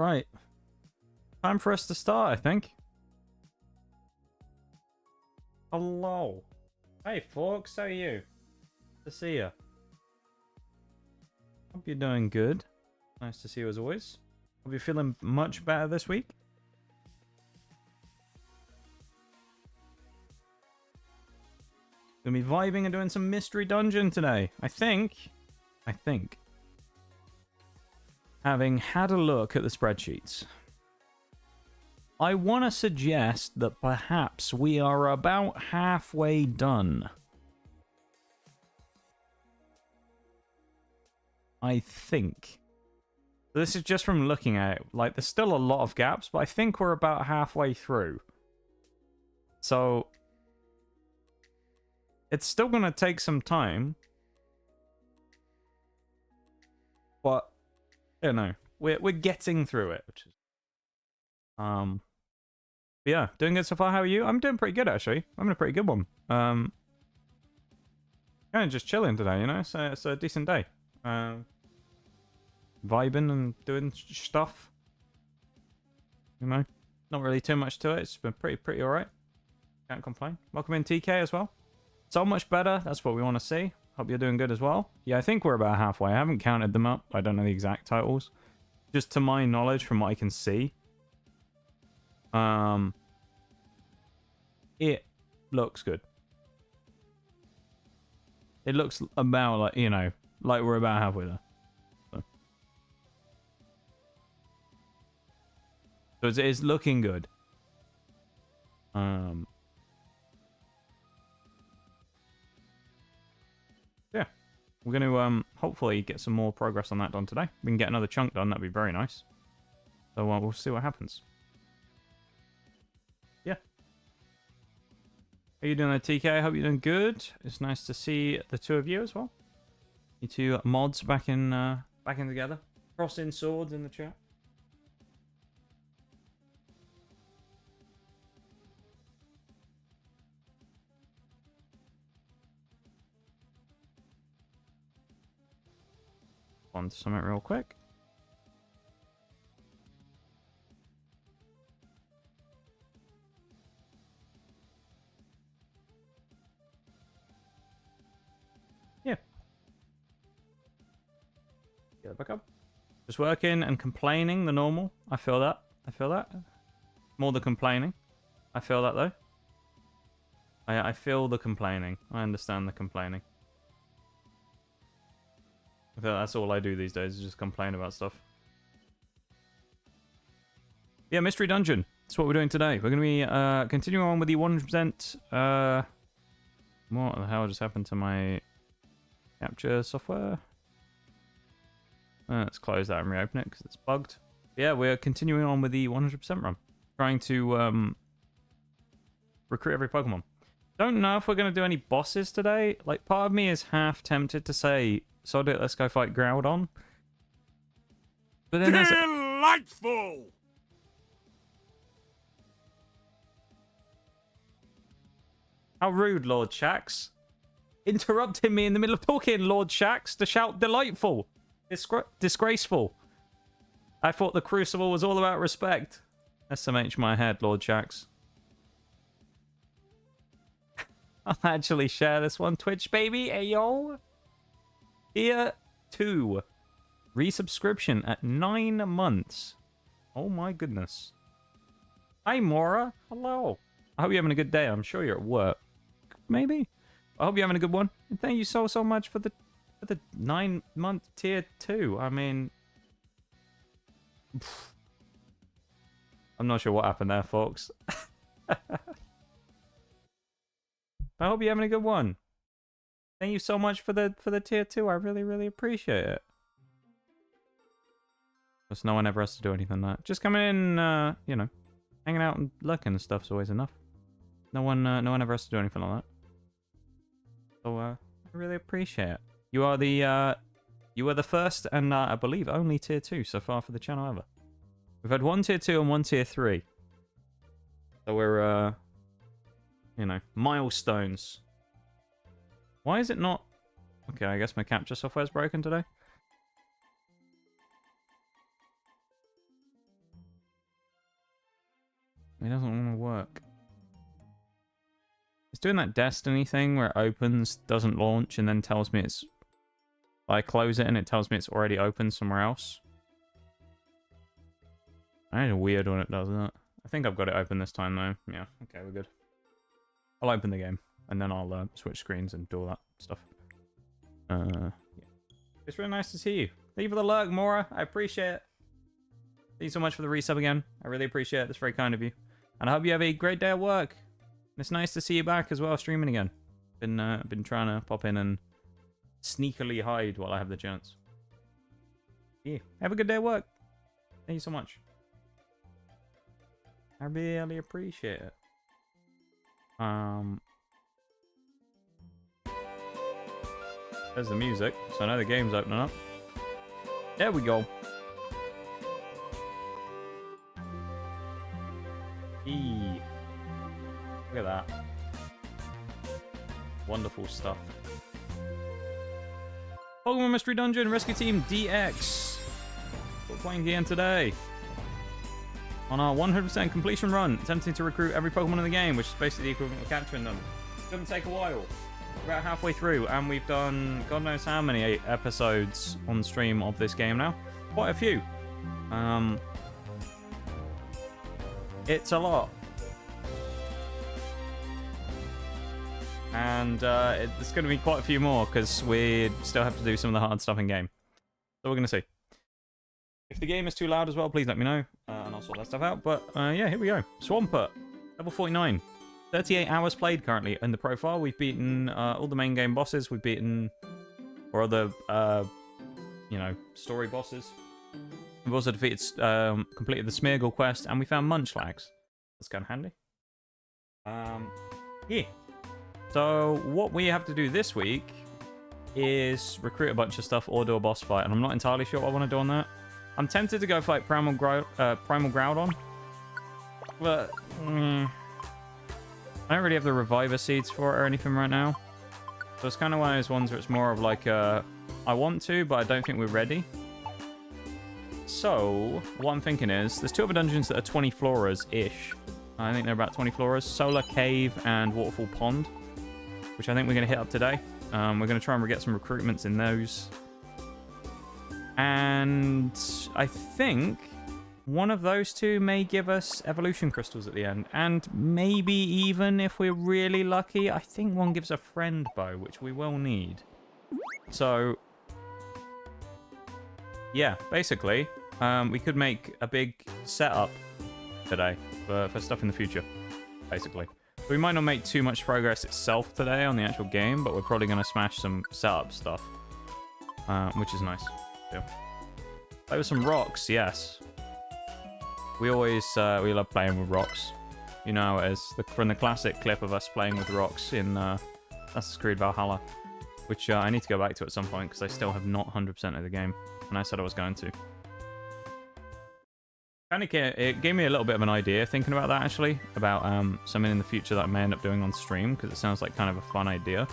Right. Time for us to start, I think. Hello. Hey, folks. How are you? Good to see you. Hope you're doing good. Nice to see you as always. Hope you're feeling much better this week. Gonna be vibing and doing some mystery dungeon today. I think. Having had a look at the spreadsheets, I want to suggest that perhaps we are about halfway done. I think. This is just from looking at it. Like, there's still a lot of gaps, but I think we're about halfway through. So, it's still going to take some time. But, you know, we're getting through it. Which is, yeah, doing good so far. How are you? I'm doing pretty good, actually. I'm in a pretty good one. Kind of just chilling today, you know? So it's a decent day. Vibing and doing stuff. You know? Not really too much to it. It's been pretty alright. Can't complain. Welcome in, TK, as well. So much better. That's what we want to see. Hope you're doing good as well. Yeah, I think we're about halfway. I haven't counted them up. I don't know the exact titles. Just to my knowledge, from what I can see, it looks good. It looks about like, you know, like we're about halfway there. So it's looking good. Yeah. We're going to hopefully get some more progress on that done today. We can get another chunk done. That'd be very nice. So we'll see what happens. Yeah. How you doing there, TK? I hope you're doing good. It's nice to see the two of you as well. You two mods back in together. Crossing swords in the chat. On to something real quick. Yeah. Get it back up. Just working and complaining, the normal. I feel that. More the complaining. I feel that, though. I feel the complaining. I understand the complaining. I feel that's all I do these days, is just complain about stuff. Yeah, Mystery Dungeon. That's what we're doing today. We're going to be continuing on with the 100%... what the hell just happened to my capture software? Let's close that and reopen it because it's bugged. Yeah, we're continuing on with the 100% run. Trying to recruit every Pokemon. Don't know if we're going to do any bosses today. Like, part of me is half tempted to say, sod it, let's go fight Groudon. But then Delightful! How rude, Lord Shax. Interrupting me in the middle of talking, Lord Shax, to shout delightful. Disgraceful. I thought the Crucible was all about respect. SMH my head, Lord Shax. I'll actually share this one. Twitch, baby. Ayo. Tier 2. Resubscription at 9 months. Oh my goodness. Hi, Mora. Hello. I hope you're having a good day. I'm sure you're at work. Maybe. I hope you're having a good one. And thank you so much for the 9-month tier 2. I mean, I'm not sure what happened there, folks. I hope you're having a good one. Thank you so much for the tier 2. I really appreciate it. Because no one ever has to do anything like that. Just coming in, you know, hanging out and lurking and stuff's always enough. No one ever has to do anything like that. So I really appreciate it. You are the first and I believe only tier 2 so far for the channel ever. We've had one tier 2 and one tier 3. So we're you know, milestones. Why is it not? Okay, I guess my capture software's broken today. It doesn't want to work. It's doing that Destiny thing where it opens, doesn't launch, and then tells me it's... I close it and it tells me it's already open somewhere else. It's weird when it does that. I think I've got it open this time though. Yeah, okay, we're good. I'll open the game and then I'll switch screens and do all that stuff. Yeah. It's really nice to see you. Thank you for the lurk, Mora. I appreciate it. Thank you so much for the resub again. I really appreciate it. That's very kind of you. And I hope you have a great day at work. It's nice to see you back as well, streaming again. Been trying to pop in and sneakily hide while I have the chance. Yeah, have a good day at work. Thank you so much. I really appreciate it. There's the music, so I know the game's opening up. There we go. Eee. Look at that. Wonderful stuff. Pokemon Mystery Dungeon Rescue Team DX. We're playing again today. On our 100% completion run, attempting to recruit every Pokemon in the game, which is basically the equivalent of capturing them. It's going to take a while. We're about halfway through, and we've done God knows how many episodes on stream of this game now. Quite a few. It's a lot. And it's going to be quite a few more, because we still have to do some of the hard stuff in game. So we're going to see. If the game is too loud as well, please let me know, and I'll sort that stuff out. But yeah, here we go. Swampert, level 49. 38 hours played currently in the profile. We've beaten all the main game bosses. We've beaten, or other, you know, story bosses. We've also defeated, completed the Smeargle quest, and we found Munchlax. That's kind of handy. Yeah. So what we have to do this week is recruit a bunch of stuff or do a boss fight, and I'm not entirely sure what I want to do on that. I'm tempted to go fight Primal Groudon, but I don't really have the Reviver Seeds for it or anything right now. So it's kind of one of those ones where it's more of like I want to, but I don't think we're ready. So what I'm thinking is, there's two other dungeons that are 20 floras-ish. I think they're about 20 floras. Solar Cave and Waterfall Pond, which I think we're going to hit up today. We're going to try and get some recruitments in those. And I think one of those two may give us evolution crystals at the end. And maybe even, if we're really lucky, I think one gives a friend bow, which we will need. So, yeah, basically, we could make a big setup today for stuff in the future, basically. We might not make too much progress itself today on the actual game, but we're probably going to smash some setup stuff, which is nice. Yeah. Play with some rocks, yes. We always we love playing with rocks. You know how it is. From the classic clip of us playing with rocks in Assassin's Creed Valhalla, which I need to go back to at some point because I still have not 100% of the game, and I said I was going to. It gave me a little bit of an idea thinking about that, actually, about something in the future that I may end up doing on stream, because it sounds like kind of a fun idea.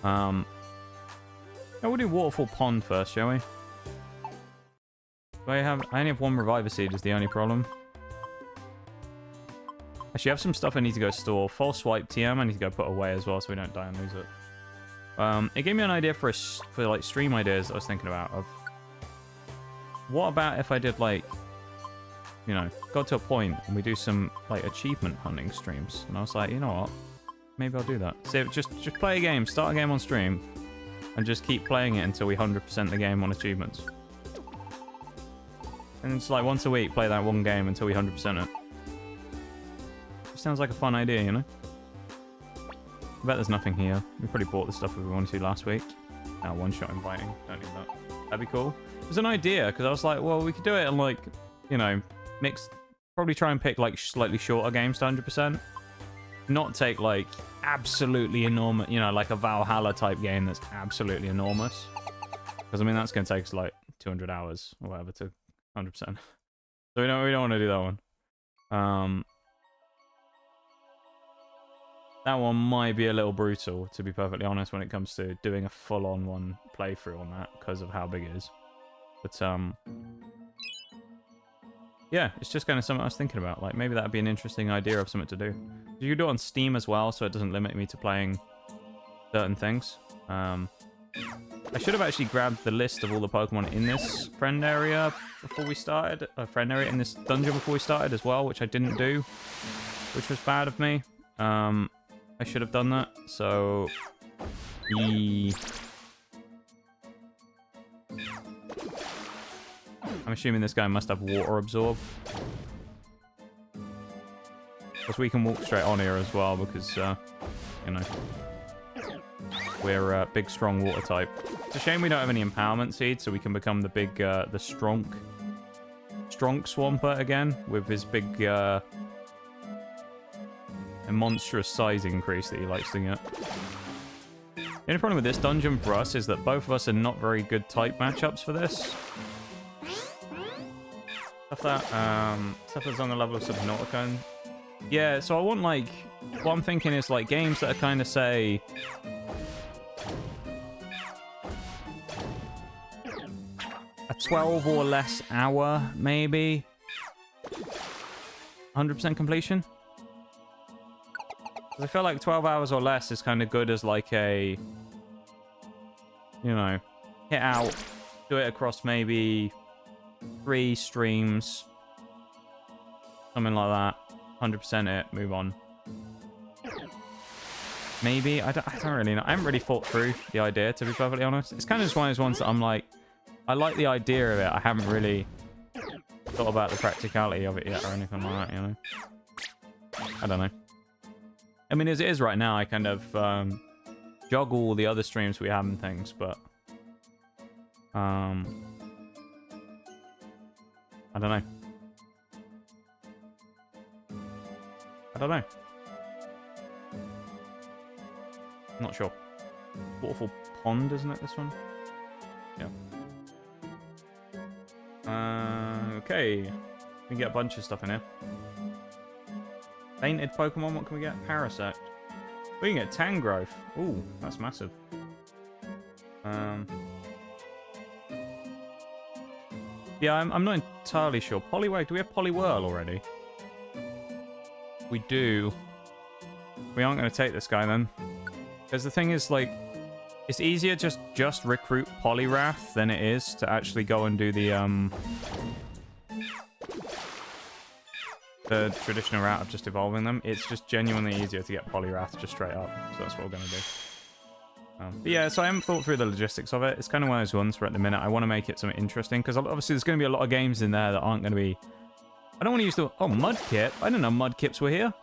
We'll do Waterfall Pond first, shall we? I only have one Reviver Seed is the only problem. Actually, I have some stuff I need to go store. False Swipe TM I need to go put away as well so we don't die and lose it. It gave me an idea for like stream ideas I was thinking about. Of what about if I did like, you know, got to a point and we do some like achievement hunting streams, and I was like, you know what, maybe I'll do that. So just play a game, start a game on stream, and just keep playing it until we 100% the game on achievements. And it's like once a week, play that one game until we 100% it. It sounds like a fun idea, you know? I bet there's nothing here. We probably bought the stuff we wanted to last week. One-shot inviting. Don't need that. That'd be cool. It was an idea, because I was like, well, we could do it and, like, you know, probably try and pick, like, slightly shorter games to 100%. Not take, like, absolutely enormous, you know, like a Valhalla-type game that's absolutely enormous. Because, I mean, that's going to take us, like, 200 hours or whatever to 100%. So we don't want to do that one. That one might be a little brutal, to be perfectly honest, when it comes to doing a full-on one playthrough on that, because of how big it is. But, yeah, it's just kind of something I was thinking about. Like, maybe that'd be an interesting idea of something to do. You could do it on Steam as well, so it doesn't limit me to playing certain things. I should have actually grabbed the list of all the Pokemon in this friend area before we started. Friend area in this dungeon before we started as well, which I didn't do, which was bad of me. I should have done that. So, I'm assuming this guy must have water absorb. Because we can walk straight on here as well, because, you know, we're big, strong water type. It's a shame we don't have any empowerment seeds, so we can become the big, the Stronk Swampert again, with his big, monstrous size increase that he likes to get. The only problem with this dungeon for us is that both of us are not very good type matchups for this. Stuff that's on the level of Subnautica. Yeah, so I want, like, what I'm thinking is, like, games that are kind of, say, a 12 or less hour, maybe. 100% completion. Because I feel like 12 hours or less is kind of good as, like, a, you know, hit out, do it across maybe 3 streams, something like that. 100% it, move on. Maybe, I don't really know. I haven't really thought through the idea, to be perfectly honest. It's kind of just one of those ones that I'm like, I like the idea of it. I haven't really thought about the practicality of it yet or anything like that, you know? I don't know. I mean, as it is right now, I kind of juggle all the other streams we have and things, but I don't know. I don't know. I'm not sure. Waterfall Pond, isn't it, this one? Yeah. Okay. We can get a bunch of stuff in here. Painted Pokemon, what can we get? Parasect. We can get Tangrowth. Ooh, that's massive. Yeah, I'm not entirely sure. Poliwag, do we have Poliwhirl already? We do. We aren't going to take this guy then. Because the thing is, like, it's easier just recruit Poliwrath than it is to actually go and do the traditional route of just evolving them. It's just genuinely easier to get Poliwrath just straight up. So that's what we're going to do. But yeah, so I haven't thought through the logistics of it. It's kind of one of those ones where at the minute I want to make it something interesting. Because obviously there's going to be a lot of games in there that aren't going to be... I don't want to use the... Oh, Mudkip. I didn't know Mudkips were here.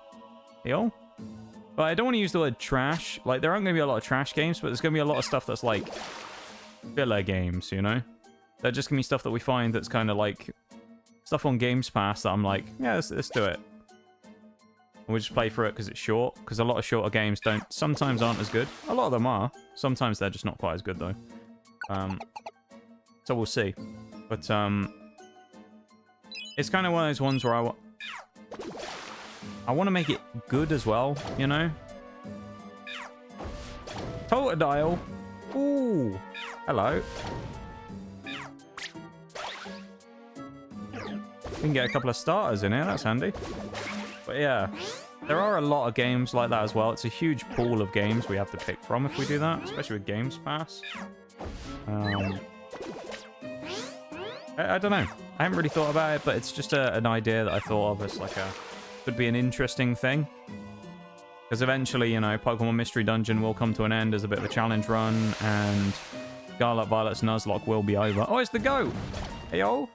Yo. But I don't want to use the word trash. Like, there aren't going to be a lot of trash games, but there's going to be a lot of stuff that's, like, filler games, you know? They're just going to be stuff that we find that's kind of, like, stuff on Games Pass that I'm like, yeah, let's do it. And we'll just play through it because it's short. Because a lot of shorter games sometimes aren't as good. A lot of them are. Sometimes they're just not quite as good, though. So we'll see. But, it's kind of one of those ones where I want to make it good as well, you know? Totodile. Ooh. Hello. We can get a couple of starters in here. That's handy. But yeah, there are a lot of games like that as well. It's a huge pool of games we have to pick from if we do that, especially with Games Pass. I don't know. I haven't really thought about it, but it's just an idea that I thought of as like could be an interesting thing. Because eventually, you know, Pokemon Mystery Dungeon will come to an end as a bit of a challenge run, and Scarlet Violet's Nuzlocke will be over. Oh, it's the goat! Hey, yo!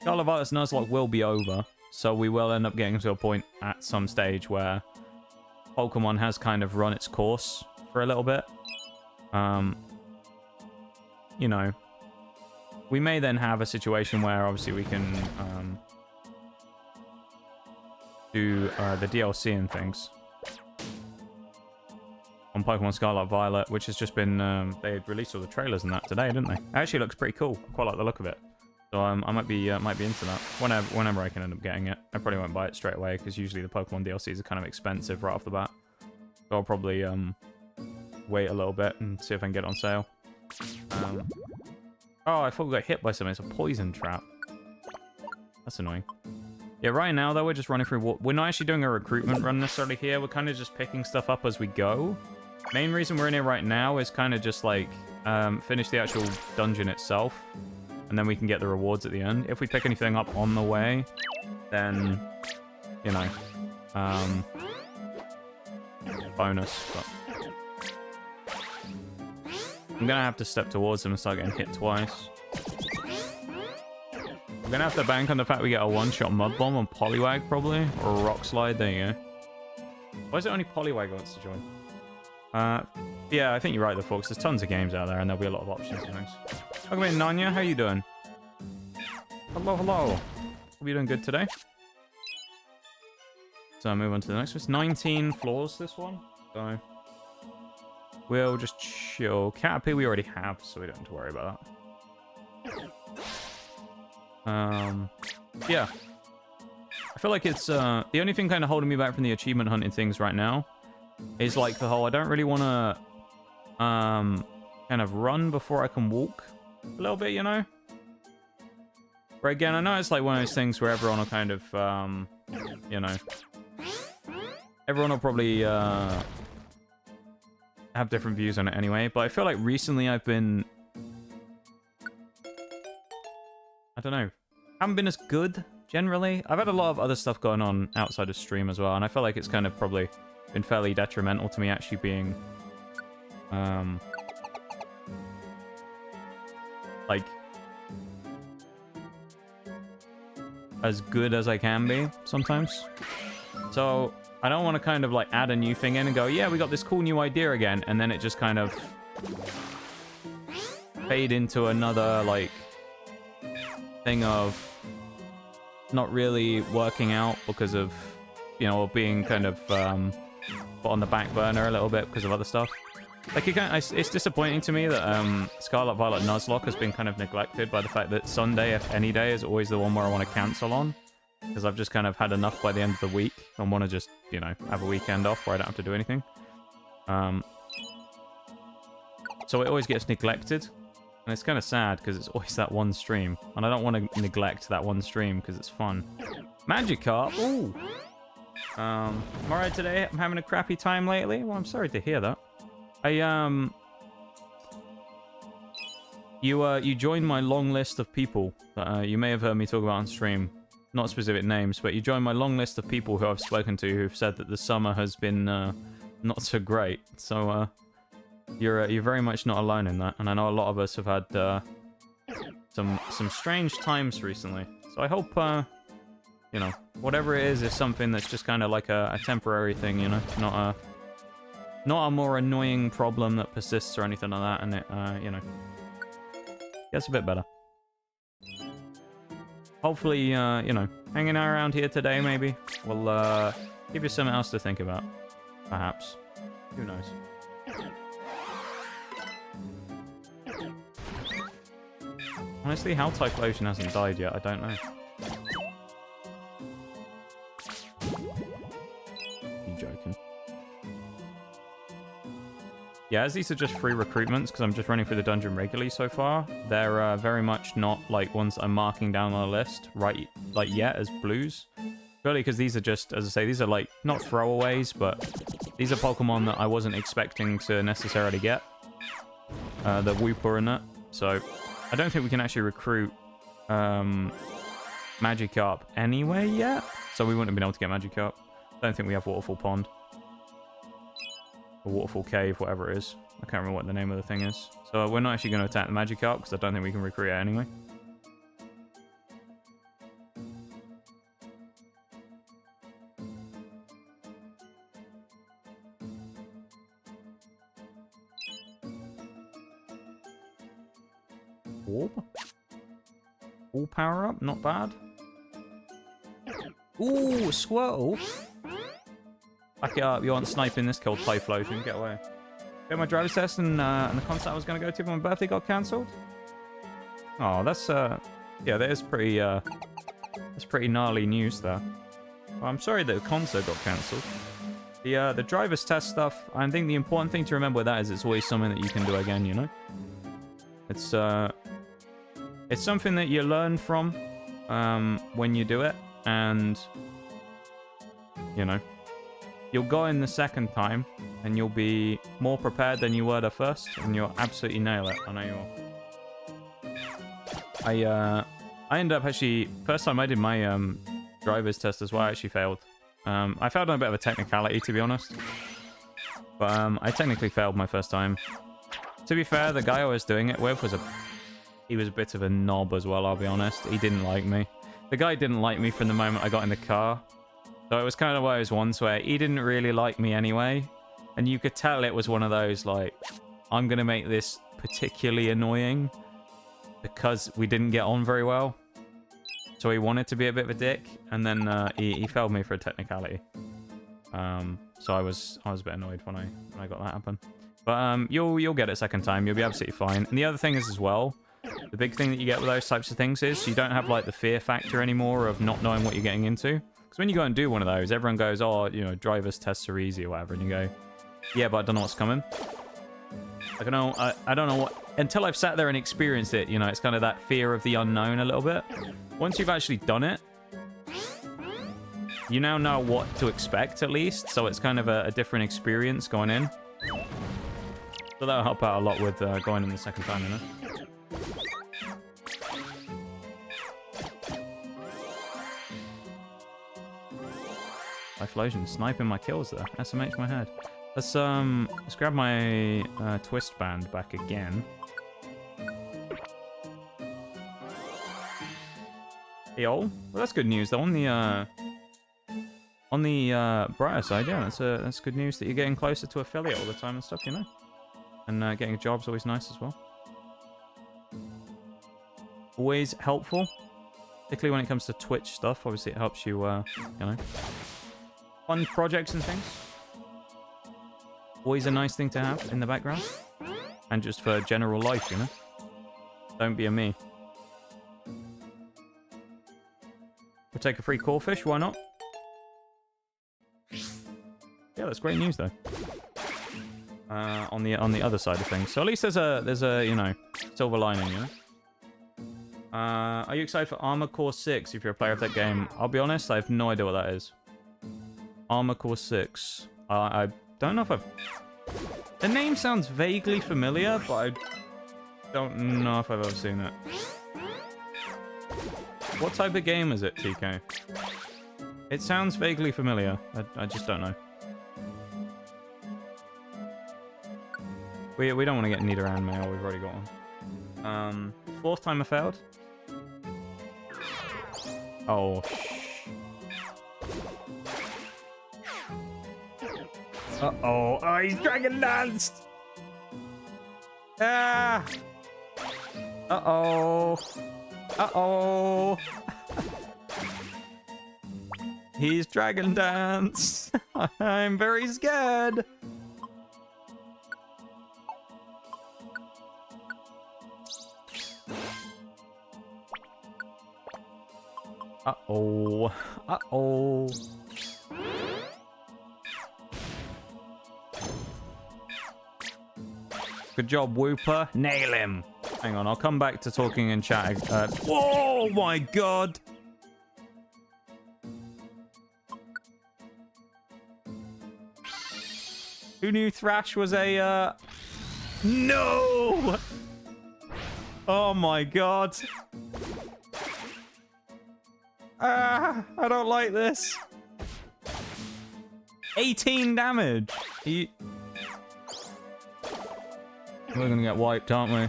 Scarlet Violet's Nuzlocke will be over, so we will end up getting to a point at some stage where Pokemon has kind of run its course for a little bit. You know, we may then have a situation where obviously we can do the DLC and things on Pokemon Scarlet Violet, which has just been they released all the trailers and that today, didn't they? It actually looks pretty cool. I quite like the look of it. So I might be into that whenever I can end up getting it. I probably won't buy it straight away because usually the Pokemon DLCs are kind of expensive right off the bat. So I'll probably wait a little bit and see if I can get it on sale. Oh, I thought we got hit by something. It's a poison trap. That's annoying. Yeah, right now, though, we're just running through... We're not actually doing a recruitment run necessarily here. We're kind of just picking stuff up as we go. Main reason we're in here right now is kind of just, like, finish the actual dungeon itself. And then we can get the rewards at the end. If we pick anything up on the way, then, you know, bonus. But I'm going to have to step towards them and start getting hit twice. I'm going to have to bank on the fact we get a one-shot mud bomb on Poliwag, probably. Or a rock slide. There you go. Why is it only Poliwag who wants to join? Yeah, I think you're right, the Fox. There's tons of games out there, and there'll be a lot of options and things. Welcome in, Nanya. How you doing? Hello, hello. Hope you're doing good today. So I'll move on to the next one. It's 19 floors, this one. So we'll just chill. Caterpie we already have, so we don't have to worry about that. Yeah. I feel like it's, the only thing kind of holding me back from the achievement hunting things right now is like the whole, I don't really want to, kind of run before I can walk a little bit, you know? But again, I know it's like one of those things where everyone will kind of, you know, everyone will probably, have different views on it anyway, but I feel like recently I've been, I don't know, haven't been as good, generally. I've had a lot of other stuff going on outside of stream as well, and I feel like it's kind of probably been fairly detrimental to me actually being, like, as good as I can be sometimes. So I don't want to kind of like add a new thing in and go, yeah, we got this cool new idea again, and then it just kind of fade into another like thing of not really working out because of, you know, being kind of put on the back burner a little bit because of other stuff. Like, it's disappointing to me that Scarlet Violet Nuzlocke has been kind of neglected by the fact that Sunday, if any day, is always the one where I want to cancel on. Because I've just kind of had enough by the end of the week and want to just, you know, have a weekend off where I don't have to do anything. So it always gets neglected. And it's kind of sad because it's always that one stream. And I don't want to neglect that one stream because it's fun. Magikarp! Ooh! I'm alright today. I'm having a crappy time lately. Well, I'm sorry to hear that. You joined my long list of people that you may have heard me talk about on stream. Not specific names, but you joined my long list of people who I've spoken to who've said that the summer has been not so great. So you're very much not alone in that, and I know a lot of us have had some strange times recently. So I hope you know, whatever it is something that's just kind of like a temporary thing, you know, not a more annoying problem that persists or anything like that, and it, you know, gets a bit better. Hopefully, you know, hanging out around here today, maybe, will give you something else to think about, perhaps. Who knows? Honestly, how Typhlosion hasn't died yet, I don't know. You joking? Yeah, as these are just free recruitments, because I'm just running through the dungeon regularly so far, they're very much not like ones I'm marking down on the list right like yet as blues. Really, because these are just, as I say, these are like not throwaways, but these are Pokemon that I wasn't expecting to necessarily get. The Wooper and that. So I don't think we can actually recruit Magikarp anyway yet. So we wouldn't have been able to get Magikarp. I don't think we have Waterfall Pond. Or Waterfall Cave, whatever it is. I can't remember what the name of the thing is. So we're not actually going to attack the Magikarp because I don't think we can recruit it anyway. Orb? All power up, not bad. Ooh, Squirtle! Back it up, you aren't sniping this called Typhlosion, get away. Okay, my driver's test and the concert I was going to go to for my birthday got cancelled. Oh, that's, yeah, that is pretty, that's pretty gnarly news there. Well, I'm sorry that the concert got cancelled. The driver's test stuff, I think the important thing to remember with that is it's always something that you can do again, you know? It's something that you learn from, when you do it, and you know, you'll go in the second time, and you'll be more prepared than you were the first, and you'll absolutely nail it. I know you will. I ended up actually, first time I did my driver's test as well, I actually failed. I failed on a bit of a technicality, to be honest. But I technically failed my first time. To be fair, the guy I was doing it with was he was a bit of a knob as well, I'll be honest. He didn't like me. The guy didn't like me from the moment I got in the car. So it was kind of one of those ones where he didn't really like me anyway. And you could tell it was one of those, like, I'm going to make this particularly annoying because we didn't get on very well. So he wanted to be a bit of a dick, and then he failed me for a technicality. So I was a bit annoyed when I got that happen. But you'll get it second time. You'll be absolutely fine. And the other thing is as well, the big thing that you get with those types of things is you don't have like the fear factor anymore of not knowing what you're getting into. Because when you go and do one of those, everyone goes, oh, you know, driver's tests are easy or whatever, and you go, yeah, but I don't know what's coming. Like, I don't know what, until I've sat there and experienced it, you know, it's kind of that fear of the unknown a little bit. Once you've actually done it, you now know what to expect, at least, so it's kind of a different experience going in. So that'll help out a lot with going in the second time, you know? Lifelosion sniping my kills there. SMH my head. Let's grab my twist band back again. Yo, well, that's good news though. On the brighter side, yeah, that's good news that you're getting closer to affiliate all the time and stuff, you know. And getting a job's always nice as well. Always helpful, particularly when it comes to Twitch stuff. Obviously, it helps you, you know, fund projects and things. Always a nice thing to have in the background. And just for general life, you know. Don't be a me. We'll take a free crawfish, why not? Yeah, that's great news though. On the other side of things. So at least there's a you know, silver lining, you know. Are you excited for Armor Core 6 if you're a player of that game? I'll be honest, I have no idea what that is. Armor Core 6. I don't know if I've... The name sounds vaguely familiar, but I don't know if I've ever seen it. What type of game is it, TK? It sounds vaguely familiar. I just don't know. We don't want to get Nidoran mail. We've already got one. Fourth time I failed. Oh. Uh-oh. Oh, he's Dragon Danced! Ah! Uh-oh. Uh-oh. He's Dragon Danced. I'm very scared. Uh-oh. Uh-oh. Good job, Whooper. Nail him. Hang on, I'll come back to talking in chat. Oh my god. Who knew Thrash was a, No! Oh my god. Ah, I don't like this. 18 damage. We're gonna get wiped, aren't we?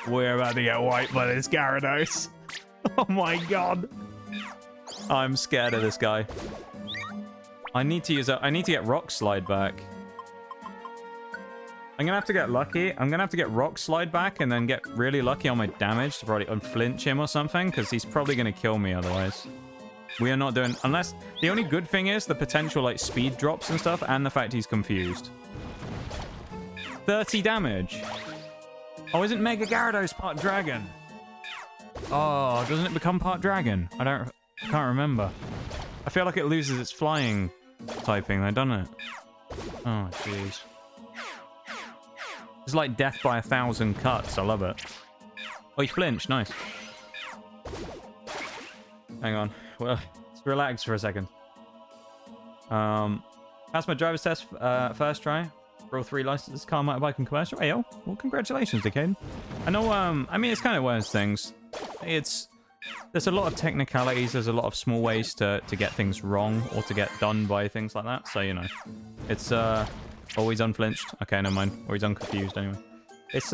We're about to get wiped by this Gyarados. Oh my god. I'm scared of this guy. I need to get Rock Slide back. I'm gonna have to get lucky. I'm gonna have to get Rock Slide back and then get really lucky on my damage to probably unflinch him or something, because he's probably gonna kill me otherwise. We are not doing... Unless... The only good thing is the potential, like, speed drops and stuff, and the fact he's confused. 30 damage. Oh, isn't Mega Gyarados part Dragon? Oh, doesn't it become part Dragon? I can't remember. I feel like it loses its flying typing, though, doesn't it? Oh, jeez. It's like death by 1,000 cuts. I love it. Oh, he flinched. Nice. Hang on. Well, let's relax for a second. Passed my driver's test first try. For all 3 licenses, car, motorbike, and commercial. Hey, yo. Well, congratulations, Decade. I know, I mean, it's kind of one of those things. There's a lot of technicalities. There's a lot of small ways to get things wrong or to get done by things like that. So, you know, it's always unflinched. Okay, never mind. Or he's unconfused anyway. It's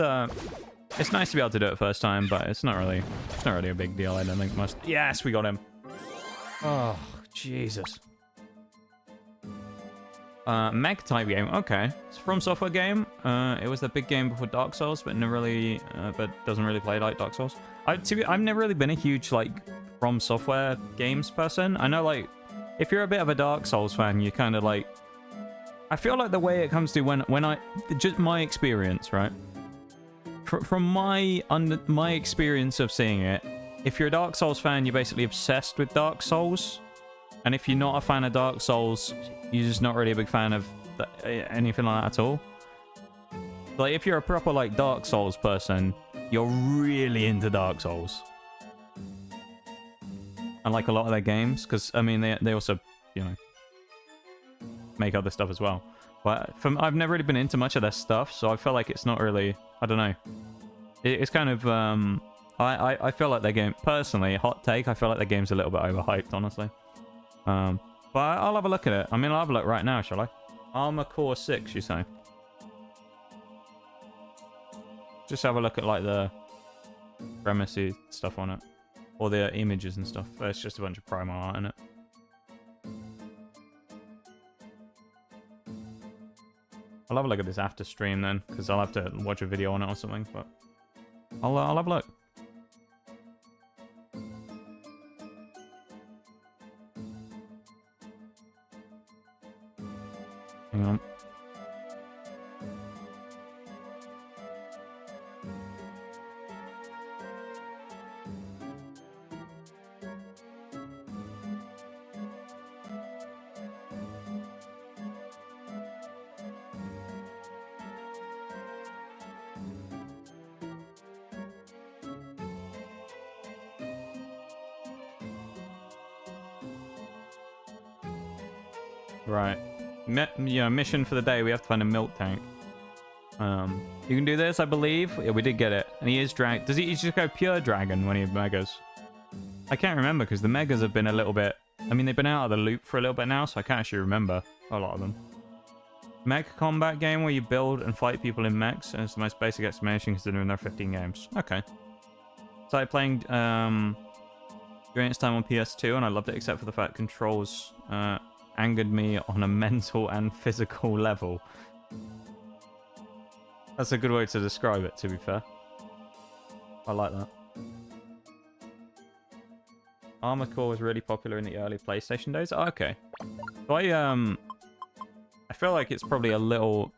nice to be able to do it first time, but it's not really a big deal. I don't think most. Yes, we got him. Oh, Jesus. Mech type game. Okay, it's a From Software game. It was the big game before Dark Souls, but never really, but doesn't really play like Dark Souls. I've never really been a huge like From Software games person. I know like if you're a bit of a Dark Souls fan, you kind of like. I feel like the way it comes to when I just my experience, right? From my experience of seeing it, if you're a Dark Souls fan, you're basically obsessed with Dark Souls, and if you're not a fan of Dark Souls, you're just not really a big fan of anything like that at all. Like, if you're a proper, like, Dark Souls person, you're really into Dark Souls. I like a lot of their games, because, I mean, they also, you know, make other stuff as well. But I've never really been into much of their stuff, so I feel like it's not really, I don't know. It's kind of, I feel like their game, personally, hot take, I feel like their game's a little bit overhyped, honestly. But I'll have a look at it. I mean, I'll have a look right now, shall I? Armor Core 6, you say? Just have a look at, like, the premise stuff on it. Or the images and stuff. It's just a bunch of primal art in it. I'll have a look at this after stream, then, because I'll have to watch a video on it or something, but... I'll have a look. Hang on. Right. Mission for the day. We have to find a milk tank. You can do this, I believe. Yeah, we did get it. And he is drag. Does he just go pure dragon when he has megas? I can't remember because the megas have been a little bit... I mean, they've been out of the loop for a little bit now, so I can't actually remember a lot of them. Mech combat game where you build and fight people in mechs. And it's the most basic explanation considering there are 15 games. Okay. Started playing during its time on PS2 and I loved it except for the fact controls angered me on a mental and physical level. That's a good way to describe it, to be fair. I like that. Armored Core was really popular in the early PlayStation days. Oh, okay. So I feel like it's probably a little,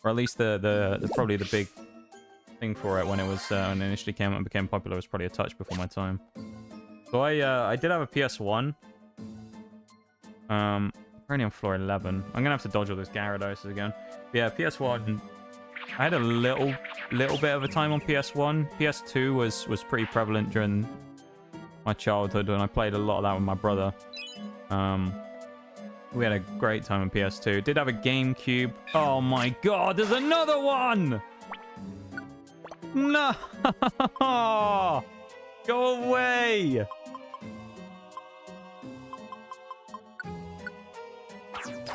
or at least probably the big thing for it when it was when it initially came out and became popular was probably a touch before my time. So I did have a PS1. Already on floor 11. I'm gonna have to dodge all those Gyarados again. But yeah, PS1. I had a little bit of a time on PS1. PS2 was pretty prevalent during my childhood, and I played a lot of that with my brother. We had a great time on PS2. Did have a GameCube. Oh my god, there's another one! No! Go away!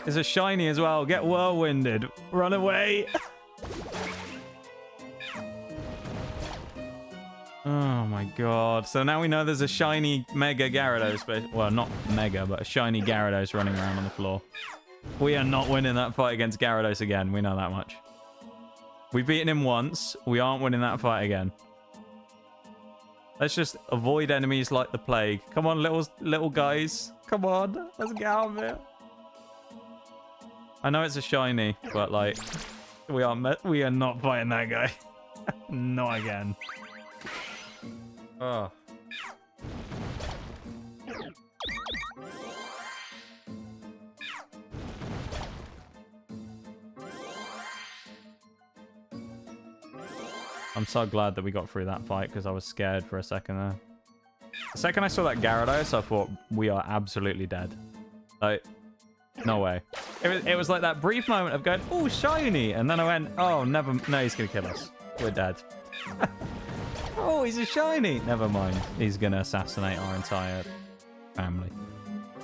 There's a shiny as well. Get whirlwinded. Run away. Oh my god. So now we know there's a shiny Mega Gyarados. Well, not Mega, but a shiny Gyarados running around on the floor. We are not winning that fight against Gyarados again. We know that much. We've beaten him once. We aren't winning that fight again. Let's just avoid enemies like the plague. Come on, little guys. Come on. Let's get out of here. I know it's a shiny, but like, we are not fighting that guy. Not again. Oh. I'm so glad that we got through that fight because I was scared for a second there. The second I saw that Gyarados, I thought we are absolutely dead. Like, no way. It was like that brief moment of going, oh, shiny. And then I went, oh, never. No, he's going to kill us. We're dead. Oh, he's a shiny. Never mind. He's going to assassinate our entire family.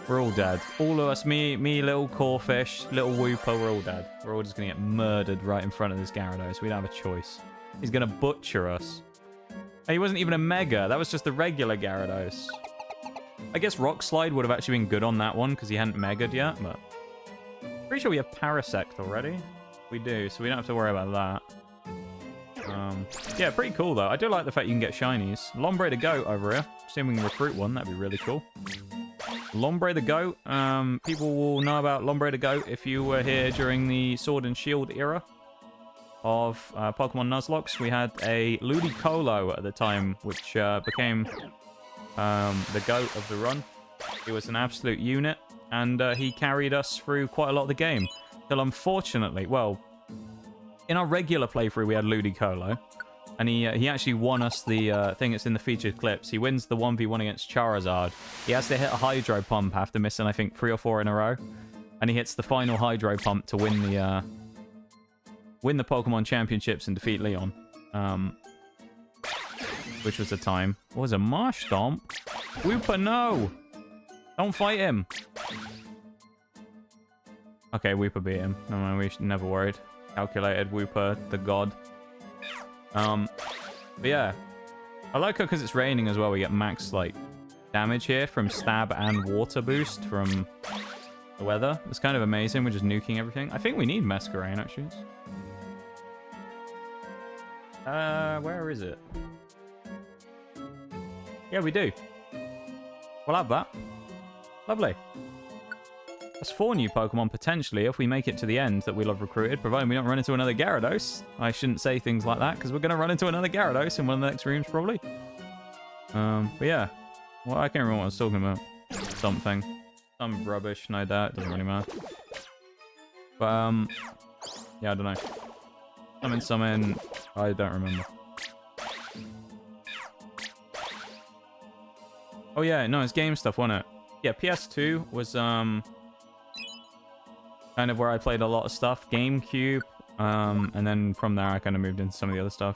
We're all dead. All of us, me, little Corfish, little Wooper, we're all dead. We're all just going to get murdered right in front of this Gyarados. We don't have a choice. He's going to butcher us. He wasn't even a Mega. That was just the regular Gyarados. I guess Rock Slide would have actually been good on that one because he hadn't Mega'd yet, but... Pretty sure we have Parasect already. We do, so we don't have to worry about that. Yeah, pretty cool, though. I do like the fact you can get shinies. Lombre the Goat over here. See if we can recruit one. That'd be really cool. Lombre the Goat. People will know about Lombre the Goat if you were here during the Sword and Shield era of Pokemon Nuzlocke. We had a Ludicolo at the time, which became the GOAT of the run. He was an absolute unit, and he carried us through quite a lot of the game. Till unfortunately, well, in our regular playthrough, we had Ludicolo, and he actually won us the thing that's in the featured clips. He wins the 1v1 against Charizard. He has to hit a Hydro Pump after missing, I think, 3 or 4 in a row, and he hits the final Hydro Pump to win the Pokemon Championships and defeat Leon. Which was the time. What was a Marsh Stomp? Wooper, no! Don't fight him. Okay, Wooper beat him. No, man, we never worried. Calculated Wooper, the god. But yeah. I like her because it's raining as well. We get max, like, damage here from stab and water boost from the weather. It's kind of amazing. We're just nuking everything. I think we need Masquerain, actually. Where is it? Yeah, we do. We'll have that. Lovely. That's 4 new Pokemon, potentially, if we make it to the end that we'll have recruited, provided we don't run into another Gyarados. I shouldn't say things like that, because we're going to run into another Gyarados in one of the next rooms, probably. But yeah. Well, I can't remember what I was talking about. Something. Some rubbish, no doubt. Doesn't really matter. But, yeah, I don't know. Summon. I don't remember. Oh, yeah. No, it's game stuff, wasn't it? Yeah, PS2 was, kind of where I played a lot of stuff. GameCube. And then from there, I kind of moved into some of the other stuff.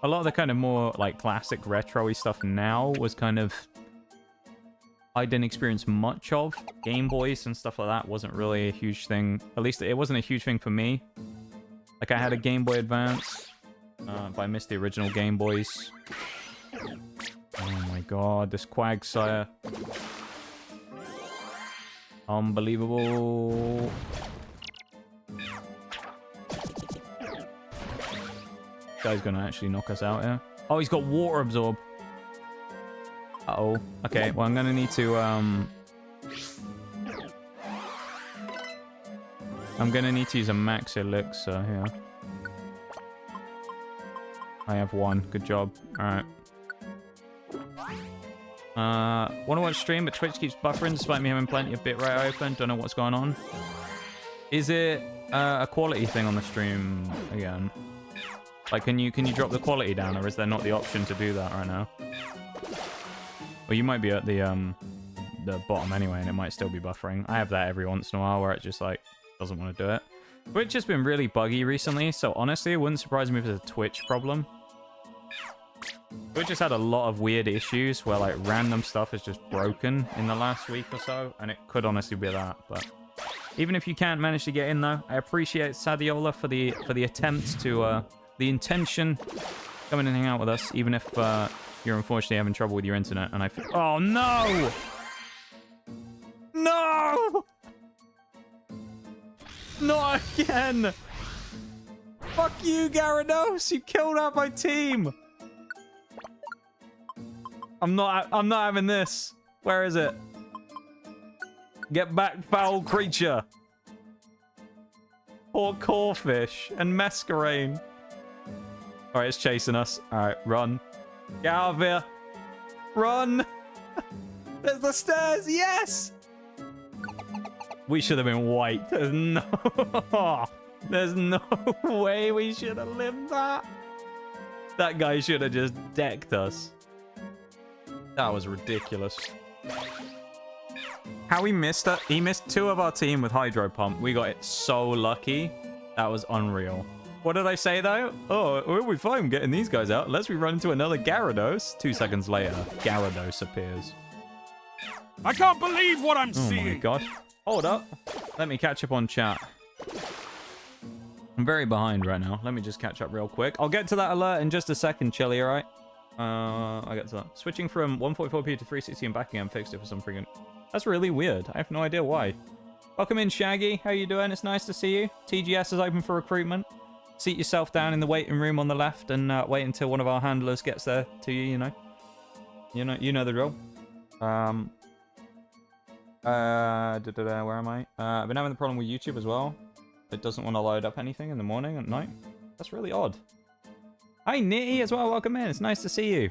A lot of the kind of more, like, classic retro-y stuff now was kind of... I didn't experience much of. Game Boys and stuff like that wasn't really a huge thing. At least it wasn't a huge thing for me. Like, I had a Game Boy Advance, but I missed the original Game Boys. Oh my god, this Quagsire. Unbelievable. This guy's gonna actually knock us out here. Oh, he's got Water Absorb. Uh-oh. Okay, well, I'm gonna need to, I'm gonna need to use a Max Elixir here. I have 1. Good job. Alright. Want to watch stream, but Twitch keeps buffering despite me having plenty of bitrate open. Don't know what's going on. Is it a quality thing on the stream again? Like, can you drop the quality down, or is there not the option to do that right now? Well, you might be at the bottom anyway, and it might still be buffering. I have that every once in a while where it just, like, doesn't want to do it. Twitch has been really buggy recently, so honestly, it wouldn't surprise me if it's a Twitch problem. Twitch just had a lot of weird issues where, like, random stuff is just broken in the last week or so, and it could honestly be that, but... Even if you can't manage to get in, though, I appreciate Sadiola for the attempt to, the intention, come in and hang out with us, even if, you're unfortunately having trouble with your internet, and I feel... Oh, no! No! Not again! Fuck you, Gyarados! You killed out my team! I'm not having this. Where is it? Get back, foul creature! Poor Corfish and Masquerain. Alright, it's chasing us. Alright, run. Get out of here. Run! There's the stairs, yes! We should have been white. There's no... There's no way we should have lived that. That guy should have just decked us. That was ridiculous. How he missed that? He missed 2 of our team with Hydro Pump. We got it so lucky. That was unreal. What did I say, though? Oh, we'll be fine getting these guys out unless we run into another Gyarados. 2 seconds later, Gyarados appears. I can't believe what I'm seeing. Oh, my God. Hold up. Let me catch up on chat. I'm very behind right now. Let me just catch up real quick. I'll get to that alert in just a second, Chili, all right? I'll get to that. Switching from 144p to 360 and back again fixed it for some freaking... That's really weird. I have no idea why. Welcome in, Shaggy. How you doing? It's nice to see you. TGS is open for recruitment. Seat yourself down in the waiting room on the left and wait until one of our handlers gets there to you, you know. You know the drill. Where am I? I've been having the problem with YouTube as well. It doesn't want to load up anything in the morning and night. That's really odd. Hi, Nitty as well. Welcome in. It's nice to see you.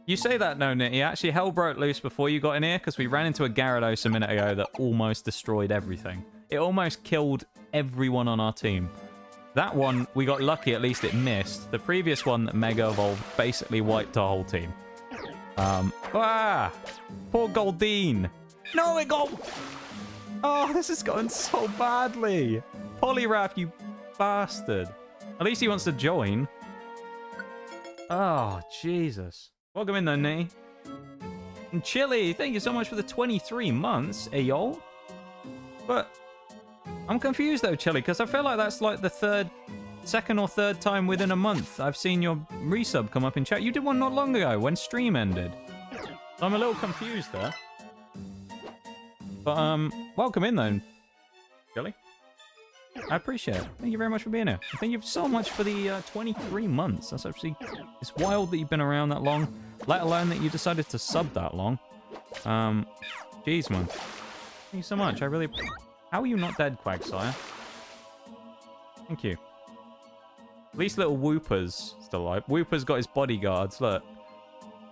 You say that, no, Nitty. Actually, hell broke loose before you got in here because we ran into a Gyarados a minute ago that almost destroyed everything. It almost killed everyone on our team. That one, we got lucky. At least it missed. The previous one that Mega Evolved basically wiped our whole team. Poor Goldeen. No, it got... Oh, this is going so badly. Poliwrath, you bastard. At least he wants to join. Oh, Jesus. Welcome in, though, Nitty. And Chili, thank you so much for the 23 months, yo. But I'm confused, though, Chili, because I feel like that's like the second or third time within a month I've seen your resub come up in chat. You did one not long ago when stream ended. So I'm a little confused there. But, welcome in, though, Chili. I appreciate it. Thank you very much for being here. Thank you so much for the 23 months. That's actually... It's wild that you've been around that long, let alone that you decided to sub that long. Jeez, man. Thank you so much. I really... How are you not dead, Quagsire? Thank you. At least little Wooper's still alive. Wooper's got his bodyguards, look.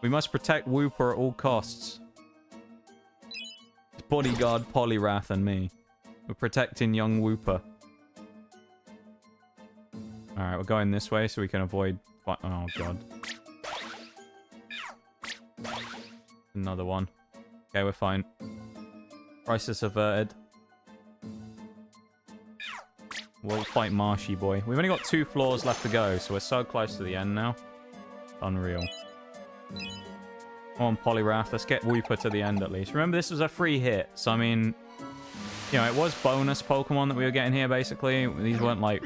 We must protect Wooper at all costs. His bodyguard, Poliwrath, and me. We're protecting young Wooper. Alright, we're going this way so we can avoid... Oh, God. Another one. Okay, we're fine. Crisis averted. We'll fight Marshy Boy. We've only got 2 floors left to go, so we're so close to the end now. Unreal. Come on, Poliwrath. Let's get Wooper to the end at least. Remember, this was a free hit, so I mean... You know, it was bonus Pokemon that we were getting here, basically. These weren't like...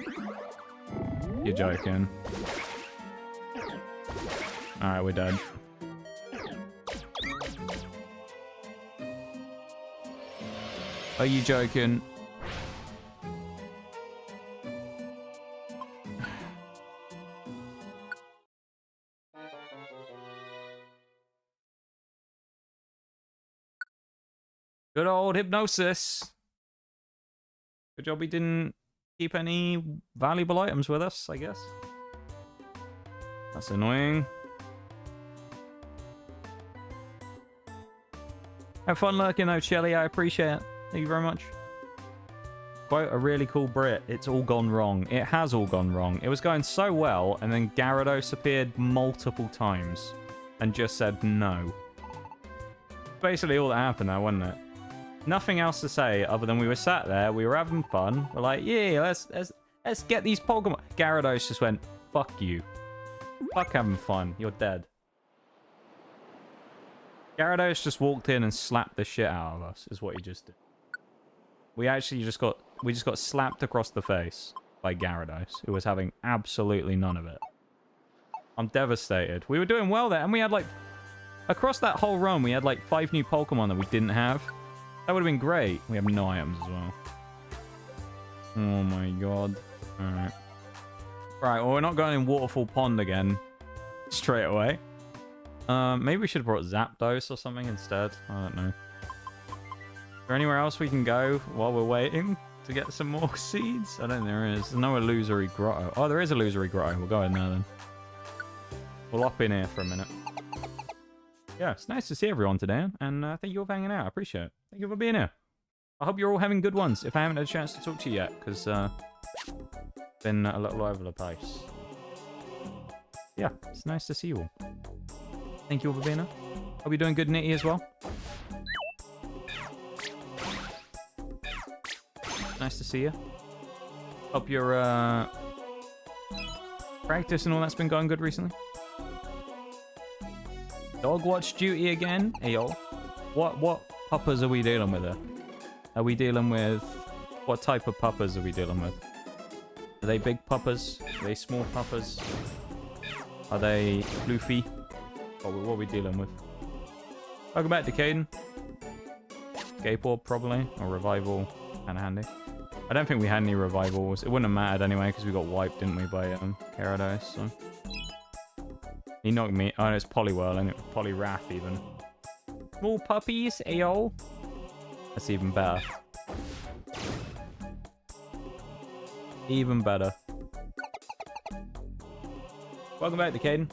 You're joking. Alright, we're dead. Are you joking? Good old hypnosis. Good job we didn't keep any valuable items with us, I guess. That's annoying. Have fun lurking though, Shelly. I appreciate it. Thank you very much. Quote a really cool Brit. It's all gone wrong. It has all gone wrong. It was going so well, and then Gyarados appeared multiple times and just said no. Basically all that happened there, wasn't it? Nothing else to say other than we were sat there, we were having fun. We're like, yeah, let's get these Pokemon. Gyarados just went, fuck you. Fuck having fun. You're dead. Gyarados just walked in and slapped the shit out of us, is what he just did. We actually just got slapped across the face by Gyarados, who was having absolutely none of it. I'm devastated. We were doing well there, and we had like, across that whole run, we had like 5 new Pokemon that we didn't have. That would have been great. We have no items as well. Oh my god. Alright. Right, well, we're not going in Waterfall Pond again straight away. Maybe we should have brought Zapdos or something instead. I don't know. Is there anywhere else we can go while we're waiting to get some more seeds? I don't think there is. There's no illusory grotto. Oh, there is illusory grotto. We'll go in there then. We'll hop in here for a minute. Yeah, it's nice to see everyone today, and thank you all for hanging out. I appreciate it. Thank you for being here. I hope you're all having good ones, if I haven't had a chance to talk to you yet, because been a little over the place. yeah, it's nice to see you all. Thank you, Babina. Hope you're doing good, Nitty, as well. Nice to see you. Hope your practice and all that's been going good recently. Dog watch duty again? Hey, yo. What puppers are we dealing with here? Are we dealing with... What type of puppers are we dealing with? Are they big puppers? Are they small puppers? Are they floofy? What are we dealing with? Welcome back to Caden. Skateboard, probably. Or revival. Kind of handy. I don't think we had any revivals. It wouldn't have mattered anyway, because we got wiped, didn't we, by Paradise, so... He knocked me... Oh, it's Poliwhirl, and it was Poliwrath, even. Small puppies, ayo. That's even better. Even better. Welcome back to Caden.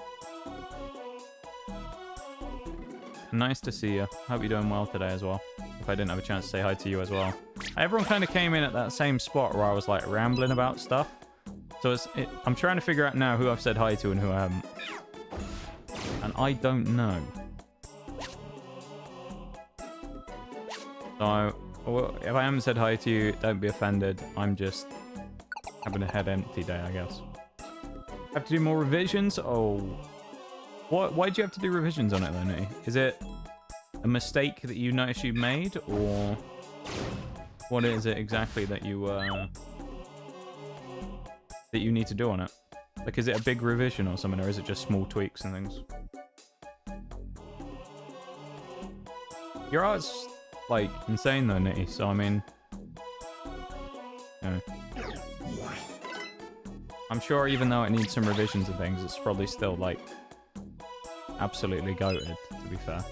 Nice to see you. Hope you're doing well today as well. If I didn't have a chance to say hi to you as well. Everyone kind of came in at that same spot where I was like rambling about stuff. So I'm trying to figure out now who I've said hi to and who I haven't. And I don't know. So, if I haven't said hi to you, don't be offended. I'm just having a head empty day, I guess. Have to do more revisions? Oh. Why do you have to do revisions on it, though, Nitty? Is it a mistake that you notice you made, or what is it exactly that you need to do on it? Like, is it a big revision or something, or is it just small tweaks and things? Your art's, like, insane, though, Nitty, so, I mean... Yeah. I'm sure even though it needs some revisions and things, it's probably still, like, absolutely goated, to be fair.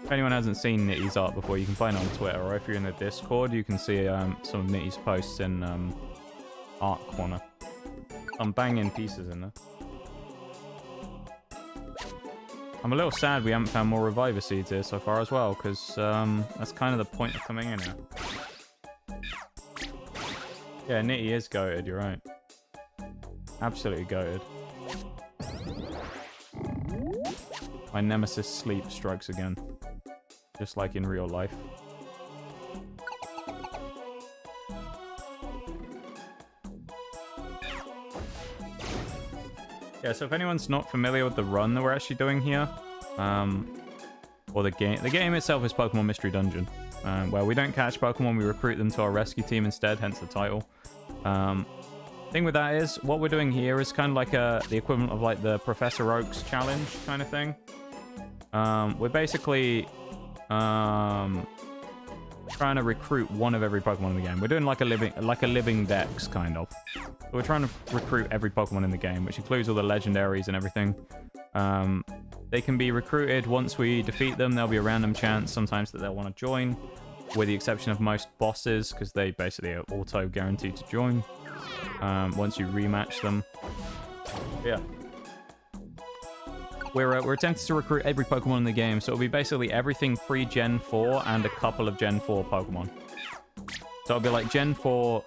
If anyone hasn't seen Nitty's art before, you can find it on Twitter, or if you're in the Discord, you can see some of Nitty's posts in Art Corner. Some banging pieces in there. I'm a little sad we haven't found more Reviver Seeds here so far as well, because that's kind of the point of coming in here. Yeah, Nitty is goated, you're right. Absolutely goated. My nemesis sleep strikes again. Just like in real life. Yeah, so if anyone's not familiar with the run that we're actually doing here, or the game itself is Pokemon Mystery Dungeon, where we don't catch Pokemon, we recruit them to our rescue team instead, hence the title. Thing with that is, what we're doing here is kind of like the equivalent of like the Professor Oak's challenge kind of thing. We're basically trying to recruit one of every Pokemon in the game. We're doing like a living dex kind of. So we're trying to recruit every Pokemon in the game, which includes all the legendaries and everything. They can be recruited once we defeat them. There'll be a random chance sometimes that they'll want to join, with the exception of most bosses, because they basically are auto guaranteed to join once you rematch them. Yeah. We're attempting to recruit every Pokemon in the game, so it'll be basically everything pre-Gen 4 and a couple of Gen 4 Pokemon. So it'll be like Gen 4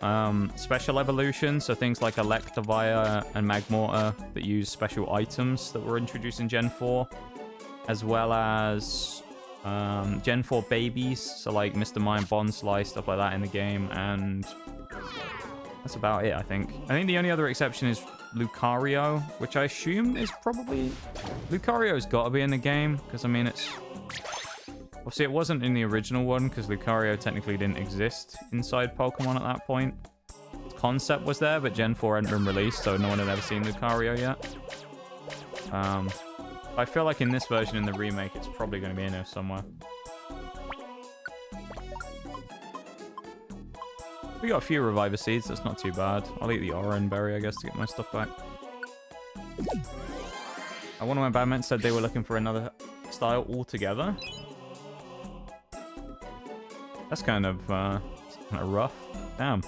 special evolutions, so things like Electivire and Magmortar that use special items that were introduced in Gen 4, as well as Gen 4 babies, so like Mr. Mime, Bonsly, stuff like that in the game, and that's about it, I think. I think the only other exception is Lucario, which I assume is probably... Lucario's got to be in the game, because, I mean, it's... Well, see, it wasn't in the original one, because Lucario technically didn't exist inside Pokemon at that point. The concept was there, but Gen 4 hadn't been released, so no one had ever seen Lucario yet. I feel like in this version, in the remake, it's probably going to be in there somewhere. We got a few Reviver Seeds, that's not too bad. I'll eat the Oran Berry, I guess, to get my stuff back. One of my bandmates said they were looking for another style altogether. That's kind of rough. Damn.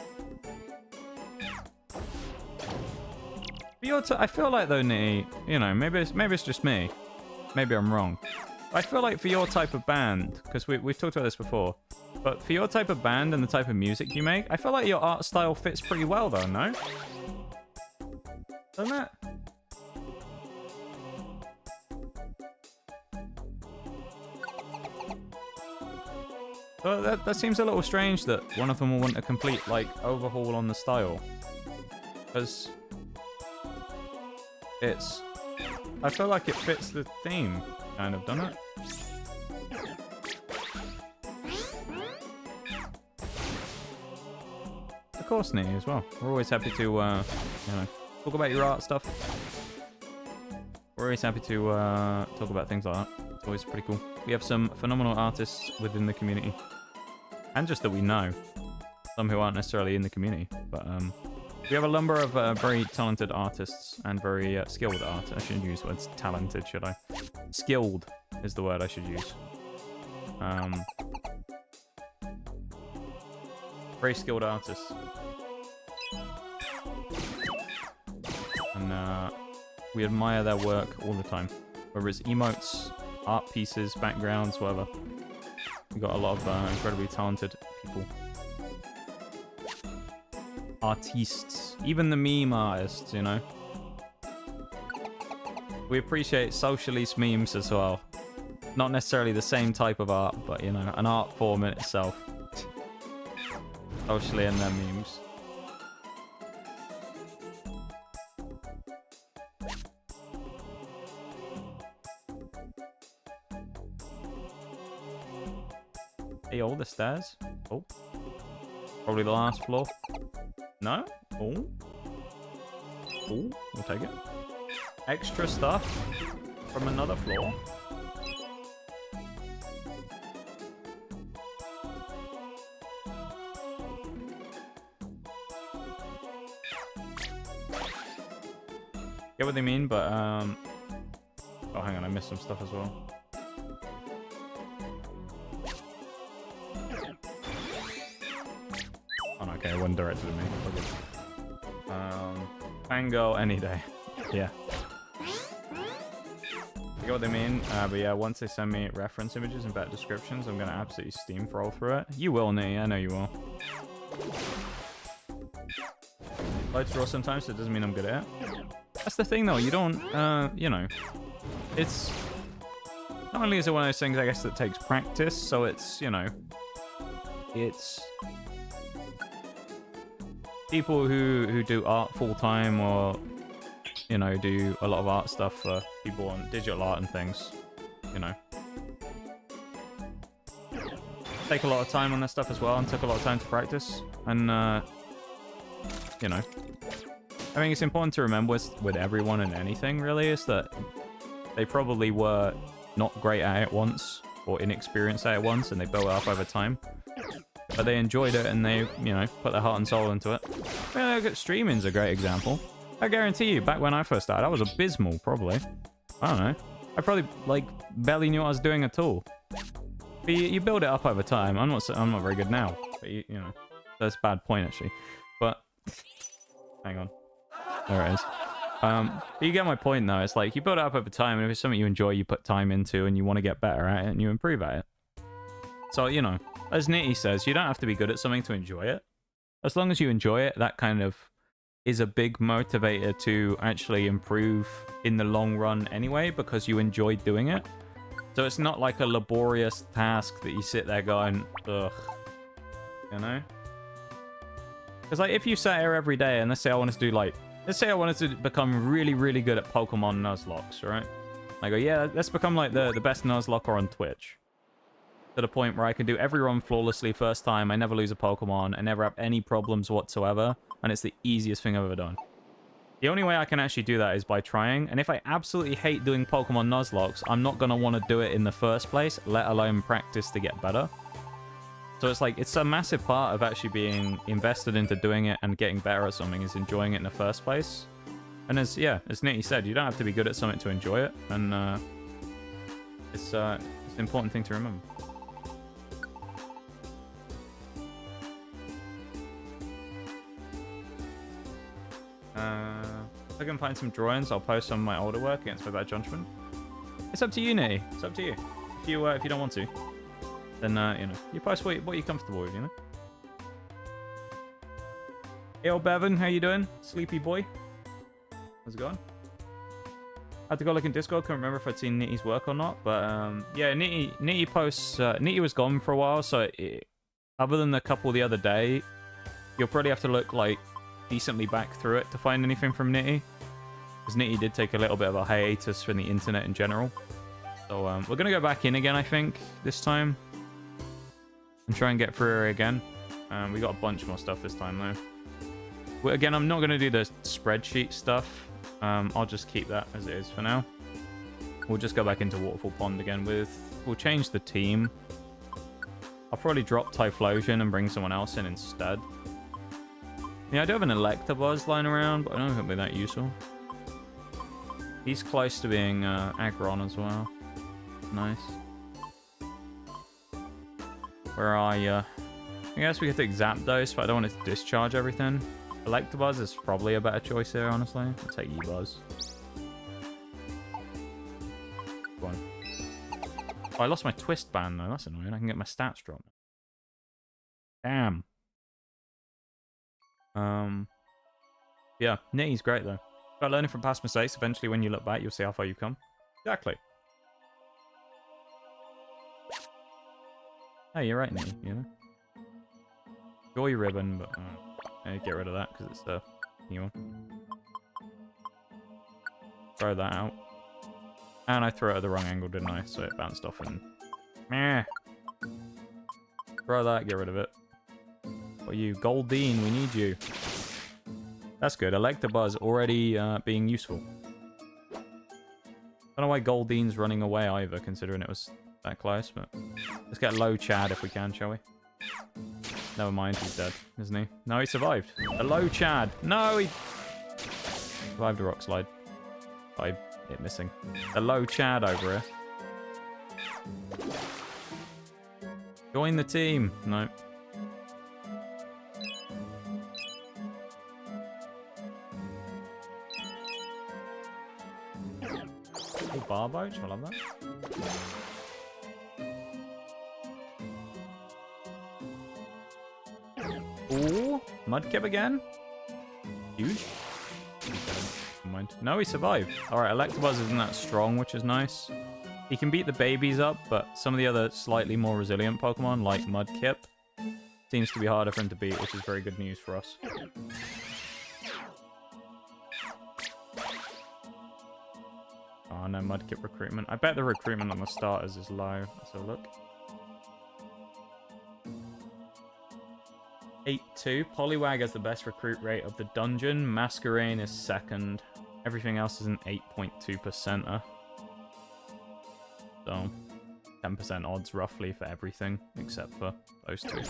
I feel like, though, Nitty, you know, maybe it's just me. Maybe I'm wrong. I feel like for your type of band, because we've talked about this before, but for your type of band and the type of music you make, I feel like your art style fits pretty well, though, no? Doesn't it? But that seems a little strange that one of them will want a complete, like, overhaul on the style. Because it's... I feel like it fits the theme, kind of, doesn't it? Of course, Nee, as well. We're always happy to, you know, talk about your art stuff. We're always happy to talk about things like that. It's always pretty cool. We have some phenomenal artists within the community. And just that we know. Some who aren't necessarily in the community. But we have a number of very talented artists and very skilled artists. I shouldn't use words talented, should I? Skilled is the word I should use. Very skilled artists. And we admire their work all the time. Whether it's emotes, art pieces, backgrounds, whatever. We've got a lot of incredibly talented people. Artistes. Even the meme artists, you know. We appreciate socialist memes as well. Not necessarily the same type of art, but, you know, an art form in itself. Socially and their memes. Hey, all the stairs. Oh. Probably the last floor. No? Oh. Oh, we'll take it. Extra stuff from another floor. Get what they mean, but oh, hang on, I missed some stuff as well. Oh, no, okay, it wasn't directed at me. Okay. Fango any day. Yeah. You get what they mean? But yeah, once they send me reference images and better descriptions, I'm gonna absolutely steamroll through it. You will, Nee. I know you will. Lights raw sometimes, so it doesn't mean I'm good at it. That's the thing, though. You don't, you know, it's not only is it one of those things, I guess, that takes practice. So it's, you know, it's people who do art full time or, you know, do a lot of art stuff for people on digital art and things, you know, take a lot of time on their stuff as well and took a lot of time to practice. And, you know, I think it's important to remember with everyone and anything, really, is that they probably were not great at it once or inexperienced at it once, and they built it up over time. But they enjoyed it, and they, you know, put their heart and soul into it. Yeah, look at streaming's a great example. I guarantee you, back when I first started, I was abysmal, probably. I don't know. I probably, like, barely knew what I was doing at all. But you build it up over time. I'm not very good now. But, you know, that's a bad point, actually. But, hang on. There it is. But you get my point, though. It's like, you build it up over time, and if it's something you enjoy, you put time into, and you want to get better at it, and you improve at it. So, you know, as Nitty says, you don't have to be good at something to enjoy it. As long as you enjoy it, that kind of is a big motivator to actually improve in the long run anyway, because you enjoy doing it. So it's not like a laborious task that you sit there going, ugh, you know? Because, like, if you sat here every day, and let's say I wanted to do, like, let's say I wanted to become really, really good at Pokemon Nuzlocke, right? I go, yeah, let's become, like, the best Nuzlocker on Twitch. To the point where I can do every run flawlessly first time, I never lose a Pokemon, I never have any problems whatsoever, and it's the easiest thing I've ever done. The only way I can actually do that is by trying, and if I absolutely hate doing Pokemon Nuzlocks, I'm not going to want to do it in the first place, let alone practice to get better. So it's like, it's a massive part of actually being invested into doing it and getting better at something is enjoying it in the first place. And as Nitty said, you don't have to be good at something to enjoy it, and it's an important thing to remember. If I can find some drawings, I'll post some of my older work against my bad judgment. It's up to you, Nitty. It's up to you. If you don't want to, then you know, you post what you're comfortable with, you know. Hey, old Bevan, how you doing? Sleepy boy. How's it going? I had to go look in Discord. Can't remember if I'd seen Nitty's work or not. But yeah, Nitty posts. Nitty was gone for a while, so other than a couple the other day, you'll probably have to look like decently back through it to find anything from Nitty. Because Nitty did take a little bit of a hiatus from the internet in general. So we're gonna go back in again, I think, this time, and try and get through her again. We got a bunch more stuff this time though. Well, again, I'm not gonna do the spreadsheet stuff. I'll just keep that as it is for now. We'll just go back into Waterfall Pond again we'll change the team. I'll probably drop Typhlosion and bring someone else in instead. Yeah, I do have an Electabuzz lying around, but I don't think it'll be that useful. He's close to being Aggron as well. Nice. Where are you? I guess we could take Zapdos, but I don't want it to discharge everything. Electabuzz is probably a better choice here, honestly. I'll take E-Buzz. Go on. Oh, I lost my twist band though. That's annoying. I can get my stats dropped. Damn. Yeah, Nitty's great though. About learning from past mistakes. Eventually, when you look back, you'll see how far you've come. Exactly. Hey, you're right, Nitty. You know. Joy ribbon, but get rid of that because it's the new one. Throw that out. And I threw it at the wrong angle, didn't I? So it bounced off and... Meh. Throw that, get rid of it. What are you? Goldeen, we need you. That's good. Electabuzz already being useful. Don't know why Goldeen's running away either, considering it was that close, but... Let's get low Chad if we can, shall we? Never mind, he's dead, isn't he? No, he survived. A low Chad. No, he... Survived a rock slide. By it missing. A low Chad over here. Join the team. No. Oh, Barboach, I love that. Ooh, Mudkip again? Huge. Never mind. No, he survived. Alright, Electabuzz isn't that strong, which is nice. He can beat the babies up, but some of the other slightly more resilient Pokemon, like Mudkip, seems to be harder for him to beat, which is very good news for us. Oh, no Mudkip recruitment. I bet the recruitment on the starters is low. Let's have a look. 8-2. Poliwag has the best recruit rate of the dungeon. Masquerain is second. Everything else is an 8.2%er. So, 10% odds roughly for everything, except for those two.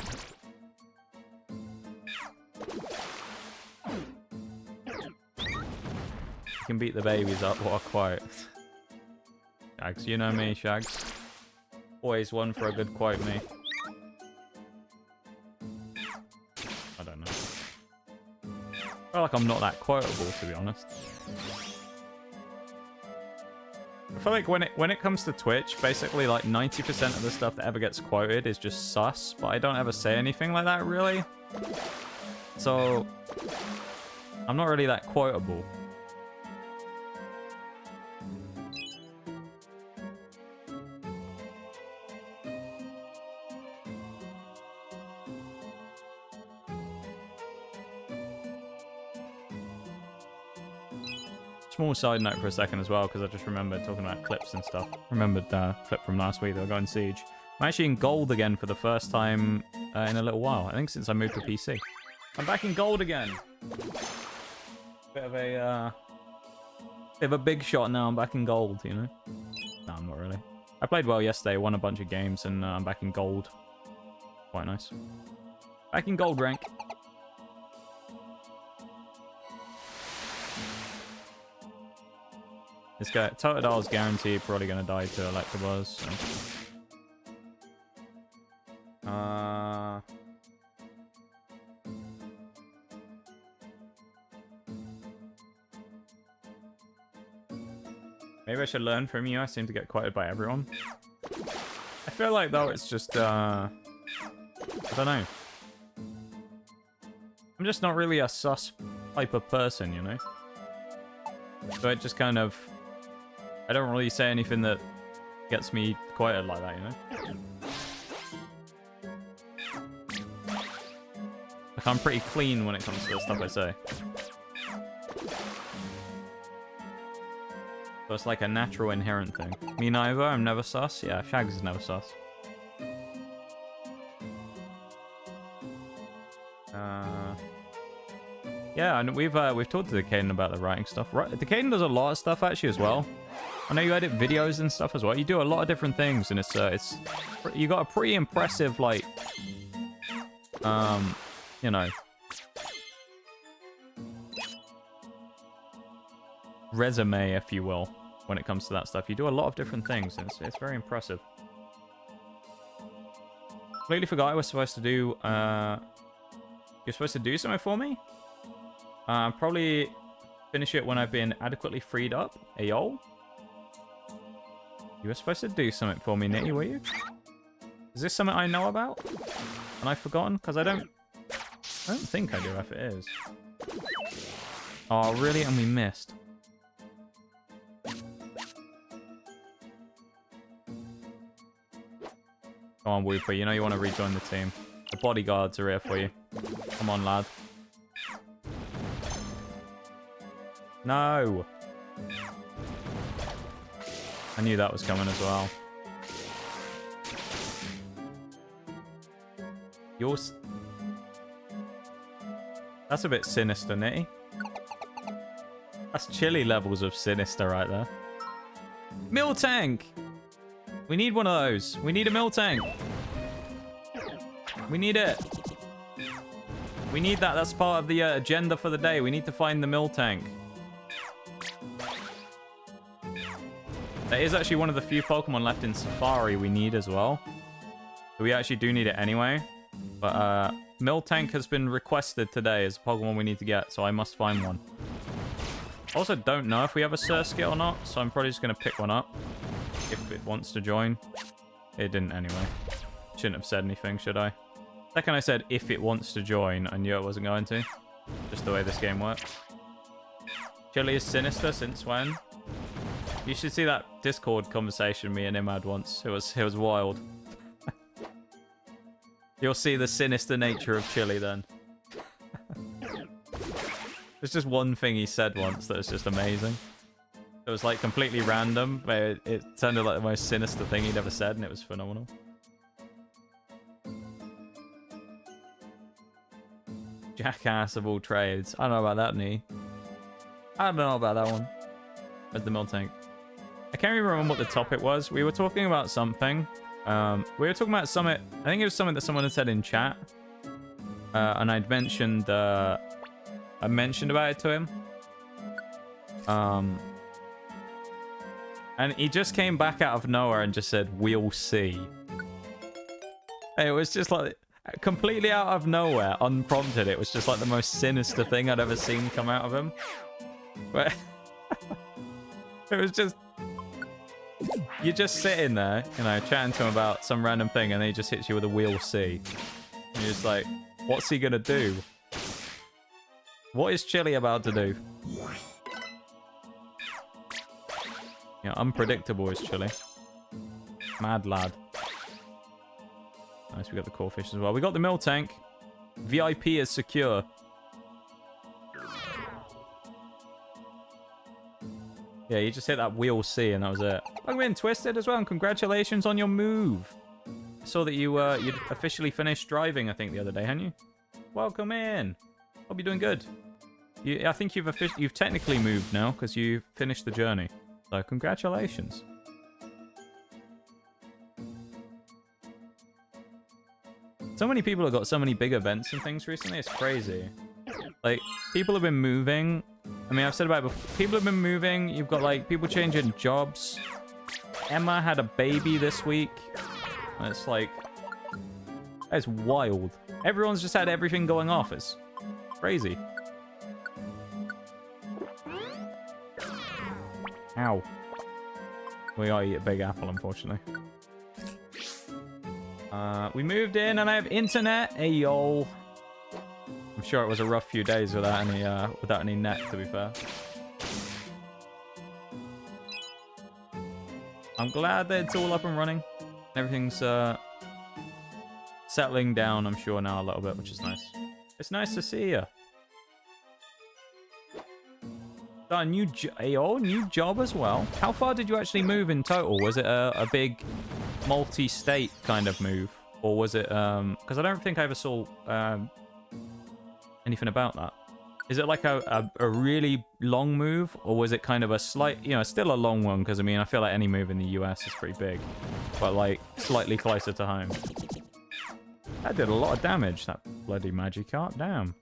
You can beat the babies up, what a quote. Shags, you know me, Shags. Always one for a good quote, me. I don't know. I feel like I'm not that quotable, to be honest. I feel like when it comes to Twitch, basically like 90% of the stuff that ever gets quoted is just sus, but I don't ever say anything like that, really. So, I'm not really that quotable. Small side note for a second as well, because I just remembered talking about clips and stuff. Remembered a clip from last week that I got in Siege. I'm actually in gold again for the first time in a little while. I think since I moved to PC. I'm back in gold again. Bit of a big shot now. I'm back in gold, you know. No, I'm not really. I played well yesterday, won a bunch of games, and I'm back in gold. Quite nice. Back in gold rank. This guy, Totodile guaranteed probably going to die to Electabuzz. So. Maybe I should learn from you. I seem to get quoted by everyone. I feel like, though, it's just, I don't know. I'm just not really a sus type of person, you know? So it just kind of... I don't really say anything that gets me quieted like that, you know? Like, I'm pretty clean when it comes to the stuff I say. So it's like a natural inherent thing. Me neither, I'm never sus. Yeah, Shags is never sus. Yeah, and we've talked to the Caden about the writing stuff. Right, the Caden does a lot of stuff actually as well. I know you edit videos and stuff as well. You do a lot of different things, and it's you got a pretty impressive like you know, resume, if you will, when it comes to that stuff. You do a lot of different things, and it's very impressive. Completely forgot I was supposed to do. You're supposed to do something for me? Probably finish it when I've been adequately freed up. Ayol? You were supposed to do something for me, Nitty, were you? Is this something I know about? And I've forgotten? Because I don't think I do if it is. Oh, really? And we missed. Come on, Whooper. You know you want to rejoin the team. The bodyguards are here for you. Come on, lad. No! I knew that was coming as well. Yours. That's a bit sinister, Nitty. That's chilly levels of sinister right there. Mill tank! We need one of those. We need a mill tank. We need it. We need that. That's part of the agenda for the day. We need to find the mill tank. That is actually one of the few Pokemon left in Safari we need as well. So we actually do need it anyway. But Miltank has been requested today as a Pokemon we need to get, so I must find one. Also don't know if we have a Surskit or not, so I'm probably just going to pick one up if it wants to join. It didn't anyway. Shouldn't have said anything, should I? Second I said if it wants to join, I knew it wasn't going to. Just the way this game works. Chili is sinister since when? You should see that Discord conversation me and him had once. It was wild. You'll see the sinister nature of Chili then. There's just one thing he said once that was just amazing. It was like completely random, but it sounded like the most sinister thing he'd ever said, and it was phenomenal. Jackass of all trades. I don't know about that, Nee. I don't know about that one. Where's the Miltank? I can't even remember what the topic was. We were talking about something. We were talking about something. I think it was something that someone had said in chat. And I'd mentioned... I mentioned about it to him. And he just came back out of nowhere and just said, "We'll see." It was just like... completely out of nowhere, unprompted. It was just like the most sinister thing I'd ever seen come out of him. But... it was just... you're just sitting there, you know, chatting to him about some random thing, and then he just hits you with a "we'll see." And you're just like, what's he gonna do? What is Chili about to do? Yeah, unpredictable is Chili. Mad lad. Nice, we got the core fish as well. We got the Miltank. VIP is secure. Yeah, you just hit that "we'll see" and that was it. Welcome in, Twisted, as well, and congratulations on your move. I saw that you'd officially finished driving, I think, the other day, hadn't you? Welcome in. Hope you're doing good. I think you've technically moved now because you finished the journey. So congratulations. So many people have got so many big events and things recently. It's crazy. Like, people have been moving. I mean, I've said about it before. People have been moving. You've got, like, people changing jobs. Emma had a baby this week. It's like... it's wild. Everyone's just had everything going off. It's crazy. Ow. We gotta eat a big apple, unfortunately. We moved in and I have internet. Hey, yo. I'm sure it was a rough few days without any net, to be fair. I'm glad that it's all up and running. Everything's settling down, I'm sure, now a little bit, which is nice. It's nice to see you. Got a new new job as well. How far did you actually move in total? Was it a big multi-state kind of move? Or was it... Because I don't think I ever saw anything about that. Is it like a really long move, or was it kind of a slight, you know, still a long one? Because I mean, I feel like any move in the US is pretty big, but like slightly closer to home. That did a lot of damage. That bloody Magikarp, damn.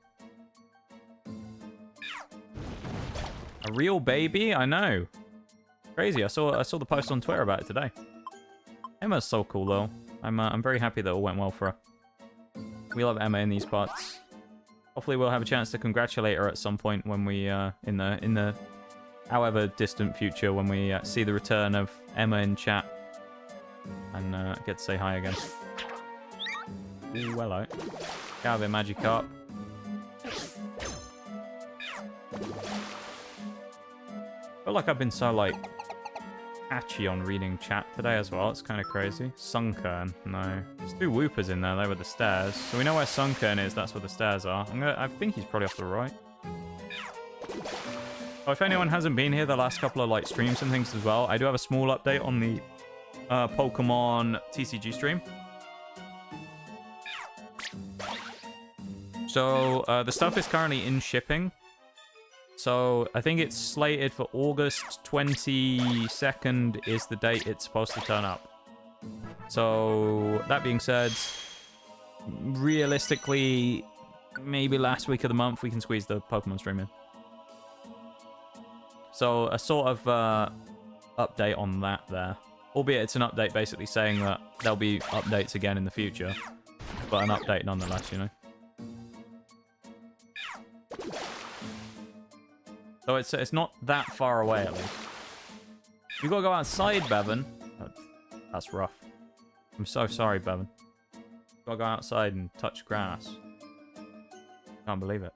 A real baby, I know. Crazy. I saw the post on Twitter about it today. Emma's so cool though. I'm very happy that it all went well for her. We love Emma in these parts. Hopefully we'll have a chance to congratulate her at some point when we, in the however distant future, when we see the return of Emma in chat. And get to say hi again. Ooh, hello. Get out of here, Magikarp. I feel like I've been so, like, patchy on reading chat today as well. It's kind of crazy. Sunkern, no. There's 2 Whoopers in there. They were the stairs. So we know where Sunkern is. That's where the stairs are. I think he's probably off the right. Oh, if anyone hasn't been here the last couple of like streams and things as well, I do have a small update on the Pokemon TCG stream. So the stuff is currently in shipping. So I think it's slated for August 22nd is the date it's supposed to turn up. So that being said, realistically, maybe last week of the month we can squeeze the Pokemon stream in. So a sort of update on that there. Albeit it's an update basically saying that there'll be updates again in the future. But an update nonetheless, you know. So it's not that far away, at least. You gotta go outside, Bevan. That's rough. I'm so sorry, Bevan. Gotta go outside and touch grass. Can't believe it.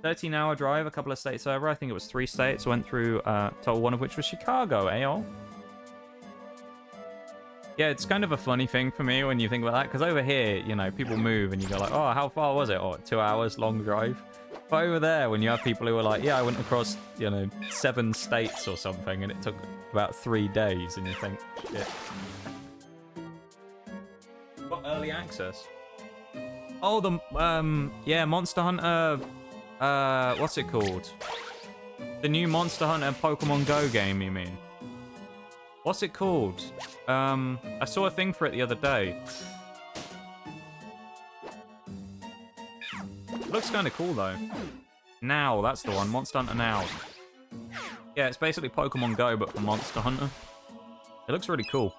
13-hour drive, a couple of states over. I think it was 3 states. Went through total one of which was Chicago, AO. Yeah, it's kind of a funny thing for me when you think about that, because over here, you know, people move and you go like, oh, how far was it? Oh, 2 hours, long drive. But over there, when you have people who are like, yeah, I went across, you know, 7 states or something, and it took about 3 days, and you think, shit. Got early access. Oh, yeah, Monster Hunter, what's it called? The new Monster Hunter Pokemon Go game, you mean? What's it called? I saw a thing for it the other day. Looks kind of cool, though. Now, that's the one. Monster Hunter Now. Yeah, it's basically Pokemon Go, but for Monster Hunter. It looks really cool.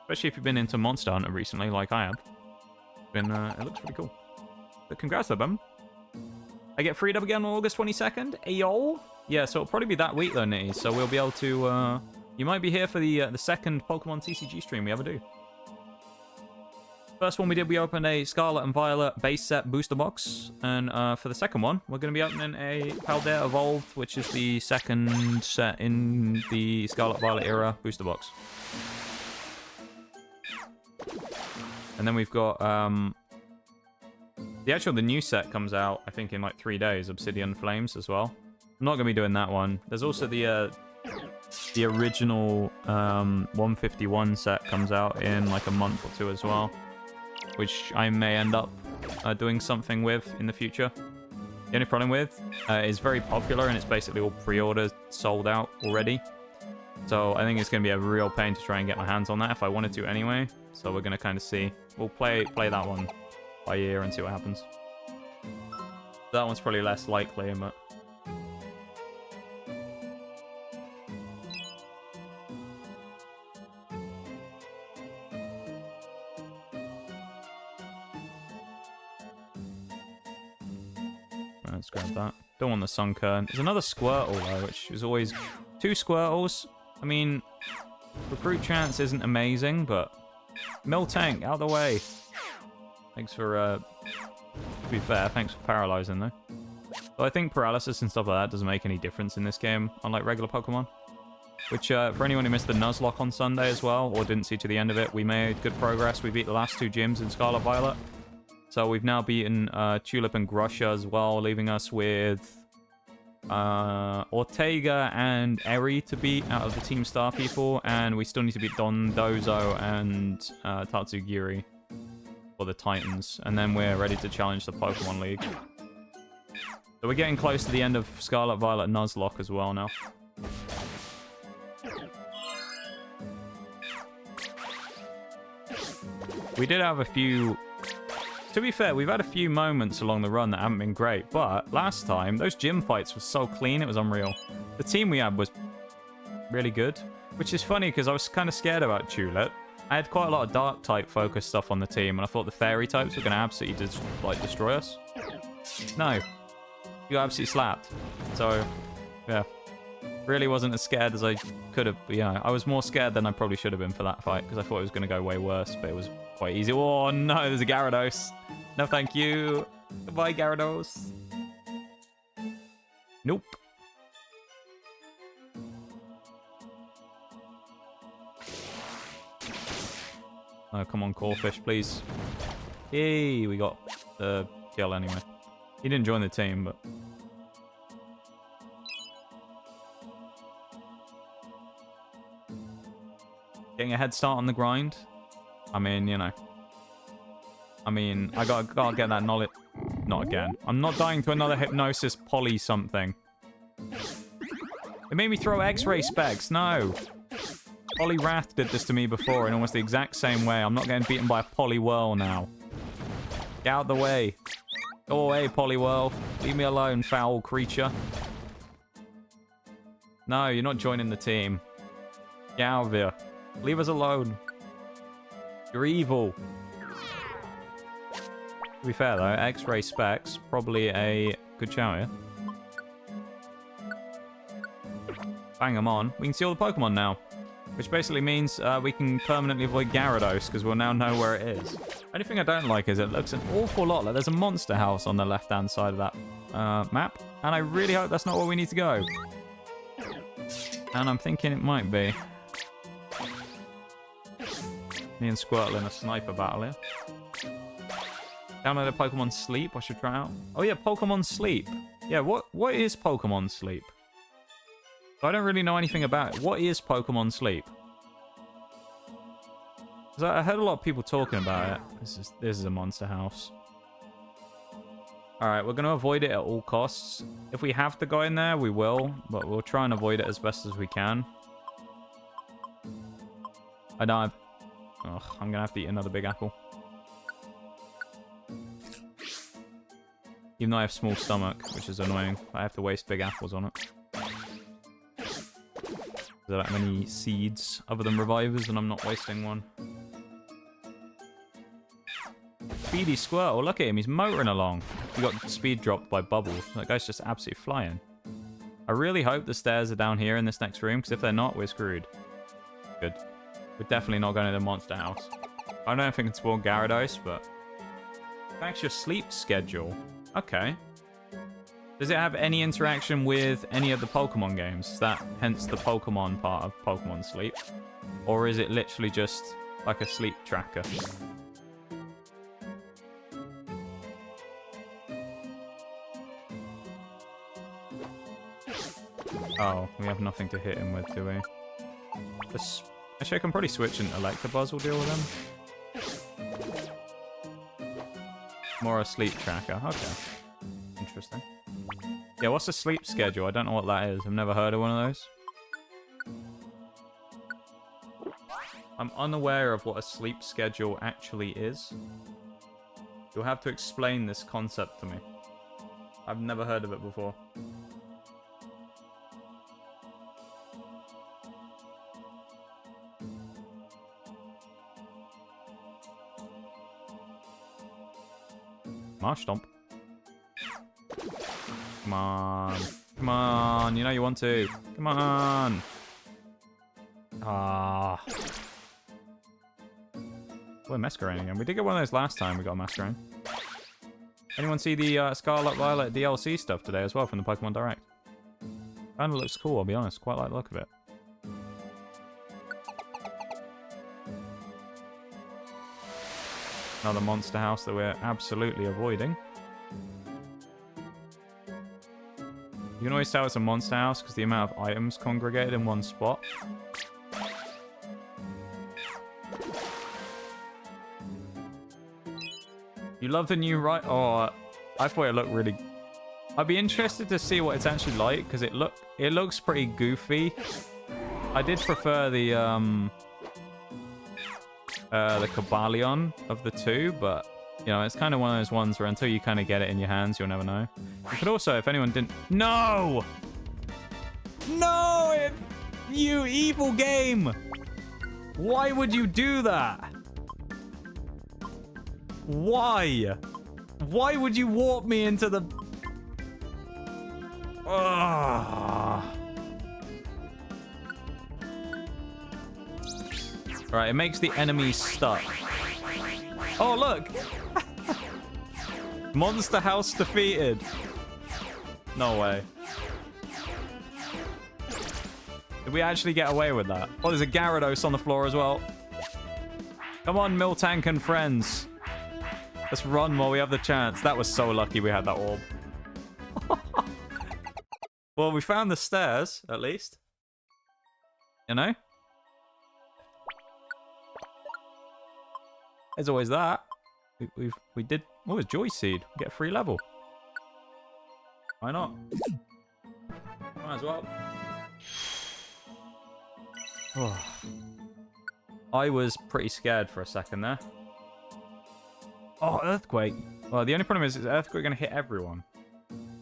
Especially if you've been into Monster Hunter recently, like I have. It looks pretty cool. But congrats, though, Bum. I get freed up again on August 22nd. Ayo! Yeah, so it'll probably be that week, though, Nitty. So we'll be able to... you might be here for the second Pokemon TCG stream we ever do. First one we did, we opened a Scarlet and Violet base set booster box. And for the second one, we're going to be opening a Paldea Evolved, which is the second set in the Scarlet Violet era booster box. And then we've got... the new set comes out, I think, in like 3 days. Obsidian Flames as well. I'm not going to be doing that one. There's also the original 151 set comes out in like a month or 2 as well, which I may end up doing something with in the future. The only problem with it's very popular and it's basically all pre-order sold out already. So I think it's going to be a real pain to try and get my hands on that if I wanted to anyway. So we're going to kind of see. We'll play that one by ear and see what happens. That one's probably less likely, but... Let's grab that. Don't want the Sunkern. There's another Squirtle, though, which is always... 2 Squirtles. I mean, recruit chance isn't amazing, but... Miltank, out of the way. Thanks for, to be fair, thanks for paralyzing, though. So I think paralysis and stuff like that doesn't make any difference in this game, unlike regular Pokemon. which for anyone who missed the Nuzlocke on Sunday as well, or didn't see to the end of it, we made good progress. We beat the last 2 gyms in Scarlet Violet. So we've now beaten Tulip and Grusha as well, leaving us with Ortega and Eri to beat out of the Team Star people, and we still need to beat Don Dozo and Tatsugiri for the Titans, and then we're ready to challenge the Pokemon League. So we're getting close to the end of Scarlet Violet Nuzlocke as well now. We did have a few... To be fair, we've had a few moments along the run that haven't been great, but last time, those gym fights were so clean, it was unreal. The team we had was really good, which is funny because I was kind of scared about Tulip. I had quite a lot of Dark-type focused stuff on the team, and I thought the Fairy types were going to absolutely destroy us. No. You got absolutely slapped. So, yeah. Really wasn't as scared as I could have. Yeah, I was more scared than I probably should have been for that fight, because I thought it was going to go way worse, but it was quite easy. Oh, no, there's a Gyarados. No, thank you. Goodbye, Gyarados. Nope. Oh, come on, Corfish, please. Yay, we got the kill anyway. He didn't join the team, but... Getting a head start on the grind. I mean, you know. I mean, I gotta get that knowledge. Not again. I'm not dying to another Hypnosis Poly something. It made me throw X-ray specs. No. Poliwrath did this to me before in almost the exact same way. I'm not getting beaten by a Poliwhirl now. Get out the way. Go away, Poliwhirl. Leave me alone, foul creature. No, you're not joining the team. Get out of here. Leave us alone. You're evil. To be fair, though, X-ray specs, probably a good shout here. Bang them on. We can see all the Pokemon now. Which basically means we can permanently avoid Gyarados, because we'll now know where it is. Only thing I don't like is it looks an awful lot like there's a monster house on the left-hand side of that map. And I really hope that's not where we need to go. And I'm thinking it might be. Me and Squirtle in a sniper battle here. Download a Pokemon Sleep. I should try out. Oh yeah, Pokemon Sleep. Yeah, what is Pokemon Sleep? I don't really know anything about it. What is Pokemon Sleep? Because I heard a lot of people talking about it. This is a monster house. Alright, we're going to avoid it at all costs. If we have to go in there, we will. But we'll try and avoid it as best as we can. I died. Ugh, I'm going to have to eat another big apple. Even though I have small stomach, which is annoying. I have to waste big apples on it. There are that many seeds other than revivers, and I'm not wasting one. Speedy Squirtle, look at him, he's motoring along. He got speed dropped by Bubbles. That guy's just absolutely flying. I really hope the stairs are down here in this next room, because if they're not, we're screwed. Good. We're definitely not going to the monster house. I don't know if I can spawn Gyarados, but... That's your sleep schedule. Okay. Does it have any interaction with any of the Pokemon games? Is that hence the Pokemon part of Pokemon Sleep? Or is it literally just like a sleep tracker? Oh, we have nothing to hit him with, do we? Actually, I can probably switch and Electabuzz will deal with him. More a sleep tracker. Okay. Interesting. Yeah, what's a sleep schedule? I don't know what that is. I've never heard of one of those. I'm unaware of what a sleep schedule actually is. You'll have to explain this concept to me. I've never heard of it before. Marshtomp. Come on. Come on. You know you want to. Come on. Ah. We're Masquerain again. We did get one of those last time we got a Masquerain. Anyone see the Scarlet Violet DLC stuff today as well from the Pokemon Direct? Kinda looks cool, I'll be honest. Quite like the look of it. Another monster house that we're absolutely avoiding. You can always tell it's a monster house because the amount of items congregated in one spot. You love the new right? Oh, I thought it looked really... I'd be interested to see what it's actually like because it looks pretty goofy. I did prefer the Cabalion of the two, but you know, it's kind of one of those ones where until you kind of get it in your hands, you'll never know. You could also, if anyone didn't... No! No! You evil game! Why would you do that? Why? Why would you warp me into the... Ugh. Right, it makes the enemies stuck. Oh, look! Monster house defeated. No way. Did we actually get away with that? Oh, there's a Gyarados on the floor as well. Come on, Miltank and friends. Let's run while we have the chance. That was so lucky we had that orb. Well, we found the stairs, at least. You know? There's always that. We did... What was Joy Seed? We get a free level. Why not? Might as well. Oh. I was pretty scared for a second there. Oh, Earthquake. Well, the only problem is Earthquake going to hit everyone.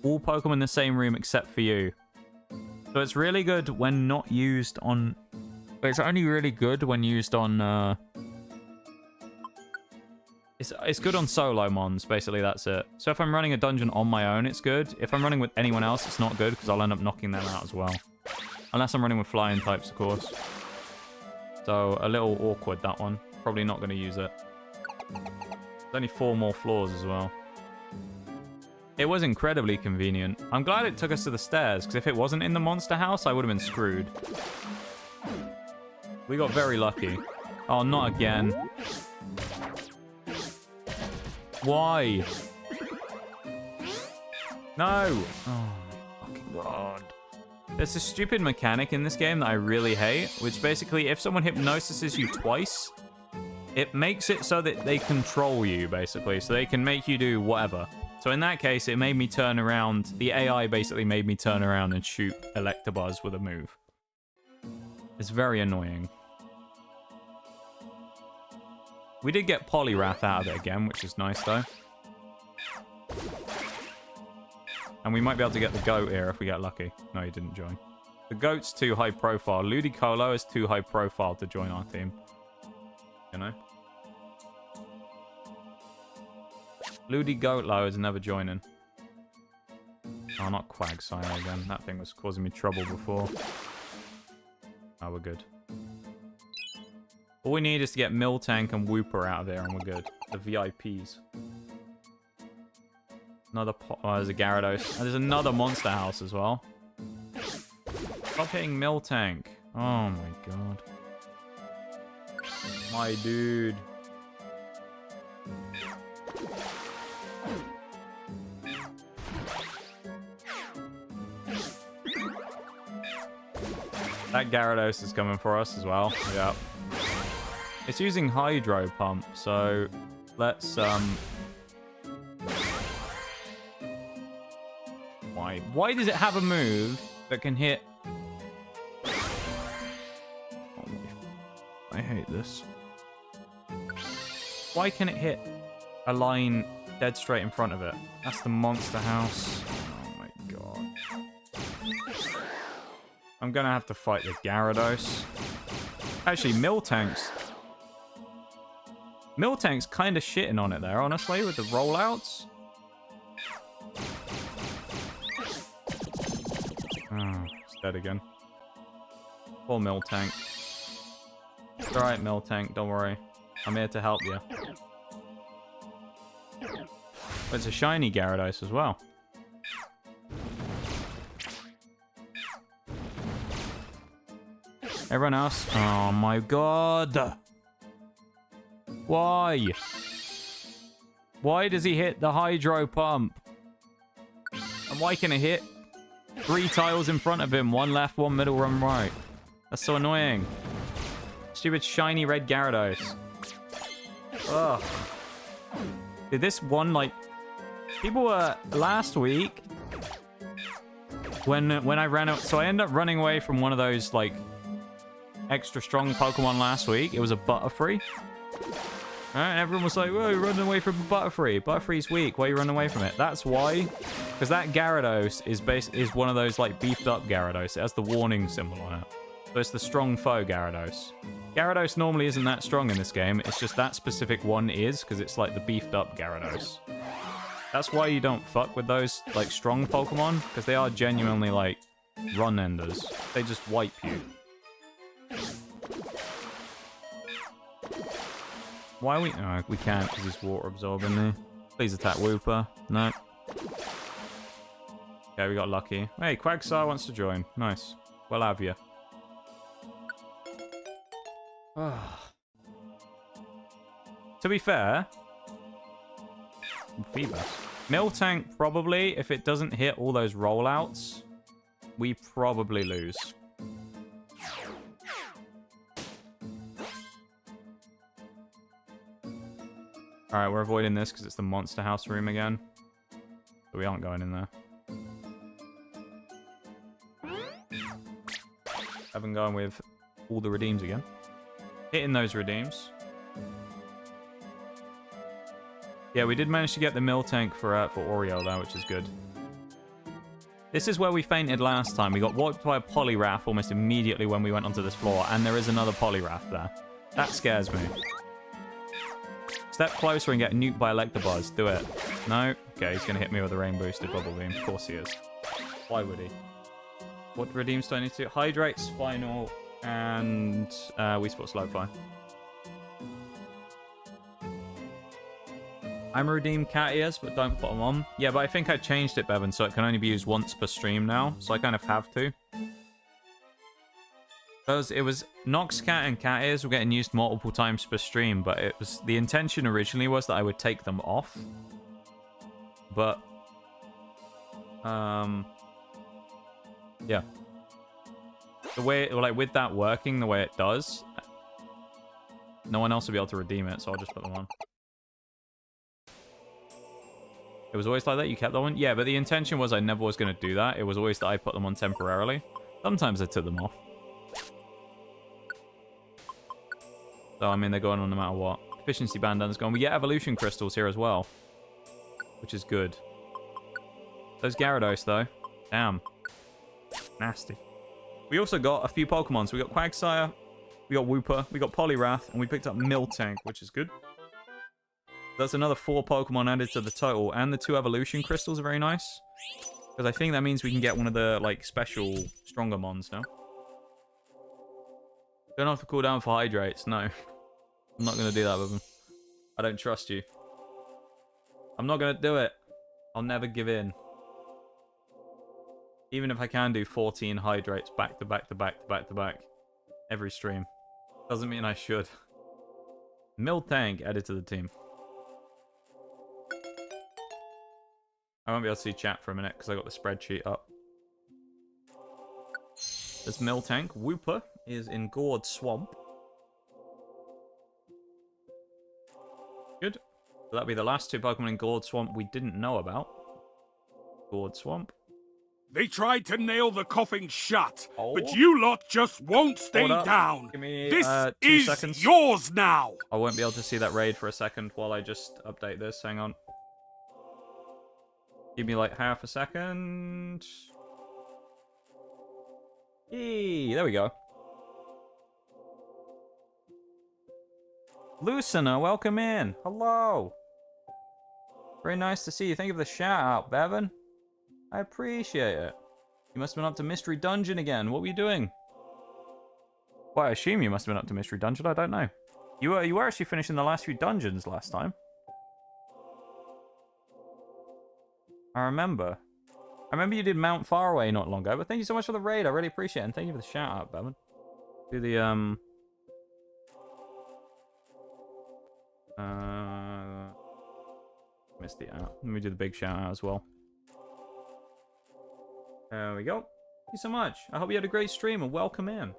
All Pokemon in the same room except for you. So it's really good when not used on... It's only really good when used on... It's good on solo mons, basically, that's it. So if I'm running a dungeon on my own, it's good. If I'm running with anyone else, it's not good, because I'll end up knocking them out as well. Unless I'm running with flying types, of course. So, a little awkward, that one. Probably not going to use it. There's only 4 more floors as well. It was incredibly convenient. I'm glad it took us to the stairs, because if it wasn't in the monster house, I would have been screwed. We got very lucky. Oh, not again. Why? No! Oh, my fucking god. There's a stupid mechanic in this game that I really hate, which basically, if someone hypnosises you twice, it makes it so that they control you, basically. So they can make you do whatever. So in that case, it made me turn around. The AI basically made me turn around and shoot Electabuzz with a move. It's very annoying. We did get Poliwrath out of it again, which is nice, though. And we might be able to get the goat here if we get lucky. No, he didn't join. The goat's too high profile. Ludicolo is too high profile to join our team. You know? Ludicolo is never joining. Oh, not Quagsire again. That thing was causing me trouble before. Oh, we're good. All we need is to get Miltank and Wooper out of there, and we're good. The VIPs. Another... Oh, there's a Gyarados. And there's another monster house as well. Stop hitting Miltank. Oh my god. My dude. That Gyarados is coming for us as well. Yep. It's using Hydro Pump, so let's Why does it have a move that can hit? Oh, I hate this. Why can it hit a line dead straight in front of it? That's the monster house. Oh my god. I'm gonna have to fight the Gyarados. Actually, Miltank's kind of shitting on it there, honestly, with the rollouts. Oh, it's dead again. Poor Miltank. It's alright, Miltank, don't worry. I'm here to help you. But it's a shiny Gyarados as well. Everyone else? Oh my god! Why? Why does he hit the hydro pump? And why can he hit 3 tiles in front of him? 1 left, 1 middle, 1 right. That's so annoying. Stupid shiny red Gyarados. Ugh. Did this one, like... People were... Last week... When I ran out... So I ended up running away from one of those, like... Extra strong Pokemon last week. It was a Butterfree. And everyone was like, whoa, you're running away from Butterfree. Butterfree's weak. Why are you running away from it? That's why. Because that Gyarados is one of those, like, beefed up Gyarados. It has the warning symbol on it. So it's the strong foe Gyarados. Gyarados normally isn't that strong in this game. It's just that specific one is, because it's, like, the beefed up Gyarados. That's why you don't fuck with those, like, strong Pokemon. Because they are genuinely, like, run enders. They just wipe you. Why are we... Oh, we can't because he's water absorbing me. Please attack Wooper. No. Okay, we got lucky. Hey, Quagsire wants to join. Nice. We'll have you. To be fair... Feebas. Miltank probably, if it doesn't hit all those rollouts, we probably lose. Alright, we're avoiding this because it's the Monster House room again. So we aren't going in there. I've been going with all the redeems again. Hitting those redeems. Yeah, we did manage to get the Miltank for Oreo though, which is good. This is where we fainted last time. We got wiped by a Poliwrath almost immediately when we went onto this floor, and there is another Poliwrath there. That scares me. Step closer and get nuked by Electabuzz. Do it. No? Okay, he's going to hit me with a Rain Boosted Bubble Beam. Of course he is. Why would he? What redeems do I need to do? Hydrate, Spinal, and Wii Sports Lo-Fi. I'm a redeem cat ears, but don't put them on. Yeah, but I think I changed it, Bevan, so it can only be used once per stream now. So I kind of have to. Because it was Noxcat and cat ears were getting used multiple times per stream, but it was the intention originally was that I would take them off. But yeah. The way, like, with that working the way it does, no one else will be able to redeem it, so I'll just put them on. It was always like that? You kept that one? Yeah, but the intention was I never was going to do that. It was always that I put them on temporarily. Sometimes I took them off. So, I mean, they're going on no matter what. Efficiency Bandana's gone. We get Evolution Crystals here as well. Which is good. Those Gyarados, though. Damn. Nasty. We also got a few Pokemon. So we got Quagsire, we got Wooper, we got Poliwrath, and we picked up Miltank, which is good. That's another 4 Pokemon added to the total. And the 2 Evolution Crystals are very nice. Because I think that means we can get one of the, like, special stronger mons now. Don't have to cool down for hydrates, no. I'm not going to do that with them. I don't trust you. I'm not going to do it. I'll never give in. Even if I can do 14 hydrates back to back to back to back to back. Every stream. Doesn't mean I should. Miltank added to the team. I won't be able to see chat for a minute because I got the spreadsheet up. There's Miltank. Wooper is in Gourd Swamp. Good. So that'll be the last 2 Pokemon in Gourd Swamp we didn't know about. Gourd Swamp. They tried to nail the coffin shut, Oh. but you lot just won't stay down. Give me, This 2 is seconds. yours now. I won't be able to see that raid for a second while I just update this. Hang on. Give me like half a second. Yee, there we go. Lucina, welcome in. Hello. Very nice to see you. Thank you for the shout out, Bevan. I appreciate it. You must have been up to Mystery Dungeon again. What were you doing? Well, I assume you must have been up to Mystery Dungeon. I don't know. You were actually finishing the last few dungeons last time. I remember you did Mount Faraway not long ago, but thank you so much for the raid. I really appreciate it, and thank you for the shout out, Bevan. Do the Missed it out. Let me do the big shout out as well. There we go. Thank you so much. I hope you had a great stream and welcome in.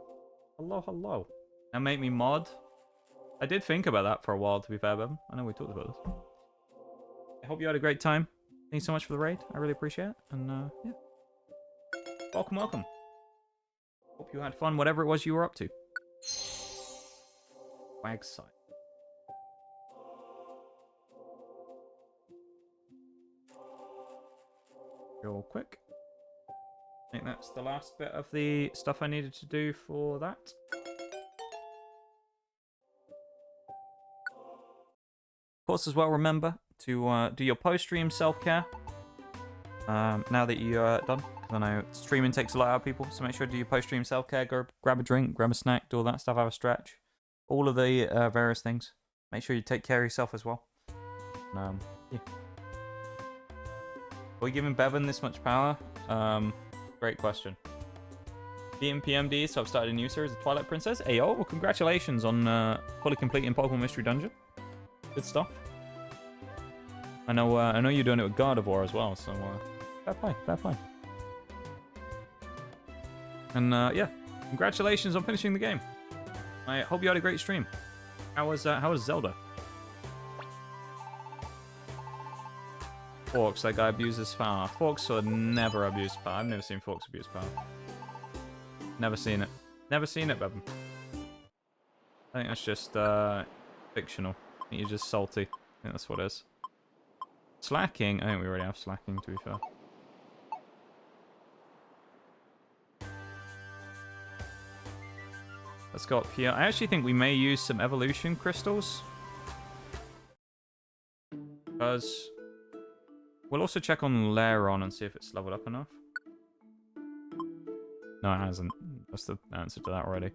Hello, hello. Now make me mod. I did think about that for a while, to be fair, Bevan. I know we talked about this. I hope you had a great time. Thank you so much for the raid. I really appreciate it. And, yeah. Welcome, welcome. Hope you had fun, whatever it was you were up to. Wag side. Real quick. I think that's the last bit of the stuff I needed to do for that. Of course, as well, remember to do your post-stream self-care. Now that you're done, because I know streaming takes a lot out of people, so make sure to do your post-stream self-care. Go grab a drink, grab a snack, do all that stuff, have a stretch. All of the various things. Make sure you take care of yourself as well. Yeah. Are we giving Bevan this much power? Great question. Being PMD, so I've started a new series of Twilight Princess. Ayo, well, congratulations on fully completing Pokemon Mystery Dungeon. Good stuff. I know you're doing it with Gardevoir as well, so fair play, fair play. And yeah, congratulations on finishing the game. I hope you had a great stream. How was Zelda? Forks, that guy abuses power. Forks would never abuse power. I've never seen Forks abuse power. Never seen it. Never seen it, Bevan. I think that's just fictional. I think you're just salty. I think that's what it is. Slacking? I think we already have slacking, to be fair. Let's go up here. I actually think we may use some evolution crystals. Because we'll also check on Lairon and see if it's leveled up enough. No, it hasn't. That's the answer to that already.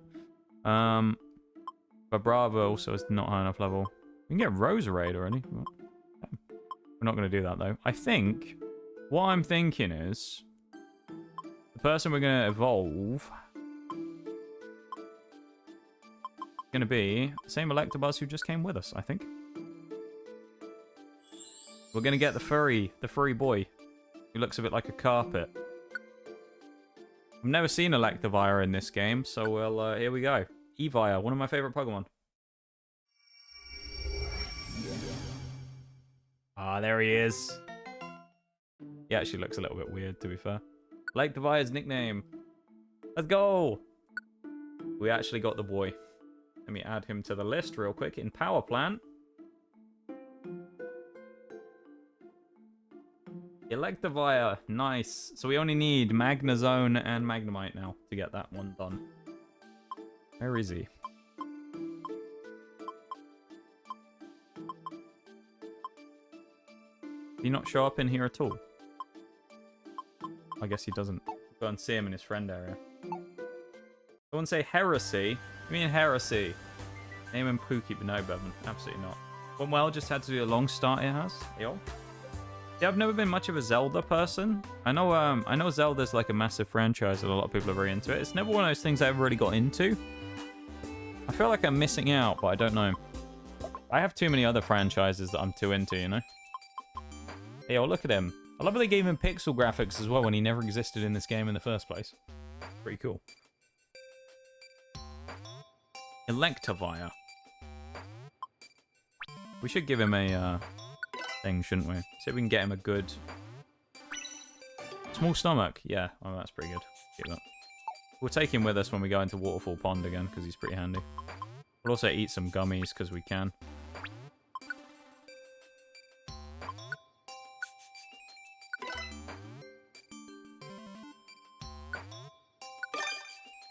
But Bravo also is not high enough level. We can get Roserade already. We're not going to do that, though. I think what I'm thinking is the person we're going to evolve is going to be the same Electabuzz who just came with us, I think. We're going to get the furry boy who looks a bit like a carpet. I've never seen Electivire in this game, so well, here we go. Evire, one of my favorite Pokemon. Ah, there he is. He actually looks a little bit weird, to be fair. Electivire's nickname. Let's go! We actually got the boy. Let me add him to the list real quick in Power Plant. Electivire, nice. So we only need Magnezone and Magnemite now to get that one done. Where is he? Did he not show up in here at all? I guess he doesn't. Go and see him in his friend area. I wouldn't say heresy. You mean heresy? Name him Pookie, but no, Bevan. Absolutely not. Well, just had to do a long start it has. Yo. Yeah, I've never been much of a Zelda person. I know Zelda's like a massive franchise and a lot of people are very into it. It's never one of those things I ever really got into. I feel like I'm missing out, but I don't know. I have too many other franchises that I'm too into, you know? Hey, oh, look at him. I love how they gave him pixel graphics as well when he never existed in this game in the first place. Pretty cool. Electivire. We should give him a thing, shouldn't we? See if we can get him a good... Small stomach. Yeah, oh, that's pretty good. Get that. We'll take him with us when we go into Waterfall Pond again, because he's pretty handy. We'll also eat some gummies, because we can.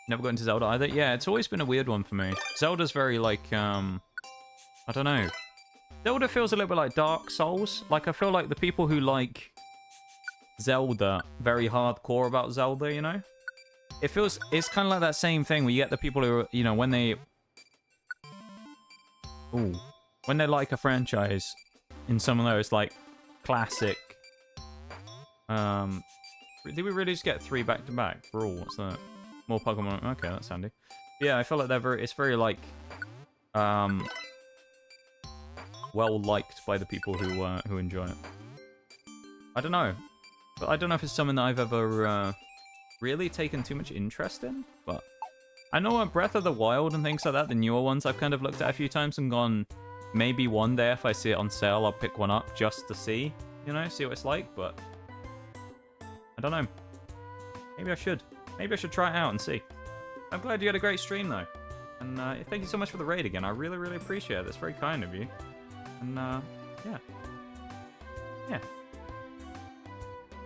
Never got into Zelda either. Yeah, it's always been a weird one for me. Zelda's very, like, I don't know. Zelda feels a little bit like Dark Souls. Like, I feel like the people who like Zelda very hardcore about Zelda, you know? It's kind of like that same thing where you get the people who, you know, when they like a franchise in some of those, like, classic, did we really just get 3 back-to-back? Brawl, what's that? More Pokemon. Okay, that's handy. Yeah, I feel like it's very like, well liked by the people who enjoy it. I don't know. But I don't know if it's something that I've ever really taken too much interest in, but I know Breath of the Wild and things like that, the newer ones, I've kind of looked at a few times and gone, maybe one day if I see it on sale, I'll pick one up just to see, you know, see what it's like, but I don't know. Maybe I should. Maybe I should try it out and see. I'm glad you had a great stream, though. And thank you so much for the raid again. I really, really appreciate it. That's very kind of you. And, yeah. Yeah.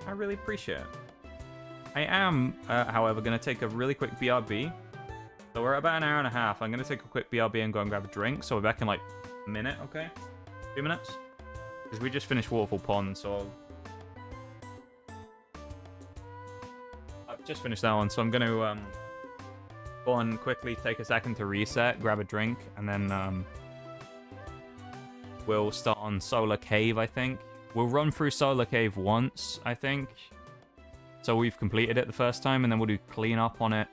I really appreciate it. I am, however, going to take a really quick BRB. So we're at about an hour and a half. I'm going to take a quick BRB and go and grab a drink. So we're back in like a minute, okay? 2 minutes? Because we just finished Waterfall Pond, so... I've just finished that one, so I'm going to go and quickly take a second to reset, grab a drink, and then we'll start on Solar Cave, I think. We'll run through Solar Cave once, I think. So we've completed it the first time, and then we'll do clean up on it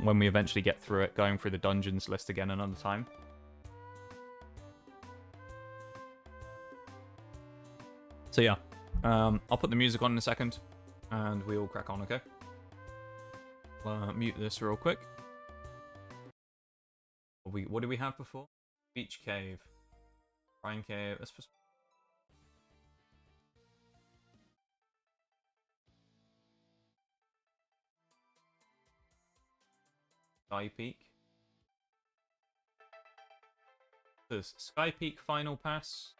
when we eventually get through it, going through the dungeons list again another time. So yeah, I'll put the music on in a second, and we'll crack on, okay? Mute this real quick. What did we have before? Beach Cave. Brine Cave. Let's just... Sky Peak. This Sky Peak Final Pass.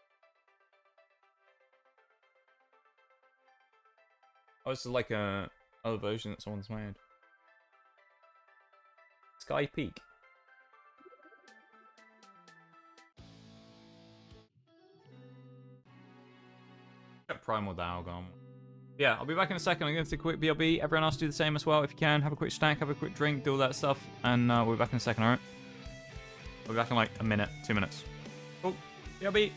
Oh, this is like a other version that someone's made. Sky Peak. Got Primal Dialgon. Yeah, I'll be back in a second. I'm going to take a quick BRB. Everyone else do the same as well if you can. Have a quick snack, have a quick drink, do all that stuff. And we'll be back in a second, alright? We'll be back in like a minute, 2 minutes. Oh, BRB.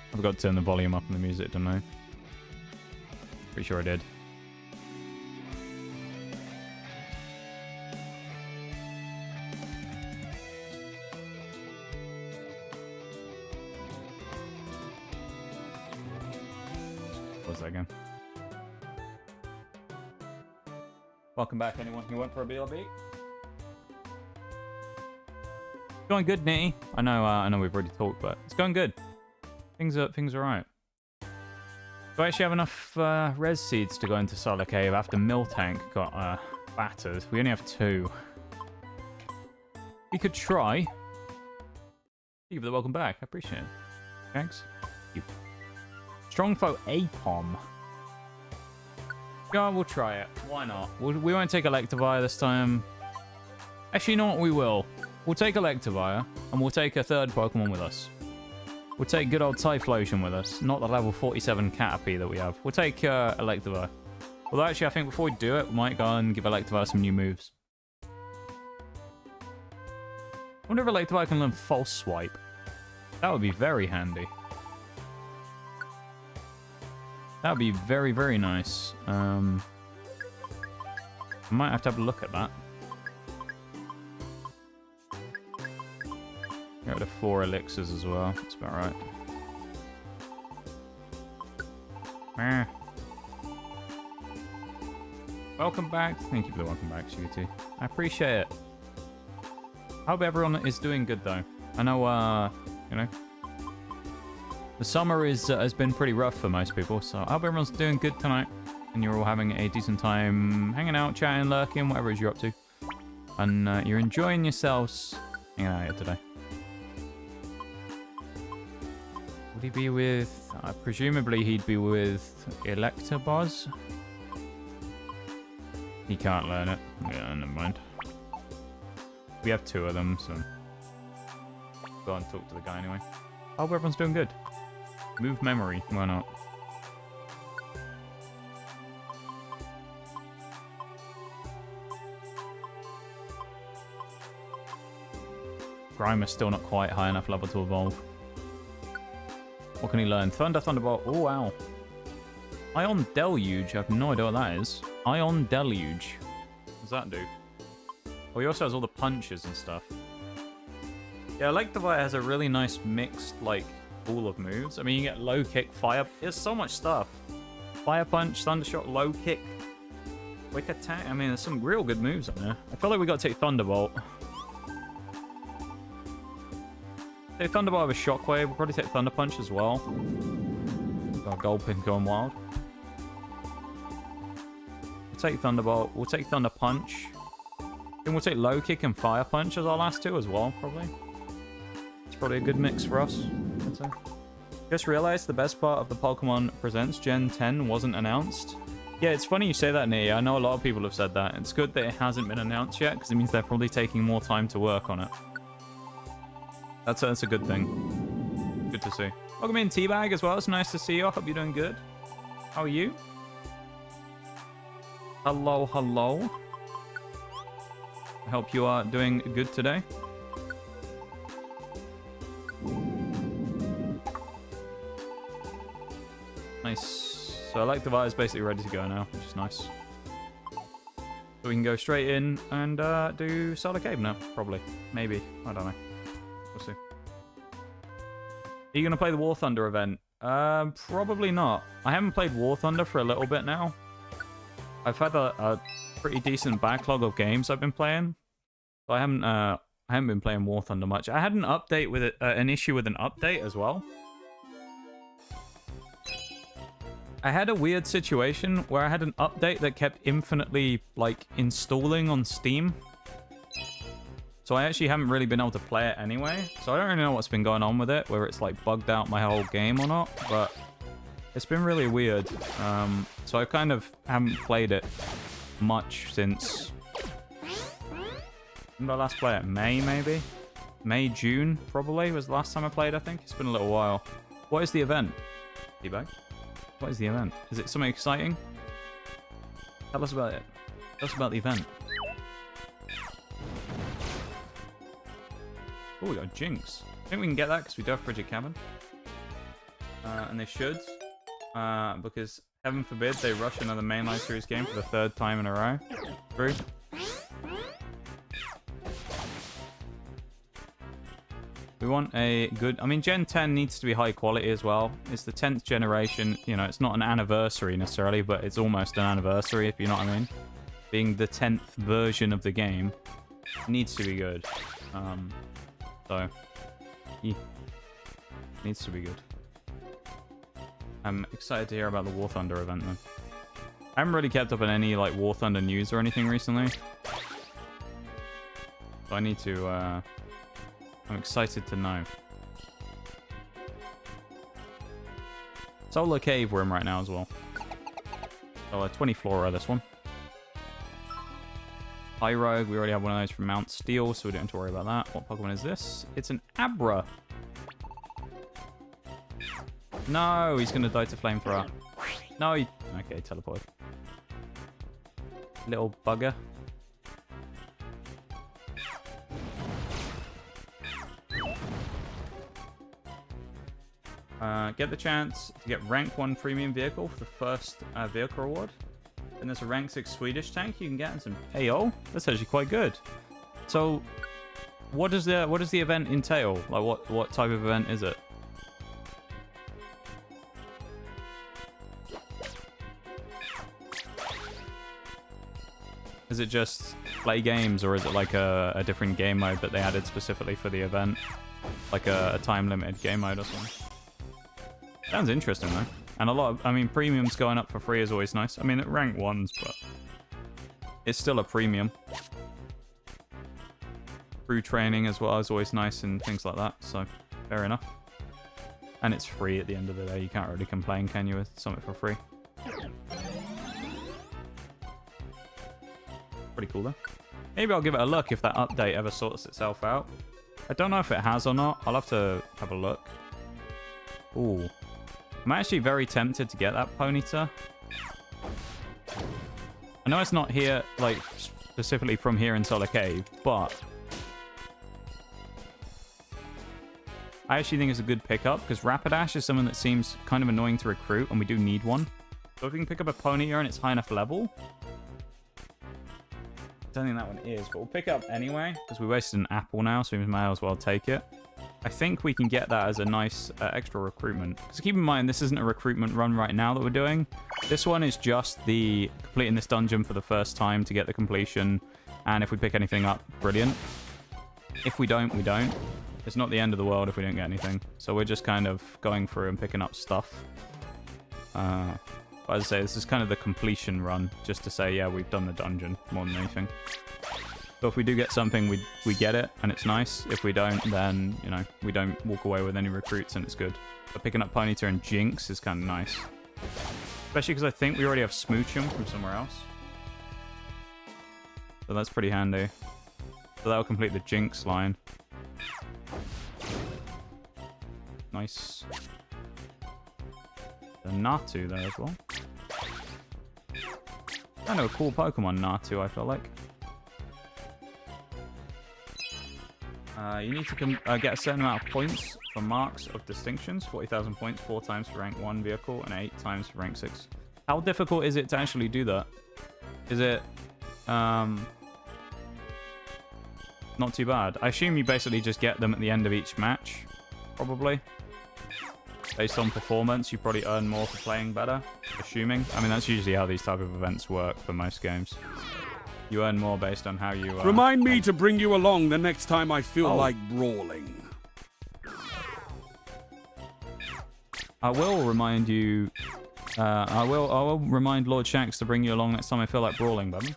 I forgot to turn the volume up on the music, didn't I? Pretty sure I did. What was that again? Welcome back, anyone who went for a BLB. Going good, Nitty. I know we've already talked, but it's going good. Things are alright. Do I actually have enough res seeds to go into Solar Cave after Miltank got battered? We only have 2. We could try. Thank you for the welcome back. I appreciate it. Thanks. Thank you. Strong foe Apom. Yeah, we'll try it. Why not? We won't take Electivire this time. Actually, you know what? We will. We'll take Electivire, and we'll take a third Pokemon with us. We'll take good old Typhlosion with us, not the level 47 Caterpie that we have. We'll take Electivire. Although, actually, I think before we do it, we might go and give Electivire some new moves. I wonder if Electivire can learn False Swipe. That would be very handy. That would be very, very nice. I might have to have a look at that. Get rid of 4 elixirs as well. That's about right. Meh. Welcome back. Thank you for the welcome back, Shuti. I appreciate it. I hope everyone is doing good, though. I know, you know, the summer has been pretty rough for most people, so I hope everyone's doing good tonight. And you're all having a decent time hanging out, chatting, lurking, whatever it is you're up to. And you're enjoying yourselves hanging out here today. Would he be with... presumably he'd be with Electabuzz? He can't learn it. Yeah, never mind. We have 2 of them, so... Go and talk to the guy anyway. I hope everyone's doing good. Move memory, why not? Grimer's still not quite high enough level to evolve. What can he learn? Thunder, Thunderbolt. Oh, wow. Ion Deluge. I have no idea what that is. Ion Deluge. What does that do? Oh, he also has all the punches and stuff. Yeah, Electivire has a really nice mixed, like, pool of moves. I mean, you get low kick, fire... There's so much stuff. Fire punch, thundershot, low kick, quick attack. I mean, there's some real good moves on there. I feel like we got to take Thunderbolt. Take Thunderbolt with Shockwave. We'll probably take Thunder Punch as well. Got Gulpin going wild. We'll take Thunderbolt. We'll take Thunder Punch. Then we'll take Low Kick and Fire Punch as our last 2 as well, probably. It's probably a good mix for us, I'd say. Just realized the best part of the Pokemon Presents Gen 10 wasn't announced. Yeah, it's funny you say that, Nia. I know a lot of people have said that. It's good that it hasn't been announced yet, because it means they're probably taking more time to work on it. That's a good thing. Good to see. Welcome in, Teabag, as well. It's nice to see you. I hope you're doing good. How are you? Hello, hello. I hope you are doing good today. Nice. So Electivire is basically ready to go now, which is nice. So we can go straight in and do Solar Cave now, probably. Maybe. I don't know. We'll see. Are you going to play the War Thunder event? Probably not. I haven't played War Thunder for a little bit now. I've had a pretty decent backlog of games I've been playing. So I haven't been playing War Thunder much. I had an update with it, an issue with an update as well. I had a weird situation where I had an update that kept infinitely, like, installing on Steam. So I actually haven't really been able to play it anyway. So I don't really know what's been going on with it, whether it's, like, bugged out my whole game or not. But it's been really weird. So I kind of haven't played it much since... When did I last play it? May, maybe? May, June, probably, was the last time I played, I think. It's been a little while. What is the event? Teabag? What is the event? Is it something exciting? Tell us about it. Tell us about the event. Oh, we got Jinx. I think we can get that because we do have Frigid Cavern. And they should. Because, heaven forbid, they rush another mainline series game for the 3rd time in a row. True. We want a good... I mean, Gen 10 needs to be high quality as well. It's the 10th generation. You know, it's not an anniversary necessarily, but it's almost an anniversary, if you know what I mean. Being the 10th version of the game, it needs to be good. So, yeah. Needs to be good. I'm excited to hear about the War Thunder event, though. I haven't really kept up on any, like, War Thunder news or anything recently. So I need to, I'm excited to know. Solar Cave we're in right now as well. So 20 Flora, this one. High Rogue, we already have one of those from Mount Steel, so we don't have to worry about that. What Pokemon is this? It's an Abra. No, he's going to die to Flamethrower. No, he... Okay, teleport. Little bugger. Get the chance to get rank 1 premium vehicle for the first vehicle reward. And there's a rank 6 Swedish tank you can get in some AO. That's actually quite good. So, what does the event entail? Like, what type of event is it? Is it just play games, or is it like a different game mode that they added specifically for the event? Like a time-limited game mode or something? Sounds interesting, though. And a lot of... I mean, premiums going up for free is always nice. I mean, at rank 1s, but... It's still a premium. Crew training as well is always nice and things like that, so fair enough. And it's free at the end of the day. You can't really complain, can you, with something for free? Pretty cool, though. Maybe I'll give it a look if that update ever sorts itself out. I don't know if it has or not. I'll have to have a look. Ooh. I'm actually very tempted to get that Ponyta. I know it's not here, like, specifically from here in Solar Cave, but... I actually think it's a good pickup, because Rapidash is someone that seems kind of annoying to recruit, and we do need one. So if we can pick up a Ponyta and it's high enough level... I don't think that one is, but we'll pick it up anyway, because we wasted an apple now, so we may as well take it. I think we can get that as a nice extra recruitment. Because keep in mind, this isn't a recruitment run right now that we're doing. This one is just the completing this dungeon for the first time to get the completion. And if we pick anything up, brilliant. If we don't, we don't. It's not the end of the world if we don't get anything. So we're just kind of going through and picking up stuff. But as I say, this is kind of the completion run. Just to say, yeah, we've done the dungeon more than anything. So if we do get something, we get it, and it's nice. If we don't, then, you know, we don't walk away with any recruits, and it's good. But picking up Ponyta and Jinx is kind of nice. Especially because I think we already have Smoochum from somewhere else. So that's pretty handy. So that'll complete the Jinx line. Nice. The Natu there as well. Kind of a cool Pokemon, Natu, I feel like. You need to get a certain amount of points for marks of distinctions. 40,000 points, 4 times for rank 1 vehicle, and 8 times for rank 6. How difficult is it to actually do that? Is it... not too bad. I assume you basically just get them at the end of each match, probably. Based on performance, you probably earn more for playing better, assuming. I mean, that's usually how these type of events work for most games. You earn more based on how you... Remind me to bring you along the next time I feel like brawling. I will remind you... I will remind Lord Shanks to bring you along next time I feel like brawling, Bevan.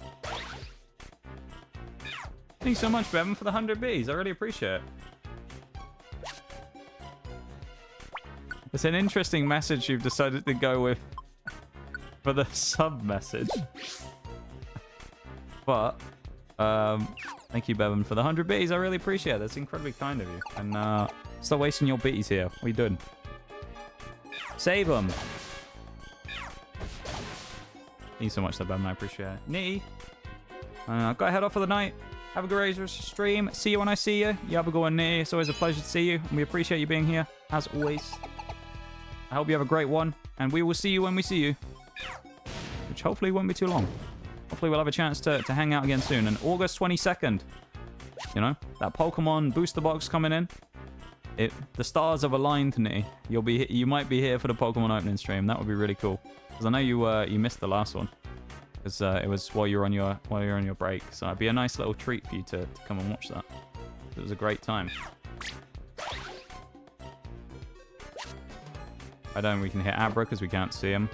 Thank you so much, Bevan, for the 100 Bs. I really appreciate it. It's an interesting message you've decided to go with for the sub message. But, thank you, Bevan, for the 100 Bs. I really appreciate it. That's incredibly kind of you. And, stop wasting your Bs here. What are you doing? Save them. Thank you so much, Bevan. I appreciate it. Nitty. Gotta head off for the night. Have a great stream. See you when I see you. You have a good one, Nitty. It's always a pleasure to see you. And we appreciate you being here, as always. I hope you have a great one. And we will see you when we see you. Which hopefully won't be too long. Hopefully we'll have a chance to hang out again soon. And August 22nd, you know, that Pokemon booster box coming in. The stars have aligned, Nitty. You might be here for the Pokemon opening stream. That would be really cool. Because I know you missed the last one. Because it was while you were on your break. So it'd be a nice little treat for you to come and watch that. It was a great time. I don't know we can hit Abra because we can't see him.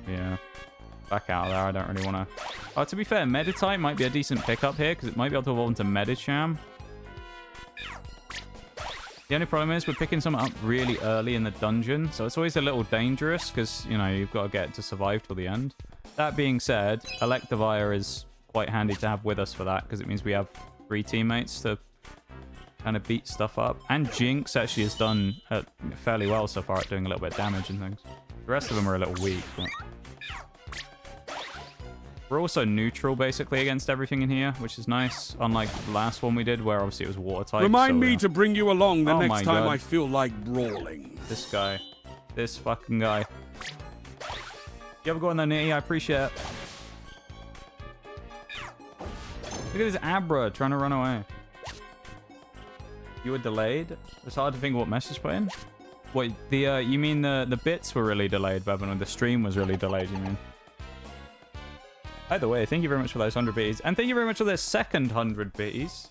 Yeah. Back out of there. I don't really want to... Oh, to be fair, Meditite might be a decent pickup here because it might be able to evolve into Medicham. The only problem is we're picking some up really early in the dungeon, so it's always a little dangerous because, you know, you've got to get it to survive till the end. That being said, Electivire is quite handy to have with us for that because it means we have 3 teammates to kind of beat stuff up. And Jinx actually has done fairly well so far at doing a little bit of damage and things. The rest of them are a little weak, but... We're also neutral, basically, against everything in here, which is nice. Unlike the last one we did, where obviously it was water type. Remind me to bring you along the Oh next my time God. I feel like brawling. This guy. This fucking guy. You ever go on there, Nitty? I appreciate it. Look at this Abra trying to run away. You were delayed? It's hard to think what message put in. Wait, you mean the bits were really delayed, Bevan, or the stream was really delayed, you mean? Either way, thank you very much for those 100 biddies. And thank you very much for this second 100 biddies.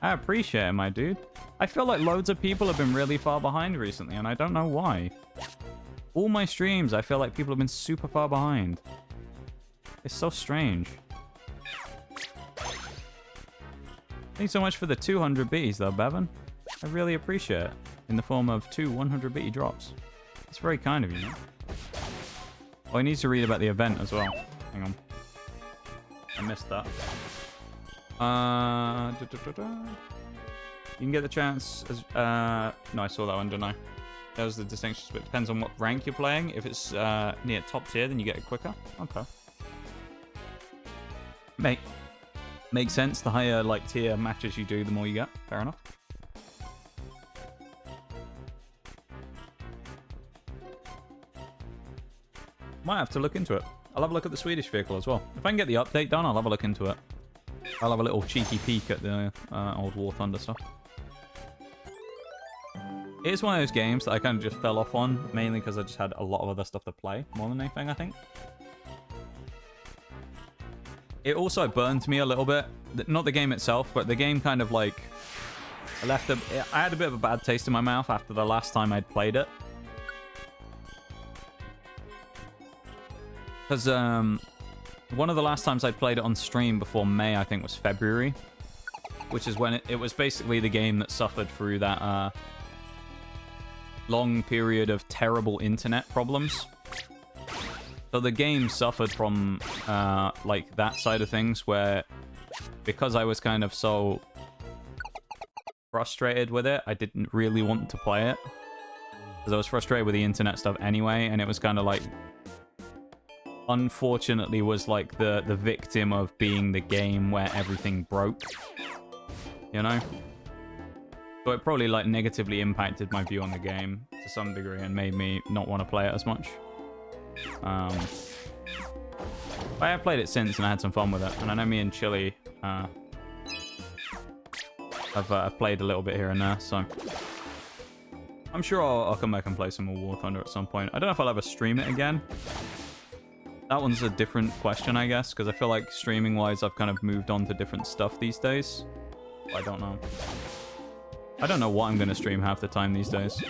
I appreciate it, my dude. I feel like loads of people have been really far behind recently, and I don't know why. All my streams, I feel like people have been super far behind. It's so strange. Thank you so much for the 200 biddies, though, Bevan. I really appreciate it. In the form of 2 100 biddy drops. It's very kind of you, man. Oh, he needs to read about the event as well. Hang on. I missed that. You can get the chance as... no, I saw that one, didn't I? That was the distinction, but it depends on what rank you're playing. If it's near top tier, then you get it quicker. Okay. Makes sense. The higher like tier matches you do, the more you get. Fair enough. Might have to look into it. I'll have a look at the Swedish vehicle as well. If I can get the update done, I'll have a look into it. I'll have a little cheeky peek at the old War Thunder stuff. It's one of those games that I kind of just fell off on, mainly because I just had a lot of other stuff to play, more than anything, I think. It also burned me a little bit. Not the game itself, but the game kind of like... I had a bit of a bad taste in my mouth after the last time I'd played it. Because one of the last times I played it on stream before May, I think, was February. Which is when it was basically the game that suffered through that long period of terrible internet problems. So the game suffered from like that side of things where, because I was kind of so frustrated with it, I didn't really want to play it. Because I was frustrated with the internet stuff anyway, and it was kind of like... Unfortunately was like the victim of being the game where everything broke. You know? So it probably like negatively impacted my view on the game to some degree and made me not want to play it as much. But I have played it since and I had some fun with it. And I know me and Chili have played a little bit here and there, so... I'm sure I'll come back and play some more War Thunder at some point. I don't know if I'll ever stream it again. That one's a different question, I guess, because I feel like streaming-wise, I've kind of moved on to different stuff these days. But I don't know. I don't know what I'm going to stream half the time these days.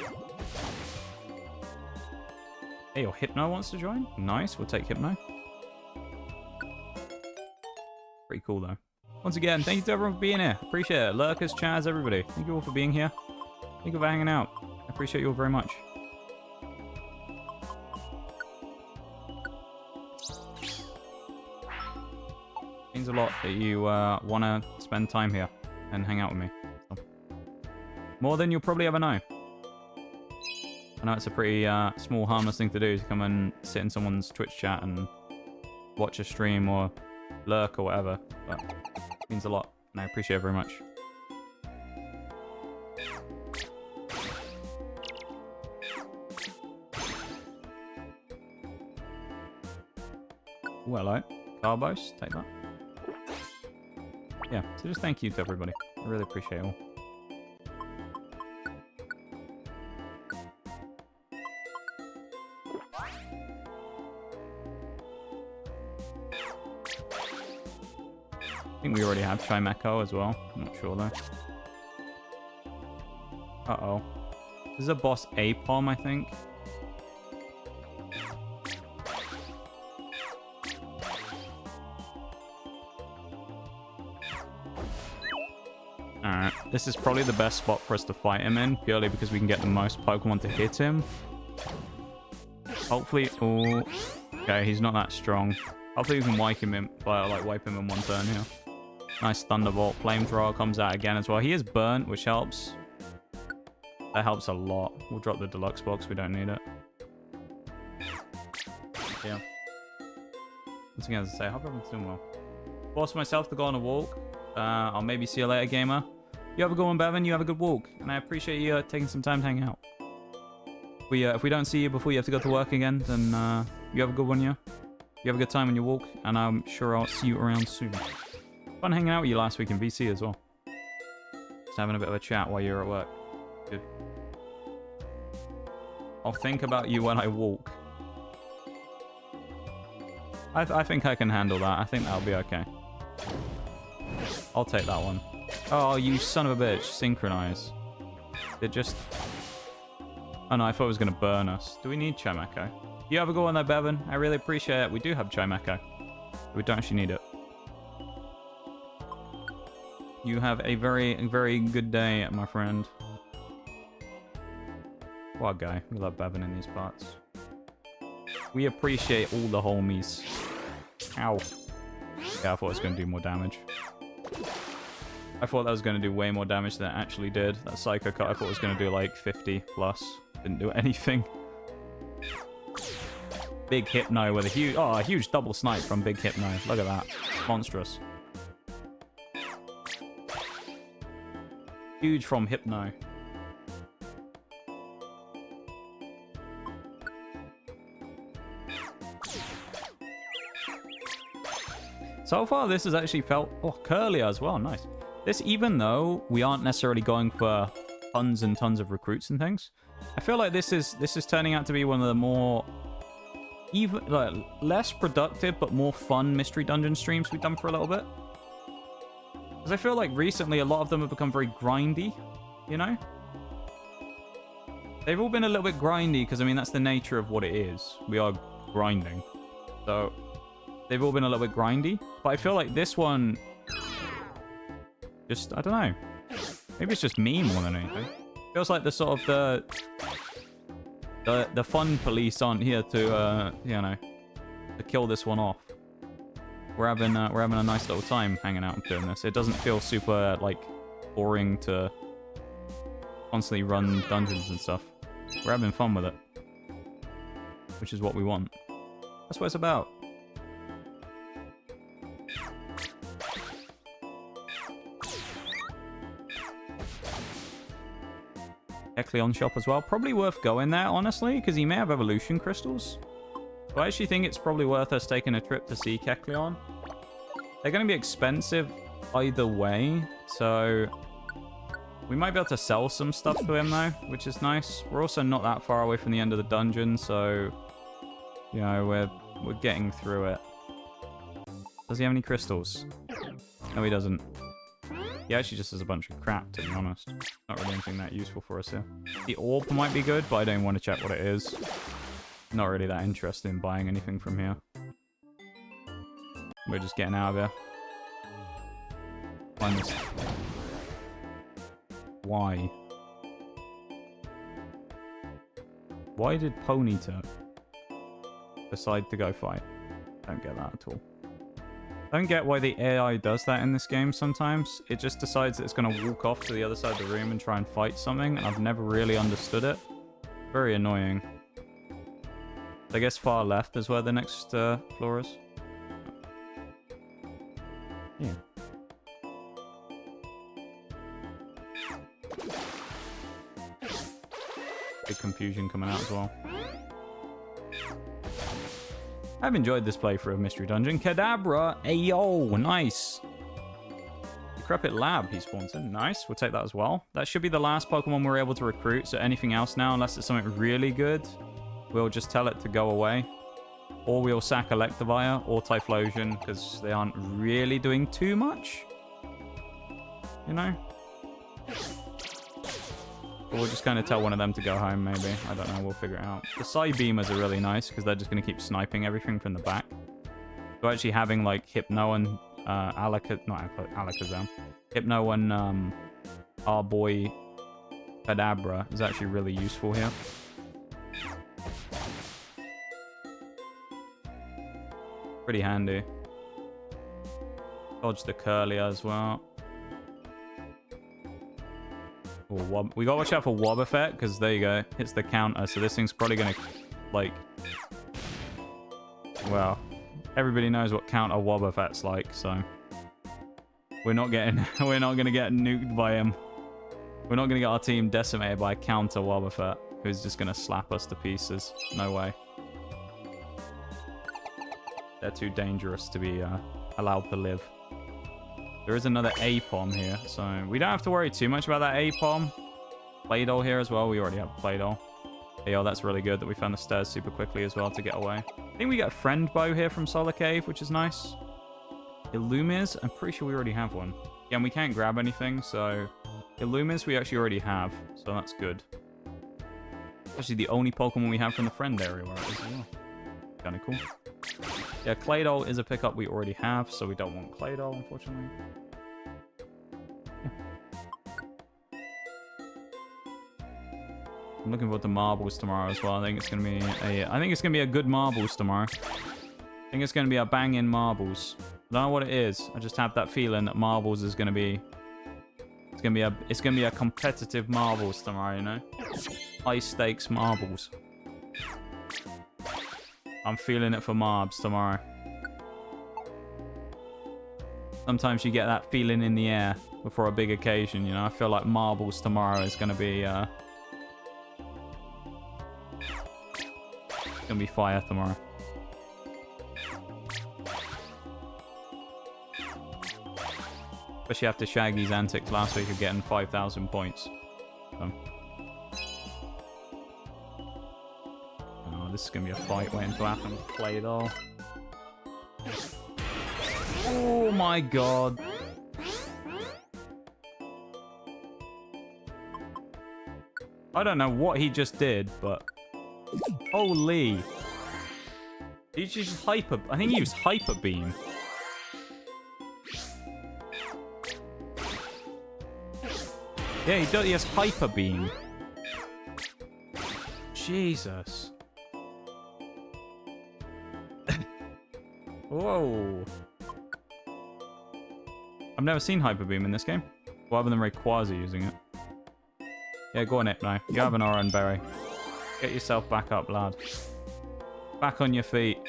Hey, or Hypno wants to join? Nice, we'll take Hypno. Pretty cool, though. Once again, thank you to everyone for being here. Appreciate it. Lurkers, Chaz, everybody. Thank you all for being here. Thank you for hanging out. I appreciate you all very much. Means a lot that you want to spend time here and hang out with me. So, more than you'll probably ever know. I know it's a pretty small, harmless thing to do, to come and sit in someone's Twitch chat and watch a stream or lurk or whatever, but it means a lot, and I appreciate it very much. Ooh, hello. Carbos, take that. Yeah, so just thank you to everybody. I really appreciate it all. I think we already have Chimecho as well. I'm not sure though. Uh-oh. This is a boss A-Pom, I think. Alright, this is probably the best spot for us to fight him in, purely because we can get the most Pokemon to hit him. Hopefully... Oh, okay, he's not that strong. Hopefully we can wipe him in one turn here. Nice Thunderbolt. Flamethrower comes out again as well. He is burnt, which helps. That helps a lot. We'll drop the deluxe box. We don't need it. Yeah. Once again, as I say, I hope everyone's doing well. Force myself to go on a walk. I'll maybe see you later, gamer. You have a good one, Bevan. You have a good walk. And I appreciate you taking some time to hang out. If we don't see you before you have to go to work again, then you have a good one, yeah? You have a good time on your walk, and I'm sure I'll see you around soon. Fun hanging out with you last week in VC as well. Just having a bit of a chat while you're at work. Good. I'll think about you when I walk. I think I can handle that. I think that'll be okay. I'll take that one. Oh, you son of a bitch. Synchronize. It just... Oh no, I thought it was going to burn us. Do we need Chimecho? You have a good one there, Bevan. I really appreciate it. We do have Chimecho. We don't actually need it. You have a very, very good day, my friend. What a guy. We love Bevan in these parts. We appreciate all the homies. Ow. Yeah, I thought it was going to do more damage. I thought that was going to do way more damage than it actually did. That Psycho Cut I thought was going to do like 50 plus. Didn't do anything. Big Hypno with a huge double snipe from Big Hypno. Look at that. Monstrous. Huge from Hypno. So far, this has actually felt... Oh, Curlier as well. Nice. This, even though we aren't necessarily going for tons and tons of recruits and things, I feel like this is turning out to be one of the more... even like, less productive, but more fun Mystery Dungeon streams we've done for a little bit. Because I feel like recently a lot of them have become very grindy, you know? They've all been a little bit grindy, because, I mean, that's the nature of what it is. We are grinding. So... they've all been a little bit grindy, but I feel like this one just, I don't know. Maybe it's just me more than anything. Feels like the sort of the fun police aren't here to, you know, to kill this one off. We're having a nice little time hanging out and doing this. It doesn't feel super, like, boring to constantly run dungeons and stuff. We're having fun with it. Which is what we want. That's what it's about. Kecleon shop as well. Probably worth going there, honestly, because he may have evolution crystals. So I actually think it's probably worth us taking a trip to see Kecleon. They're going to be expensive either way, so we might be able to sell some stuff to him, though, which is nice. We're also not that far away from the end of the dungeon, so, you know, we're getting through it. Does he have any crystals? No, he doesn't. He actually just has a bunch of crap, to be honest. Not really anything that useful for us here. The orb might be good, but I don't want to check what it is. Not really that interested in buying anything from here. We're just getting out of here. Find this. Why? Why did Ponyta decide to go fight? Don't get that at all. I don't get why the AI does that in this game sometimes. It just decides that it's going to walk off to the other side of the room and try and fight something, and I've never really understood it. Very annoying. I guess far left is where the next floor is. Yeah. Big confusion coming out as well. I've enjoyed this playthrough of Mystery Dungeon. Kadabra! Ayo! Nice! Decrepit Lab he spawns in. Nice. We'll take that as well. That should be the last Pokemon we're able to recruit, so anything else now, unless it's something really good, we'll just tell it to go away. Or we'll sack Electivire or Typhlosion, because they aren't really doing too much. You know? Or we'll just kind of tell one of them to go home, maybe. I don't know, we'll figure it out. The Psybeamers are really nice, because they're just going to keep sniping everything from the back. So actually having, like, Hypno and Alakazam. Hypno and our boy Kadabra is actually really useful here. Pretty handy. Dodge the Curlier as well. Oh, we gotta watch out for Wob effect, because there you go. Hits the counter, so this thing's probably gonna, like... Well, everybody knows what counter Wob effect's like, so... We're not gonna get nuked by him. We're not gonna get our team decimated by a counter Wob effect, who's just gonna slap us to pieces. No way. They're too dangerous to be allowed to live. There is another A-Pom here, so we don't have to worry too much about that A-Pom. Play-Doh here as well. We already have Play-Doh. Hey, oh, that's really good that we found the stairs super quickly as well to get away. I think we get a friend bow here from Solar Cave, which is nice. Illumis, I'm pretty sure we already have one. Yeah, and we can't grab anything, so... Illumis we actually already have, so that's good. Actually, the only Pokemon we have from the friend area where it is as well. Kinda cool. Yeah, Claydol is a pickup we already have, so we don't want Claydol, unfortunately. Yeah. I'm looking forward to marbles tomorrow as well. I think it's gonna be a good marbles tomorrow. I think it's gonna be a banging marbles. I don't know what it is. I just have that feeling that marbles is gonna be. It's gonna be a competitive marbles tomorrow, you know? High stakes marbles. I'm feeling it for Marbs tomorrow. Sometimes you get that feeling in the air before a big occasion, you know? I feel like Marbles tomorrow is going to be... It's going to be fire tomorrow. Especially after Shaggy's antics last week of getting 5,000 points. So. This is going to be a fight waiting to happen. Play it all. Oh my god. I don't know what he just did, but... Holy. He just hyper... I think he used Hyper Beam. Yeah, he does. He has Hyper Beam. Jesus. Whoa. I've never seen Hyper Beam in this game. Well, other than Rayquaza using it. Yeah, go on it now. You have an Oran Berry. Get yourself back up, lad. Back on your feet.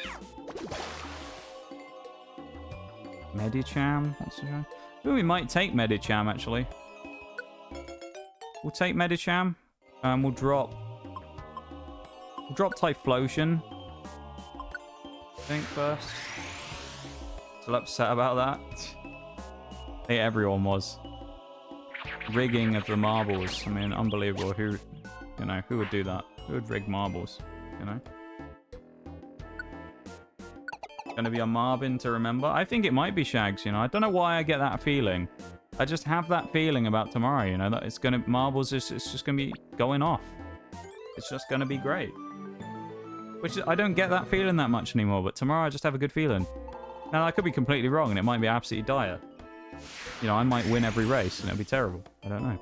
Medicham? Ooh, we might take Medicham, actually. We'll take Medicham. We'll drop Typhlosion. I think first. Still upset about that. I think everyone was. Rigging of the marbles. I mean, unbelievable. Who would do that? Who would rig marbles? You know? Gonna be a Marvin to remember? I think it might be Shags, you know? I don't know why I get that feeling. I just have that feeling about tomorrow, you know? That it's gonna... Marbles is it's just gonna be going off. It's just gonna be great. Which I don't get that feeling that much anymore, but tomorrow I just have a good feeling. Now, I could be completely wrong, and it might be absolutely dire. You know, I might win every race, and it'll be terrible. I don't know.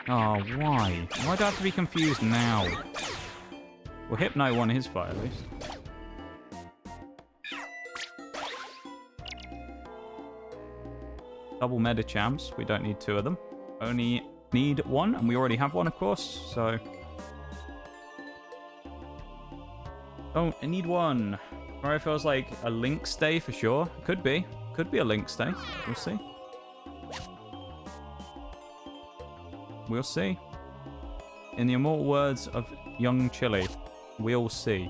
Oh, why? Why do I have to be confused now? Well, Hypno won his fight, at least. Double Medichams. We don't need two of them. Only need one, and we already have one, of course, so... Oh, I need one. Mario feels like a Link stay for sure. Could be. Could be a Link stay. We'll see. We'll see. In the immortal words of young Chili, we'll see.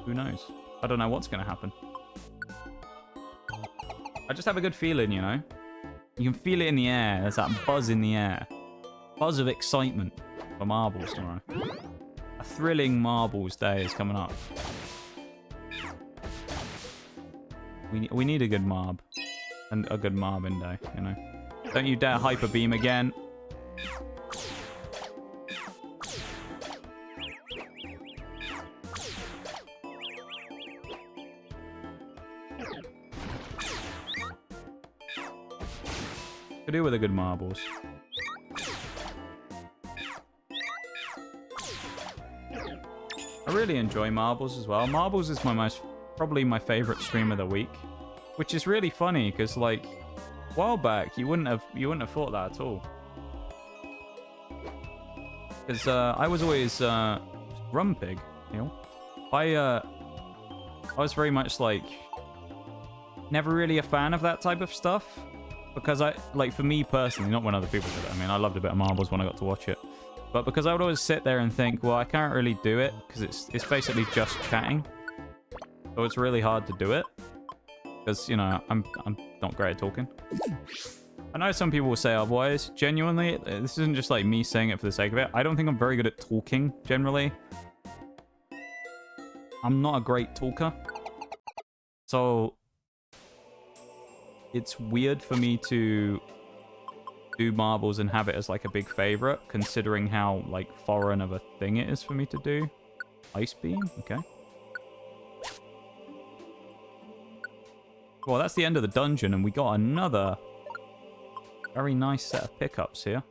Who knows? I don't know what's going to happen. I just have a good feeling, you know? You can feel it in the air. There's that buzz in the air. Buzz of excitement for marbles tomorrow. A thrilling marbles day is coming up. We need a good Marb. And a good Marbin day, you know. Don't you dare Hyper Beam again. Could do with a good marbles. I really enjoy marbles as well. Marbles is probably my favorite stream of the week, which is really funny because like a while back you wouldn't have thought that at all. Because I was always Grumpig, you know. I was very much like never really a fan of that type of stuff because for me personally, not when other people did it. I mean, I loved a bit of marbles when I got to watch it. But because I would always sit there and think, well, I can't really do it because it's basically just chatting. So it's really hard to do it because, you know, I'm not great at talking. I know some people will say otherwise. Genuinely, this isn't just like me saying it for the sake of it. I don't think I'm very good at talking generally. I'm not a great talker. So it's weird for me to do marbles and have it as like a big favorite, considering how like foreign of a thing it is for me to do. Ice beam, okay. Well, that's the end of the dungeon, and we got another very nice set of pickups here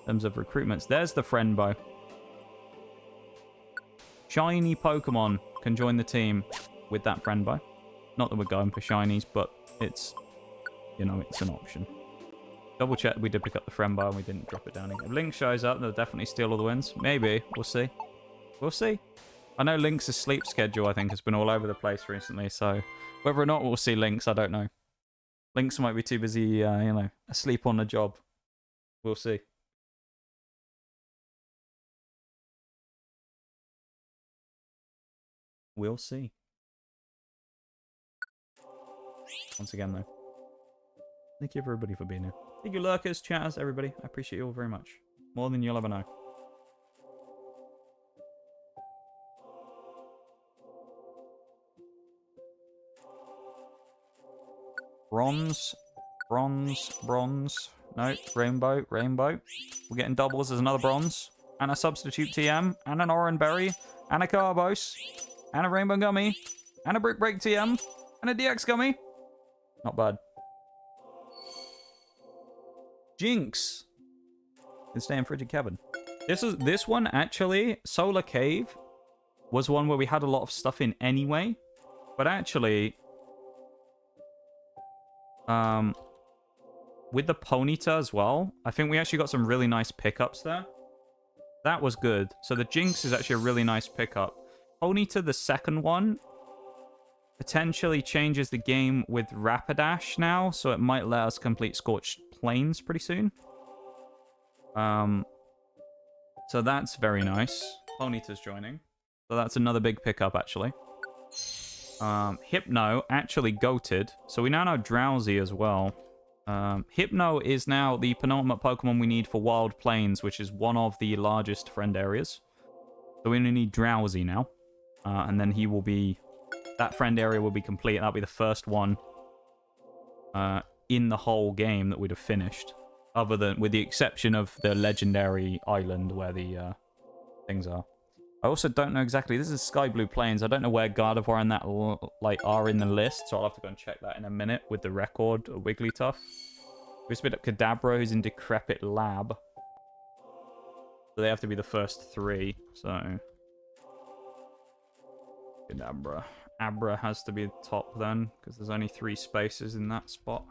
in terms of recruitments. There's the friend bow. Shiny Pokemon can join the team with that friend bow. Not that we're going for shinies, but it's, you know, it's an option. Double check we did pick up the friend bow and we didn't drop it down again. If Link shows up, they'll definitely steal all the wins. Maybe. We'll see. We'll see. I know Link's sleep schedule, I think, has been all over the place recently, so whether or not we'll see Link's, I don't know. Link's might be too busy, you know, asleep on the job. We'll see. We'll see. Once again, though, thank you everybody for being here. Thank you, lurkers, chatters, everybody. I appreciate you all very much. More than you'll ever know. Bronze. Bronze. Bronze. No, rainbow. Rainbow. We're getting doubles. There's another bronze. And a substitute TM. And an orange berry. And a carbos. And a rainbow gummy. And a brick break TM. And a DX gummy. Not bad. Jinx. Can stay in frigid cabin. This one actually, Solar Cave, was one where we had a lot of stuff in anyway. But actually, with the Ponyta as well, I think we actually got some really nice pickups there. That was good. So the Jinx is actually a really nice pickup. Ponyta, the second one, potentially changes the game with Rapidash now, so it might let us complete Scorched Plains pretty soon. So that's very nice. Ponyta's joining. So that's another big pickup, actually. Hypno actually goated. So we now know Drowsy as well. Hypno is now the penultimate Pokemon we need for Wild Plains, which is one of the largest friend areas. So we only need Drowsy now. And then he will be... That friend area will be complete. That'll be the first one in the whole game that we'd have finished. Other than... With the exception of the legendary island where the things are. I also don't know exactly. This is Sky Blue Plains. I don't know where Gardevoir and that are in the list, so I'll have to go and check that in a minute with the record of Wigglytuff. We split up Kadabra, who's in Decrepit Lab. So they have to be the first three. So Kadabra. Abra has to be the top then, because there's only 3 spaces in that spot.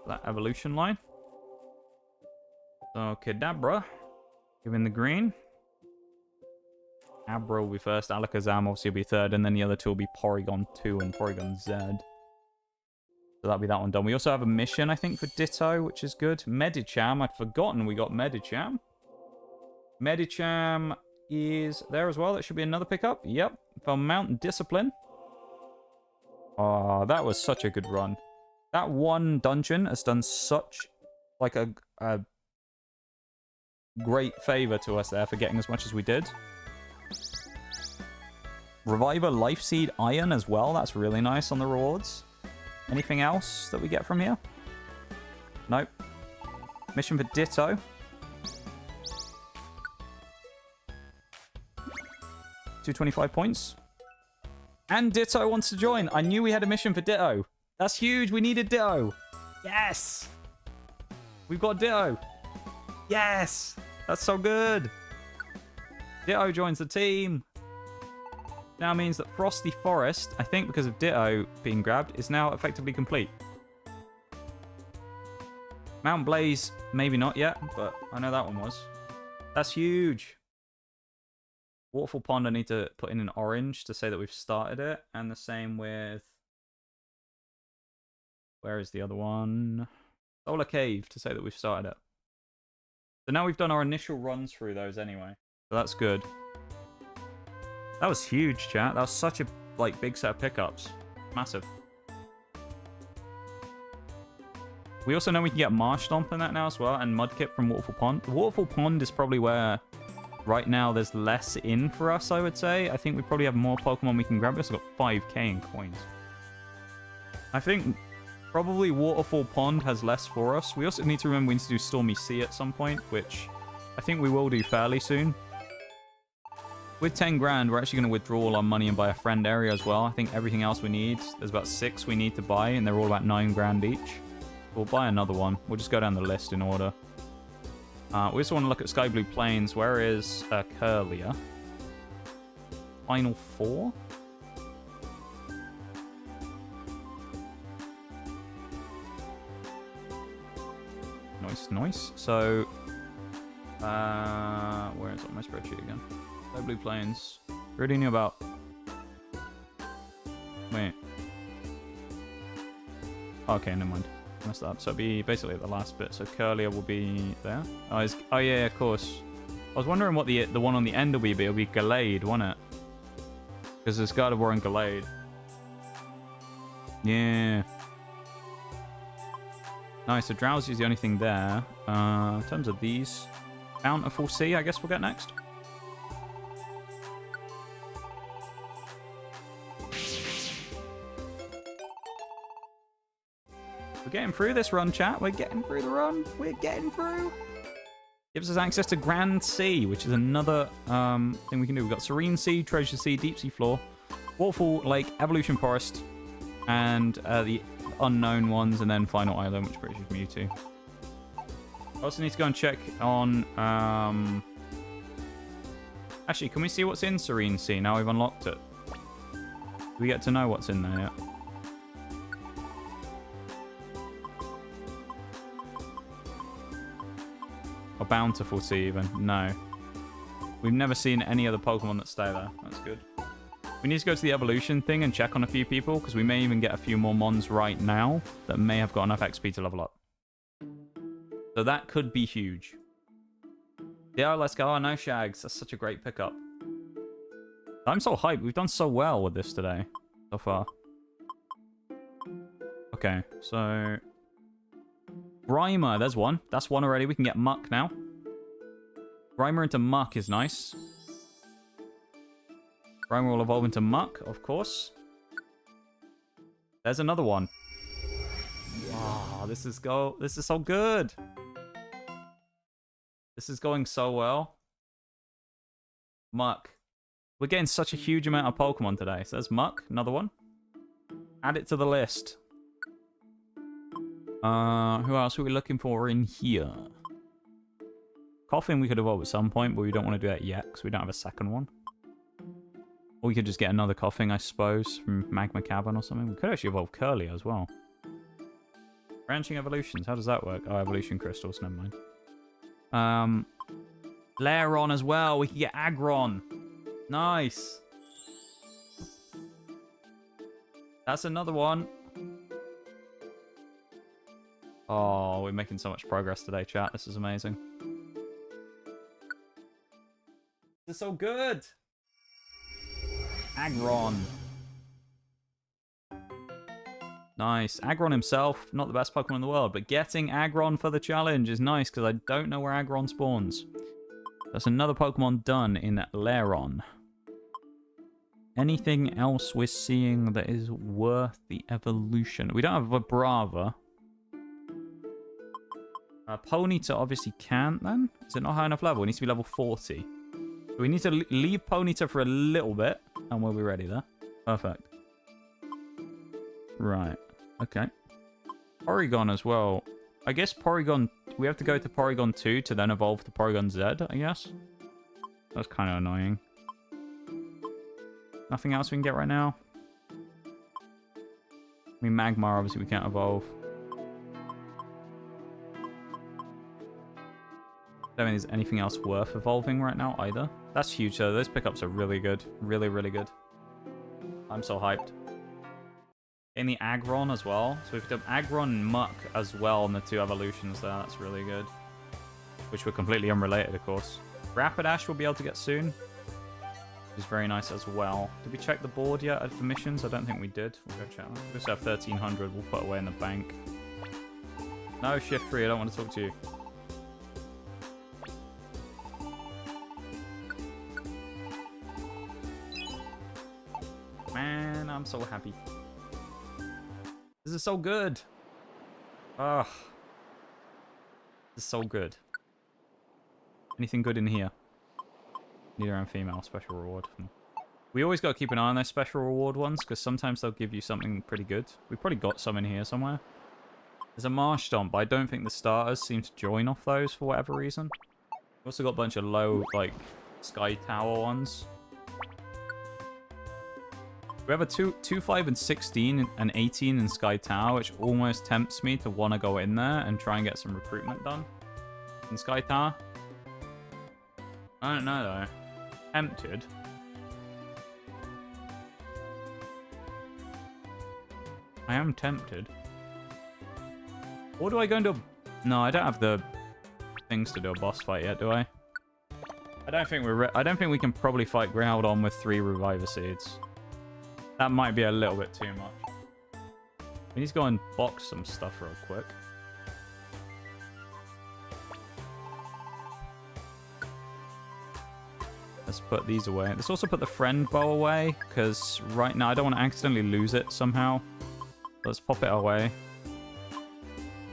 That evolution line. So Kadabra, given the green. Abra will be first, Alakazam obviously will be third, and then the other 2 will be Porygon 2 and Porygon Z. So that'll be that one done. We also have a mission, I think, for Ditto, which is good. Medicham, I'd forgotten we got Medicham. Medicham is there as well. That should be another pickup. Yep, from Mountain Discipline. Oh, that was such a good run. That one dungeon has done such, like, a great favor to us there for getting as much as we did. Reviver Life Seed Iron as well. That's really nice on the rewards. Anything else that we get from here? Nope. Mission for Ditto. 225 points. And Ditto wants to join. I knew we had a mission for Ditto. That's huge. We needed Ditto. Yes. We've got Ditto. Yes! That's so good. Ditto joins the team. Now means that Frosty Forest, I think because of Ditto being grabbed, is now effectively complete. Mount Blaze, maybe not yet, but I know that one was. That's huge. Waterfall Pond, I need to put in an orange to say that we've started it. And the same with... Where is the other one? Solar Cave to say that we've started it. So now we've done our initial runs through those anyway. So that's good. That was huge, chat. That was such a big set of pickups. Massive. We also know we can get Marsh Stomp in that now as well, and Mudkip from Waterfall Pond. Waterfall Pond is probably where, right now, there's less in for us, I would say. I think we probably have more Pokemon we can grab. We've also got 5k in coins. I think probably Waterfall Pond has less for us. We also need to remember we need to do Stormy Sea at some point, which I think we will do fairly soon. With 10 grand, we're actually going to withdraw all our money and buy a friend area as well. I think everything else we need, there's about 6 we need to buy, and they're all about 9 grand each. We'll buy another one. We'll just go down the list in order. We also want to look at Sky Blue Plains. Where is Curlia? Final 4? Nice. So, where is it on my spreadsheet again? Sky Blue Plains. Already knew about... Wait. Okay, never mind. Messed that up. So it'll be basically at the last bit. So Curlia will be there. Oh yeah, of course. I was wondering what the one on the end will be, but it'll be Gallade, won't it? Because there's Gardevoir and Gallade. Yeah. Nice, so Drowsy is the only thing there. In terms of these, Bountiful Sea, I guess we'll get next. We're getting through this run, chat. We're getting through the run. We're getting through. Gives us access to Grand Sea, which is another thing we can do. We've got Serene Sea, Treasure Sea, Deep Sea Floor, Waterfall Lake, Evolution Forest, and the unknown ones, and then Final Island, which British Mewtwo. I also need to go and check on... Actually, can we see what's in Serene Sea now we've unlocked it? Do we get to know what's in there yet? Or Bountiful Sea even? No. We've never seen any other Pokemon that stay there. That's good. We need to go to the evolution thing and check on a few people, because we may even get a few more Mons right now that may have got enough XP to level up. So that could be huge. Yeah, let's go. Oh, no Shags. That's such a great pickup. I'm so hyped. We've done so well with this today so far. Okay, so... Grimer, there's one. That's one already. We can get Muck now. Grimer into Muck is nice. Grimer will evolve into Muck, of course. There's another one. Wow, this is so good. This is going so well. Muck. We're getting such a huge amount of Pokemon today. So there's Muck, another one. Add it to the list. Who else are we looking for in here? Coffin we could evolve at some point, but we don't want to do that yet because we don't have a second one. Or we could just get another Koffing, I suppose, from Magma Cavern or something. We could actually evolve Curly as well. Branching evolutions, how does that work? Oh, evolution crystals, never mind. Lairon as well. We could get Aggron. Nice. That's another one. Oh, we're making so much progress today, chat. This is amazing. This is so good. Aggron. Nice. Aggron himself, not the best Pokemon in the world, but getting Aggron for the challenge is nice because I don't know where Aggron spawns. That's another Pokemon done in Lairon. Anything else we're seeing that is worth the evolution? We don't have a Brava. Ponyta obviously can't then. Is it not high enough level? It needs to be level 40. So we need to leave Ponyta for a little bit, and we'll be ready there. Perfect. Right. Okay. Porygon as well. I guess Porygon... We have to go to Porygon 2 to then evolve to Porygon Z, I guess. That's kind of annoying. Nothing else we can get right now? I mean, Magmar, obviously, we can't evolve. I don't think there's anything else worth evolving right now, either. That's huge, though. Those pickups are really good. Really, really good. I'm so hyped. In the Aggron as well. So we've done Aggron and Muck as well in the 2 evolutions there. That's really good. Which were completely unrelated, of course. Rapidash we'll be able to get soon. Which is very nice as well. Did we check the board yet for missions? I don't think we did. We'll go check that. We just have 1,300 we'll put away in the bank. No, Shiftry, I don't want to talk to you. Man, I'm so happy. This is so good. Ugh. This is so good. Anything good in here? Neither and female special reward. We always got to keep an eye on those special reward ones, because sometimes they'll give you something pretty good. We've probably got some in here somewhere. There's a Marsh Stomp, but I don't think the starters seem to join off those for whatever reason. We've also got a bunch of low, like, Sky Tower ones. We have a 2, 5, and 16 and 18 in Sky Tower, which almost tempts me to want to go in there and try and get some recruitment done in Sky Tower. I don't know, though. Tempted. I am tempted. Or do I go into a... No, I don't have the things to do a boss fight yet, do I? I don't think we can probably fight Groudon with 3 Reviver Seeds. That might be a little bit too much. We need to go and box some stuff real quick. Let's put these away. Let's also put the friend bow away, because right now I don't want to accidentally lose it somehow. Let's pop it away.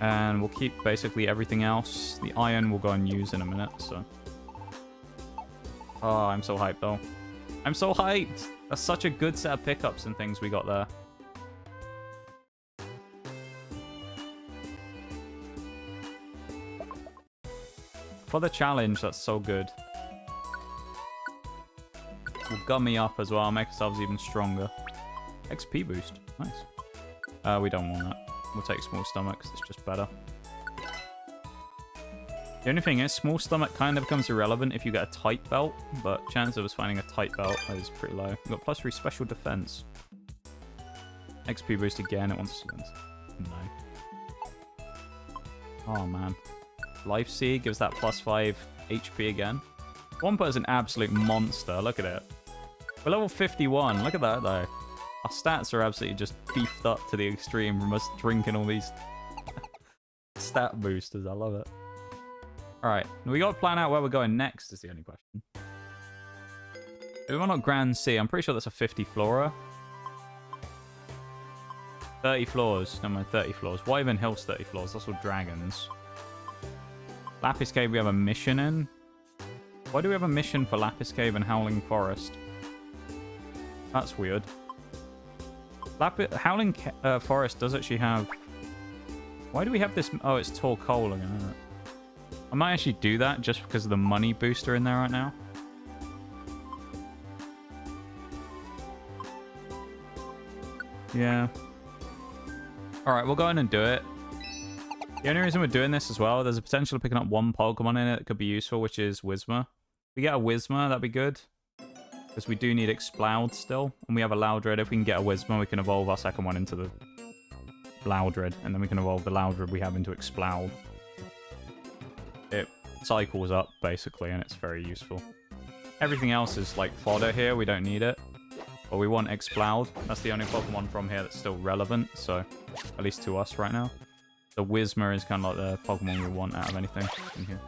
And we'll keep basically everything else. The iron we'll go and use in a minute, so... Oh, I'm so hyped, though. I'm so hyped! That's such a good set of pickups and things we got there. For the challenge, that's so good. We'll gummy up as well, make ourselves even stronger. XP boost. Nice. We don't want that. We'll take small stomach, because it's just better. The only thing is, small stomach kind of becomes irrelevant if you get a tight belt, but chance of us finding a tight belt is pretty low. We've got +3 special defense. XP boost again, it wants to... No. Oh, man. Life Seed gives that +5 HP again. Wampa is an absolute monster, look at it. We're level 51, look at that, though. Our stats are absolutely just beefed up to the extreme from us drinking all these stat boosters, I love it. Alright, we got to plan out where we're going next is the only question. We're not Grand Sea. I'm pretty sure that's a 50 flora. 30 floors. No, 30 floors. Wyvern Hill's 30 floors. That's all dragons. Lapis Cave we have a mission in. Why do we have a mission for Lapis Cave and Howling Forest? That's weird. Howling Forest does actually have... Why do we have this... Oh, it's tall coal again, isn't it? I might actually do that just because of the money booster in there right now. Yeah. Alright, we'll go in and do it. The only reason we're doing this as well, there's a potential of picking up one Pokemon in it that could be useful, which is Whismur. If we get a Whismur, that'd be good. Because we do need Exploud still. And we have a Loudred. If we can get a Whismur, we can evolve our second one into the Loudred. And then we can evolve the Loudred we have into Exploud. It cycles up, basically, and it's very useful. Everything else is, like, fodder here. We don't need it. But we want Exploud. That's the only Pokemon from here that's still relevant, so... At least to us right now. The Whismur is kind of like the Pokemon we want out of anything in here.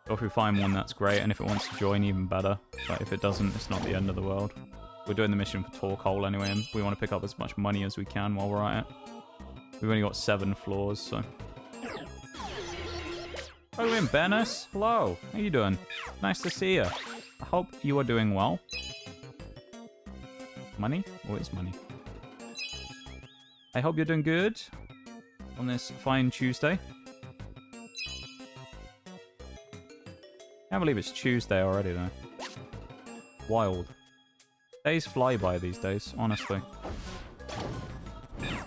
So if we find one, that's great, and if it wants to join, even better. But if it doesn't, it's not the end of the world. We're doing the mission for Torkoal anyway, and we want to pick up as much money as we can while we're at it. We've only got 7 floors, so... Oh, in Bennis? Hello. How you doing? Nice to see you. I hope you are doing well. Money? Always money. I hope you're doing good on this fine Tuesday. Can't believe it's Tuesday already, though. Wild. Days fly by these days, honestly.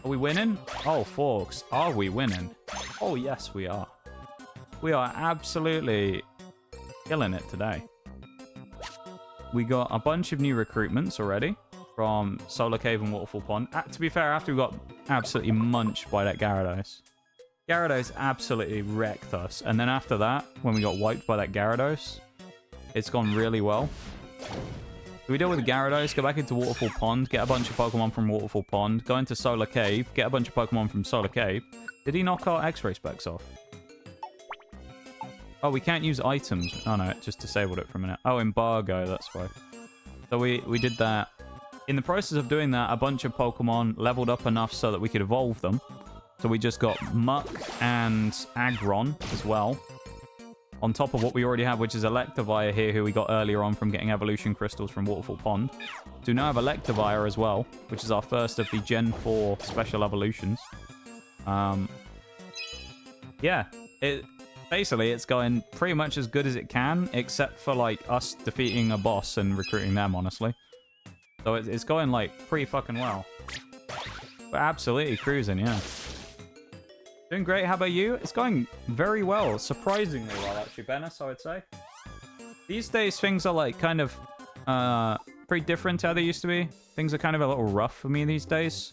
Are we winning? Oh, Forks. Are we winning? Oh, yes, we are. We are absolutely killing it today. We got a bunch of new recruitments already from Solar Cave and Waterfall Pond. To be fair, after we got absolutely munched by that Gyarados. Gyarados absolutely wrecked us. And then after that, when we got wiped by that Gyarados, it's gone really well. So we deal with the Gyarados, go back into Waterfall Pond, get a bunch of Pokemon from Waterfall Pond, go into Solar Cave, get a bunch of Pokemon from Solar Cave. Did he knock our X-ray specs off? Oh, we can't use items. Oh, no, it just disabled it for a minute. Oh, embargo, that's why. So we did that. In the process of doing that, a bunch of Pokemon leveled up enough so that we could evolve them. So we just got Muck and Aggron as well. On top of what we already have, which is Electivire here, who we got earlier on from getting Evolution Crystals from Waterfall Pond. So we now have Electivire as well, which is our first of the Gen 4 Special Evolutions. Yeah, basically it's going pretty much as good as it can, except for like us defeating a boss and recruiting them, honestly. So it's going like pretty fucking well. We're absolutely cruising, yeah. Doing great. How about you? It's going very well. Surprisingly well, actually, Bennis, I would say. These days, things are like kind of pretty different to how they used to be. Things are kind of a little rough for me these days.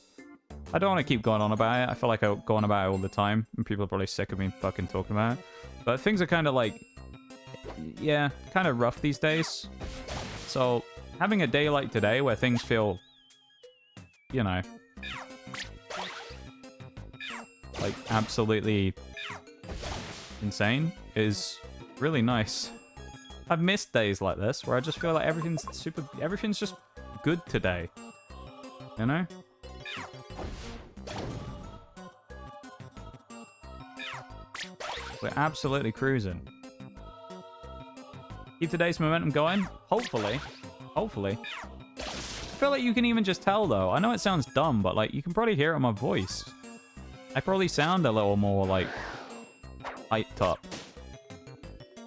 I don't want to keep going on about it. I feel like I go on about it all the time, and people are probably sick of me fucking talking about it. But things are kind of like, yeah, kind of rough these days. So having a day like today where things feel, you know, like absolutely insane is really nice. I've missed days like this where I just feel like everything's just good today. You know? We're absolutely cruising. Keep today's momentum going. Hopefully. Hopefully. I feel like you can even just tell though. I know it sounds dumb, but like you can probably hear it in my voice. I probably sound a little more, like, hyped up.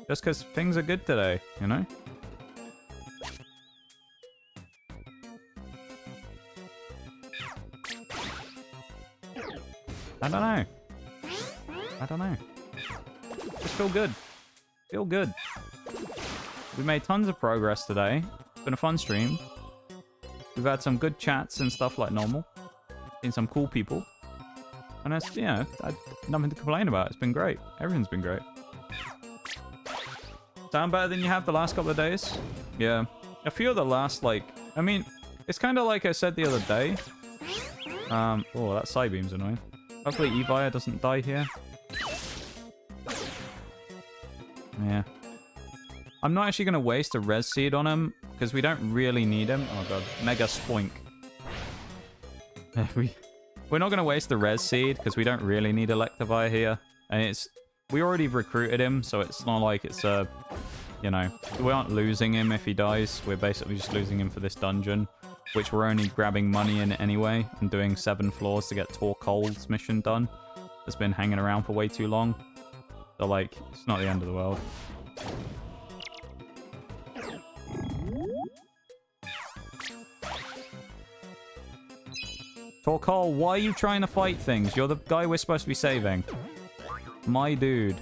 Just because things are good today, you know? I don't know. I don't know. Just feel good. Feel good. We made tons of progress today. It's been a fun stream. We've had some good chats and stuff like normal. Seen some cool people. And it's, you know, nothing to complain about. It's been great. Everything's been great. Sound better than you have the last couple of days? Yeah. A few of the last, like... I mean, it's kind of like I said the other day. Oh, that Psybeam's annoying. Hopefully Evire doesn't die here. Yeah. I'm not actually going to waste a Res Seed on him, because we don't really need him. Oh god. Mega Spoink. We're not going to waste the Res Seed, because we don't really need Electivire here. And we already recruited him, so it's not like it's a... You know, we aren't losing him if he dies. We're basically just losing him for this dungeon, which we're only grabbing money in anyway, and doing 7 floors to get Torkold's mission done. It's been hanging around for way too long. So, like, it's not the end of the world. Torkold, why are you trying to fight things? You're the guy we're supposed to be saving. My dude.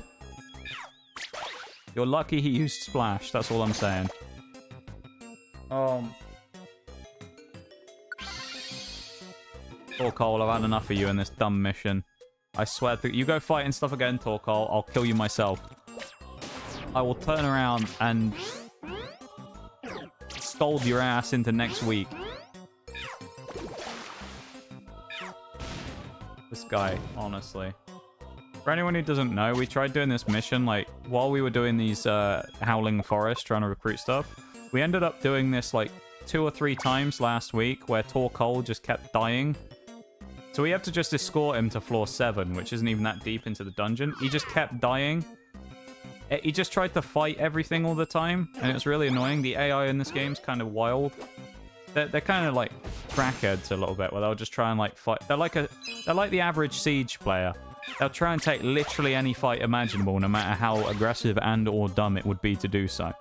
You're lucky he used Splash, that's all I'm saying. Torkold, I've had enough of you in this dumb mission. I swear to you, go fighting stuff again, Torkold. I'll kill you myself. I will turn around and scold your ass into next week. This guy, honestly. For anyone who doesn't know, we tried doing this mission, like, while we were doing these Howling Forest, trying to recruit stuff. We ended up doing this, like, 2 or 3 times last week, where Torkold just kept dying. So we have to just escort him to floor 7, which isn't even that deep into the dungeon. He just kept dying. He just tried to fight everything all the time, and it was really annoying. The AI in this game is kind of wild. They're kind of, like, crackheads a little bit, where they'll just try and like fight. They're like the average Siege player. They'll try and take literally any fight imaginable, no matter how aggressive and or dumb it would be to do so.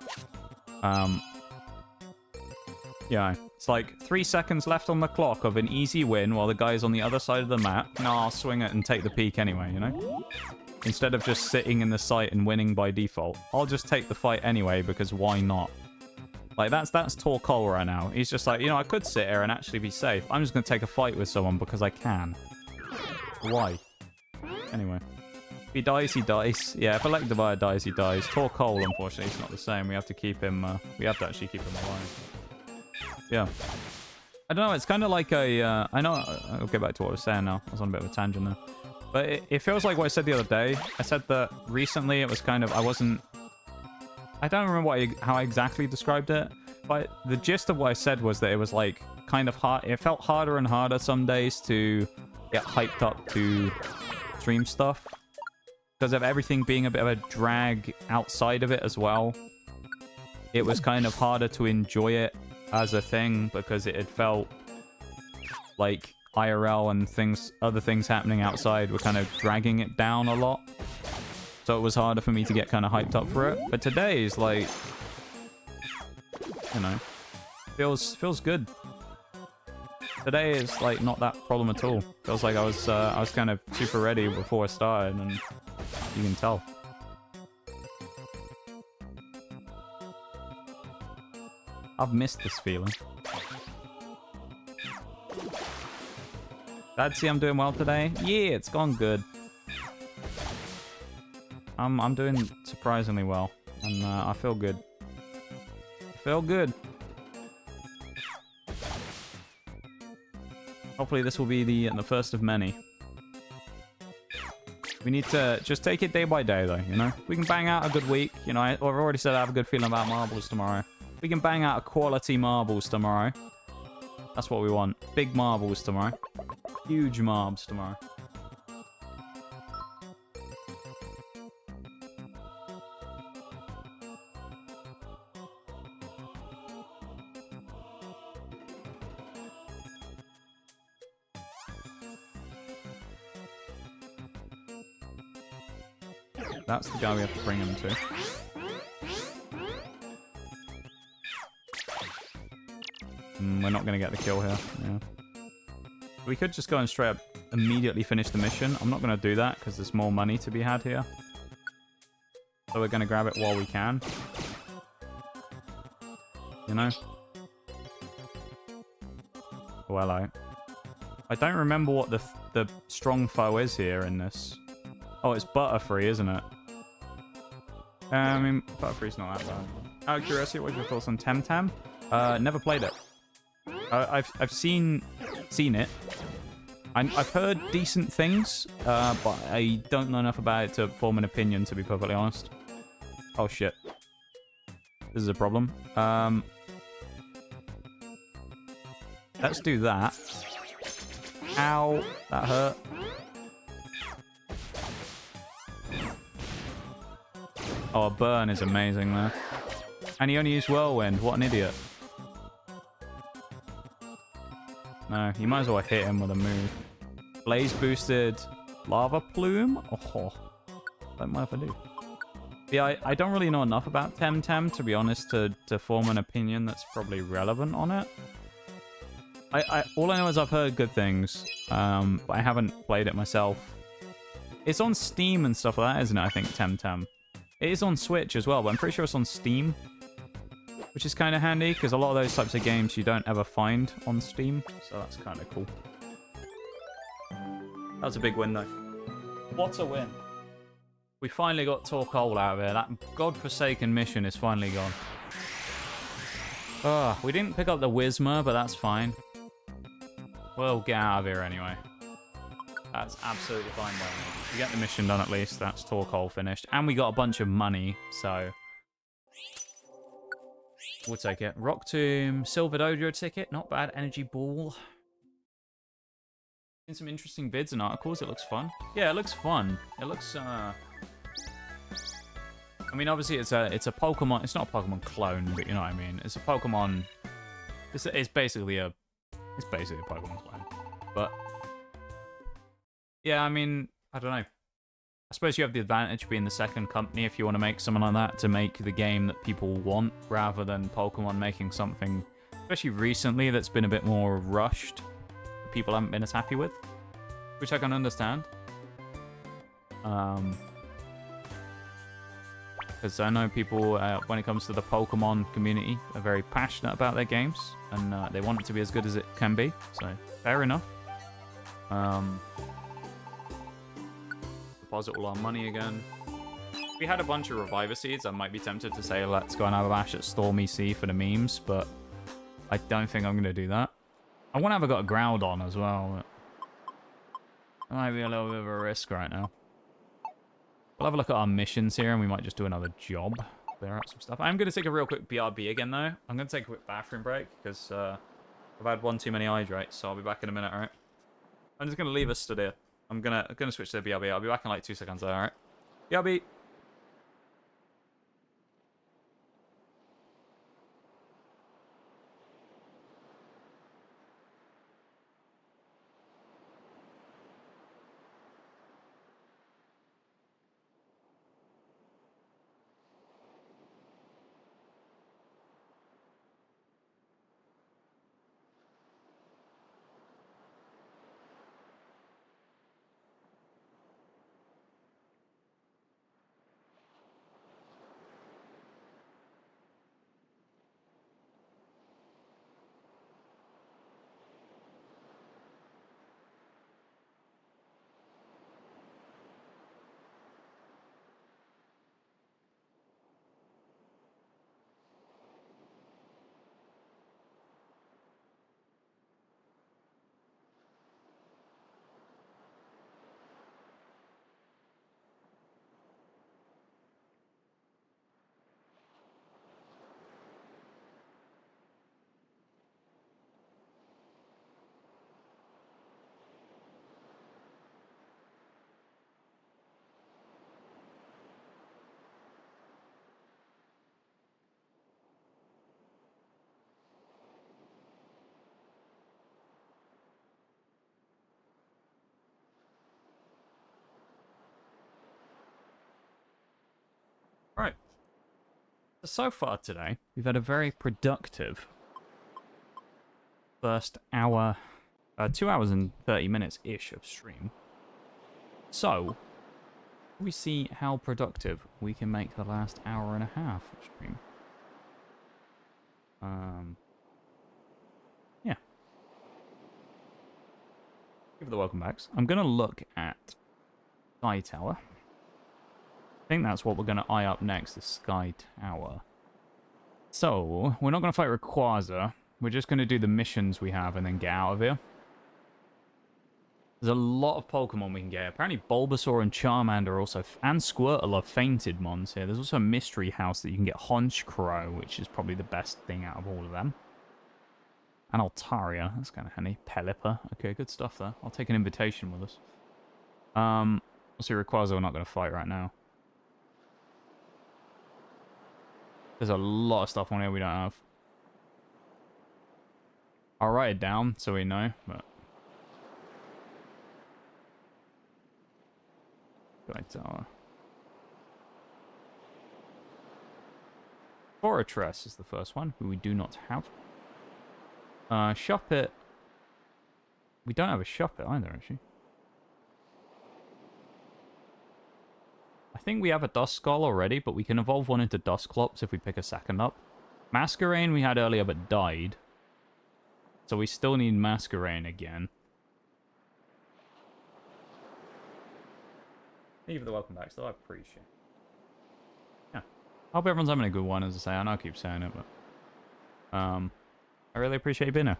Yeah, it's like 3 seconds left on the clock of an easy win while the guy's on the other side of the map. No, I'll swing it and take the peak anyway, you know? Instead of just sitting in the site and winning by default. I'll just take the fight anyway, because why not? Like, that's Torkoal right now. He's just like, you know, I could sit here and actually be safe. I'm just going to take a fight with someone because I can. Why? Anyway. If he dies, he dies. Yeah, if Electivire dies, he dies. Torkoal, unfortunately, is not the same. We have to keep him, we have to actually keep him alive. Yeah. I don't know, it's kind of like a, I know, I'll get back to what I was saying now. I was on a bit of a tangent there. But it feels like what I said the other day. I said that recently it was kind of, I don't remember how I exactly described it. But the gist of what I said was that it was like kind of hard. It felt harder and harder some days to get hyped up to stream stuff. Because of everything being a bit of a drag outside of it as well. It was kind of harder to enjoy it as a thing because it had felt like IRL and other things happening outside were kind of dragging it down a lot. So it was harder for me to get kind of hyped up for it. But today is like, you know, feels good. Today is like not that problem at all. Feels like I was kind of super ready before I started, and you can tell. I've missed this feeling. Glad to see I'm doing well today. Yeah, it's gone good. I'm doing surprisingly well, and I feel good. I feel good. Hopefully this will be the first of many. We need to just take it day by day, though, you know? We can bang out a good week. You know, I've already said I have a good feeling about marbles tomorrow. We can bang out a quality marbles tomorrow. That's what we want. Big marbles tomorrow. Huge marbs tomorrow. That's the guy we have to bring him to. We're not going to get the kill here. Yeah. We could just go and straight up immediately finish the mission. I'm not going to do that because there's more money to be had here. So we're going to grab it while we can. You know? Oh, hello. I don't remember what the strong foe is here in this. Oh, it's Butterfree, isn't it? I mean, Butterfree's not that bad. Out of curiosity, what's your thoughts on Temtem? Never played it. I've seen it. I've heard decent things, but I don't know enough about it to form an opinion, to be perfectly honest. Oh shit, this is a problem. Let's do that. Ow, that hurt. Oh, a burn is amazing there. And he only used Whirlwind. What an idiot. No, you might as well hit him with a move. Blaze boosted Lava Plume? Oh, don't mind if I do. Yeah, I don't really know enough about Temtem, to be honest, to form an opinion that's probably relevant on it. All I know is I've heard good things, but I haven't played it myself. It's on Steam and stuff like that, isn't it? I think Temtem. It is on Switch as well, but I'm pretty sure it's on Steam. Which is kind of handy, because a lot of those types of games you don't ever find on Steam. So that's kind of cool. That was a big win, though. What a win. We finally got Torkoal out of here. That godforsaken mission is finally gone. We didn't pick up the Whismer, but that's fine. We'll get out of here anyway. That's absolutely fine by me. We get the mission done at least. That's Torkoal finished. And we got a bunch of money, so we'll take it. Rock Tomb, Silver Dojo ticket, not bad. Energy Ball. In some interesting vids and articles, it looks fun. Yeah, it looks fun. It looks, I mean, obviously it's a Pokemon. It's not a Pokemon clone, but you know what I mean. It's a Pokemon. It's basically a It's basically Pokemon's land. But yeah, I mean, I don't know. I suppose you have the advantage being the second company if you want to make something like that, to make the game that people want, rather than Pokemon making something, especially recently, that's been a bit more rushed, that people haven't been as happy with, which I can understand. Because I know people, when it comes to the Pokemon community, are very passionate about their games, and they want it to be as good as it can be, so fair enough. Deposit all our money again. If we had a bunch of Reviver Seeds, I might be tempted to say, let's go and have a bash at Stormy Sea for the memes, but I don't think I'm going to do that. I want to have got a Groudon as well, but it might be a little bit of a risk right now. We'll have a look at our missions here, and we might just do another job. Clear out some stuff. I'm going to take a real quick BRB again, though. I'm going to take a quick bathroom break, because I've had one too many hydrates, so I'll be back in a minute, alright? I'm just going to leave us to there. I'm gonna switch to the BRB. I'll be back in like 2 seconds, though, alright? BRB! Right. So far today, we've had a very productive first hour, 2 hours and 30 minutes-ish of stream. So, we see how productive we can make the last hour and a half of stream. Yeah. Give it the welcome backs. I'm going to look at Sky Tower. I think that's what we're going to eye up next, the Sky Tower. So, we're not going to fight Rayquaza. We're just going to do the missions we have and then get out of here. There's a lot of Pokemon we can get. Apparently Bulbasaur and Charmander also, and Squirtle are fainted mons here. There's also a mystery house that you can get Honchkrow, which is probably the best thing out of all of them. And Altaria, that's kind of handy. Pelipper, okay, good stuff there. I'll take an invitation with us. We'll see Rayquaza we're not going to fight right now. There's a lot of stuff on here we don't have. I'll write it down so we know, but... Sky Tower. Moltres is the first one, who we do not have. Shop It. We don't have a Shop It either, actually. I think we have a Duskull already, but we can evolve one into Dusclops if we pick a second up. Masquerain we had earlier but died. So we still need Masquerain again. Thank you for the welcome back, so I appreciate it. Yeah. I hope everyone's having a good one, as I say. I know I keep saying it, but... I really appreciate you being here.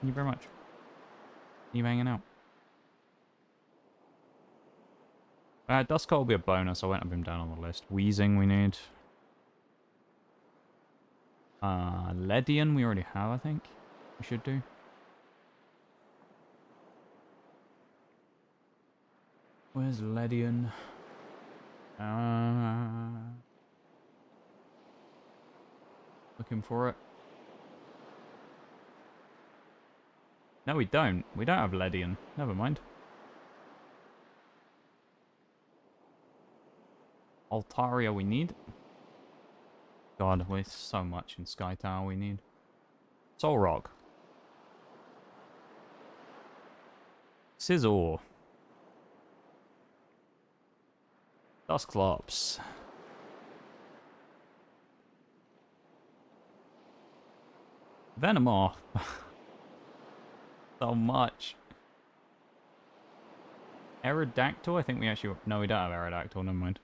Thank you very much. You hanging out. Duskull will be a bonus. I won't have him down on the list. Weezing we need. Ledian we already have, I think. We should do. Where's Ledian? Looking for it. No, we don't. We don't have Ledian. Never mind. Altaria we need. God, there's so much in Sky Tower we need. Soul Rock. Scizor. Dusclops. Venomoth. So much. Aerodactyl? I think we actually... No, we don't have Aerodactyl. Never mind.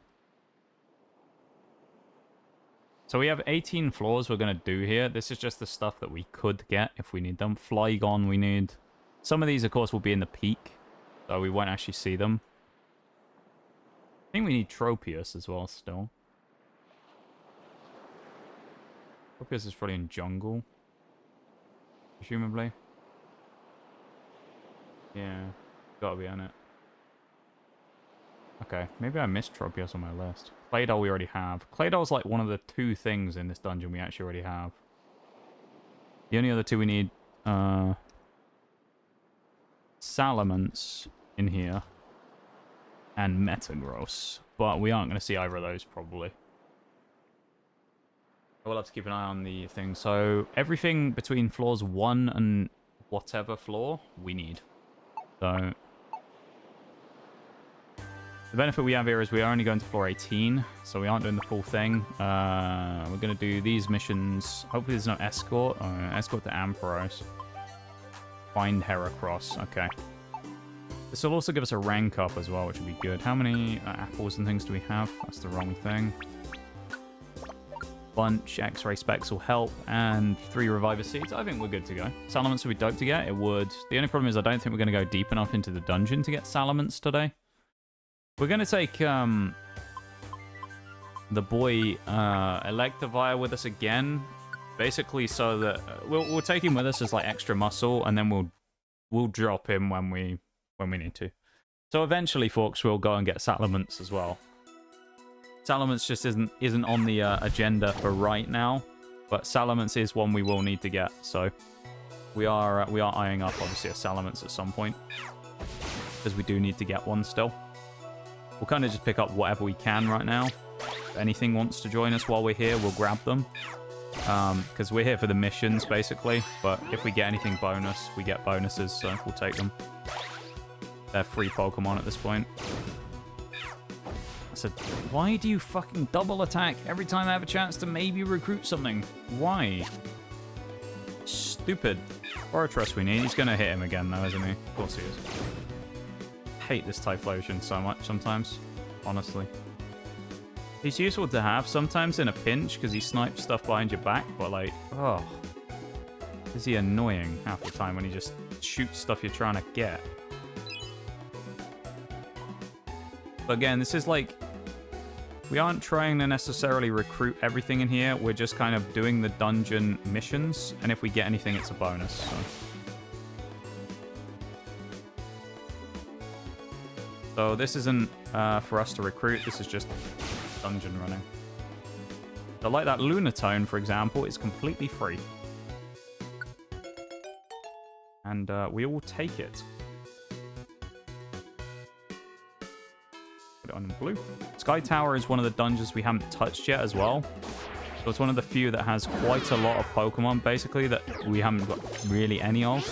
So we have 18 floors we're going to do here. This is just the stuff that we could get if we need them. Flygon we need. Some of these, of course, will be in the peak. So we won't actually see them. I think we need Tropius as well still. Tropius is probably in jungle. Presumably. Yeah. Gotta be on it. Okay, maybe I missed Tropius on my list. Claydol we already have. Claydol's like one of the 2 things in this dungeon we actually already have. The only other 2 we need, Salamence in here. And Metagross. But we aren't going to see either of those, probably. We'll have to keep an eye on the thing. So, everything between floors 1 and whatever floor, we need. So... The benefit we have here is we are only going to floor 18, so we aren't doing the full thing. We're going to do these missions. Hopefully there's no escort. Escort to Ampharos. Find Heracross. Okay. This will also give us a rank up as well, which would be good. How many apples and things do we have? That's the wrong thing. Bunch, X-ray specs will help, and 3 reviver seeds. I think we're good to go. Salamence would be dope to get. It would. The only problem is I don't think we're going to go deep enough into the dungeon to get Salamence today. We're going to take the boy Electivire with us again, basically so that we'll take him with us as like extra muscle, and then we'll drop him when we need to. So eventually, folks, we'll go and get Salamence as well. Salamence just isn't on the agenda for right now, but Salamence is one we will need to get. So we are eyeing up obviously a Salamence at some point, because we do need to get one still. We'll kind of just pick up whatever we can right now. If anything wants to join us while we're here, we'll grab them. Because we're here for the missions, basically. But if we get anything bonus, we get bonuses, so we'll take them. They're free Pokemon at this point. I said, why do you fucking double attack every time I have a chance to maybe recruit something? Why? Stupid. Moltres we need. He's going to hit him again, though, isn't he? Of course he is. Hate this Typhlosion so much sometimes, honestly. He's useful to have sometimes in a pinch because he snipes stuff behind your back, but like, oh, is he annoying half the time when he just shoots stuff you're trying to get. But again, this is like, we aren't trying to necessarily recruit everything in here. We're just kind of doing the dungeon missions, and if we get anything, it's a bonus. So. So this isn't for us to recruit, this is just dungeon running. So like that Lunatone, for example, is completely free. And we will take it. Put it on blue. Sky Tower is one of the dungeons we haven't touched yet as well. So it's one of the few that has quite a lot of Pokemon, basically, that we haven't got really any of.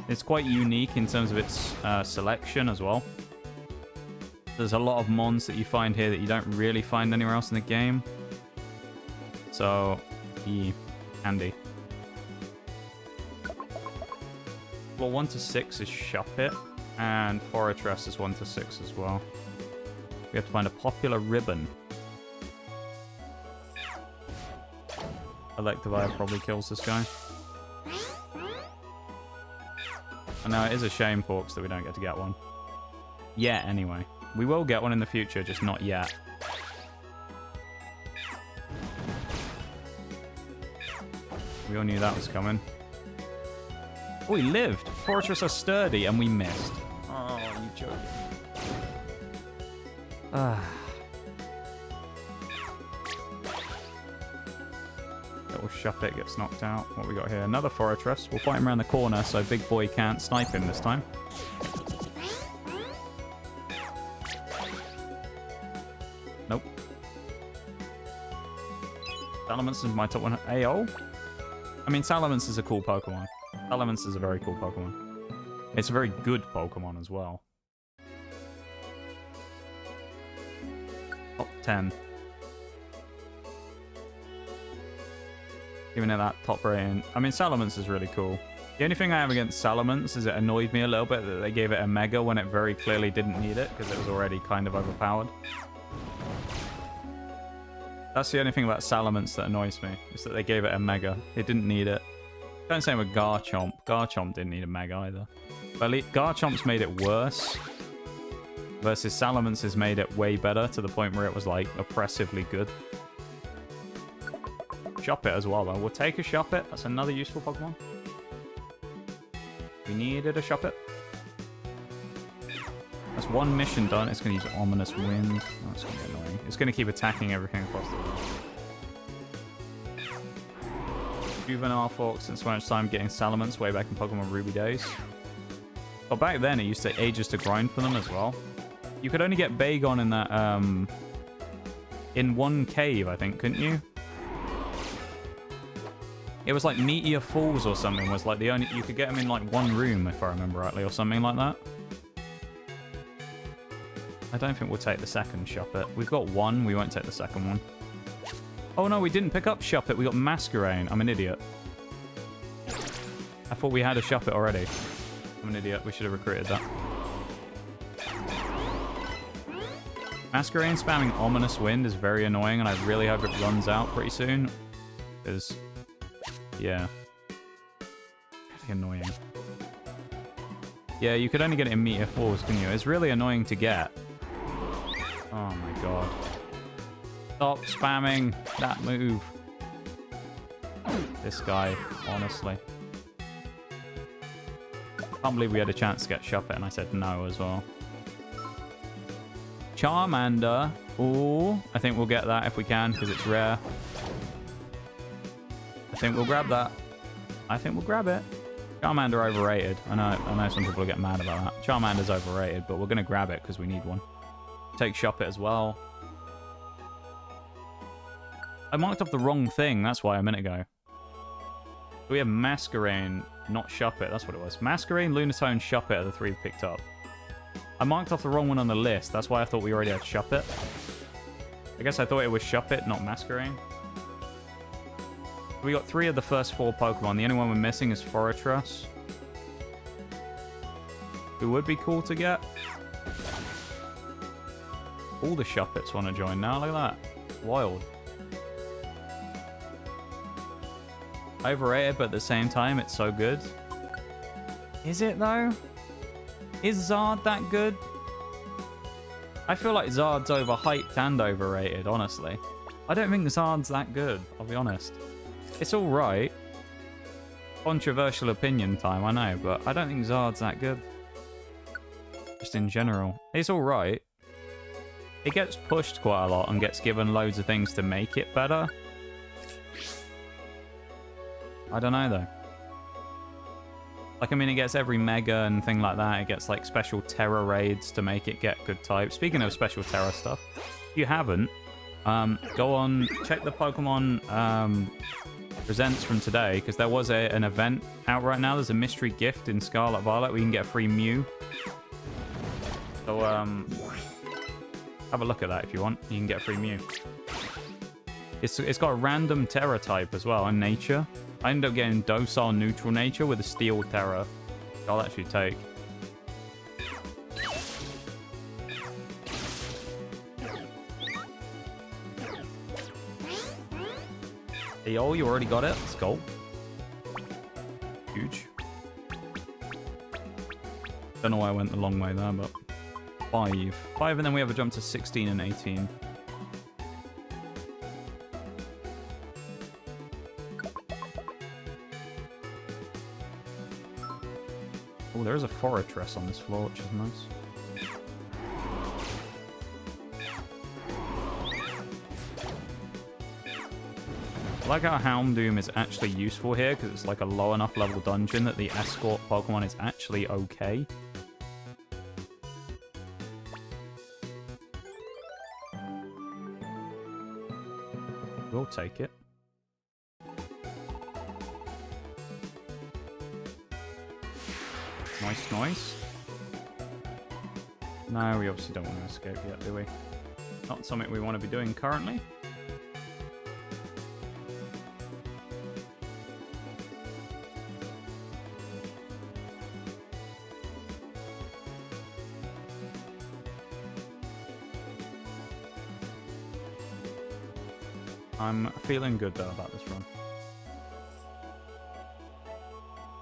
It's quite unique in terms of its selection as well. There's a lot of mons that you find here that you don't really find anywhere else in the game. So, handy. Well, 1 to 6 is Shuppet, and Fortress is 1 to 6 as well. We have to find a popular ribbon. Electivire probably kills this guy. And now it is a shame, Porks, that we don't get to get one. Yeah, anyway. We will get one in the future, just not yet. We all knew that was coming. Oh, he lived! Fortress are sturdy, and we missed. Oh, you joking. Little Shuppet gets knocked out. What we got here? Another Fortress. We'll fight him around the corner so Big Boy can't snipe him this time. Nope. Salamence is my top one. AO? I mean, Salamence is a cool Pokemon. Salamence is a very cool Pokemon. It's a very good Pokemon as well. Top 10. Giving it that top rating. I mean, Salamence is really cool. The only thing I have against Salamence is it annoyed me a little bit that they gave it a Mega when it very clearly didn't need it, because it was already kind of overpowered. That's the only thing about Salamence that annoys me, is that they gave it a Mega. It didn't need it. Don't say with Garchomp. Garchomp didn't need a Mega either. But Garchomp's made it worse, versus Salamence has made it way better to the point where it was, like, oppressively good. Shuppet as well, though. We'll take a Shuppet. That's another useful Pokemon. We needed a Shuppet. That's one mission done. It's going to use Ominous Wind. Oh, that's going to be annoying. It's going to keep attacking everything across the world. Juvenile Fork spent so much time getting Salamence way back in Pokemon Ruby days. But back then, it used to take ages to grind for them as well. You could only get Bagon in that, in one cave, I think, couldn't you? It was like Meteor Falls or something was like the only... You could get them in like one room, if I remember rightly, or something like that. I don't think we'll take the second Shuppet. We've got one, we won't take the second one. Oh no, we didn't pick up Shuppet, we got Masquerain. I'm an idiot. I thought we had a Shuppet already. I'm an idiot, we should have recruited that. Masquerain spamming Ominous Wind is very annoying, and I really hope it runs out pretty soon. Because... yeah. Really annoying. Yeah, you could only get it in Meteor Falls, couldn't you? It's really annoying to get. Oh my god. Stop spamming that move. This guy, honestly. Can't believe we had a chance to get Shuppet and I said no as well. Charmander. Ooh, I think we'll get that if we can, because it's rare. I think we'll grab that. I think we'll grab it. Charmander overrated. I know some people get mad about that. Charmander's overrated, but we're going to grab it because we need one. Take Shuppet as well. I marked up the wrong thing. That's why a minute ago. We have Masquerain, not Shuppet. That's what it was. Masquerain, Lunatone, Shuppet are the three we picked up. I marked off the wrong one on the list. That's why I thought we already had Shuppet. I guess I thought it was Shuppet, not Masquerain. We got 3 of the first 4 Pokemon. The only one we're missing is Fortress. Who would be cool to get. All the Shuppets want to join now. Look at that. Wild. Overrated, but at the same time, it's so good. Is it, though? Is Zard that good? I feel like Zard's overhyped and overrated, honestly. I don't think Zard's that good, I'll be honest. It's alright. Controversial opinion time, I know, but I don't think Zard's that good. Just in general. It's alright. It gets pushed quite a lot and gets given loads of things to make it better. I don't know, though. Like, I mean, it gets every Mega and thing like that. It gets, like, special Terra raids to make it get good types. Speaking of special Terra stuff, if you haven't, go on, check the Pokemon Presents from today, because there was an event out right now. There's a mystery gift in Scarlet Violet where you can get a free Mew. So, have a look at that if you want. You can get a free Mew. It's got a random Terra type as well, and nature. I ended up getting Docile Neutral Nature with a Steel Terra. I'll actually take. Hey, oh, you already got it? Let's go. Huge. Don't know why I went the long way there, but... 5. 5, and then we have a jump to 16 and 18. Oh, there is a Fortress on this floor, which is nice. I like how Houndoom is actually useful here because it's like a low enough level dungeon that the escort Pokemon is actually okay. We'll take it. Nice, nice. No, we obviously don't want to escape yet, do we? Not something we want to be doing currently. I'm feeling good, though, about this run.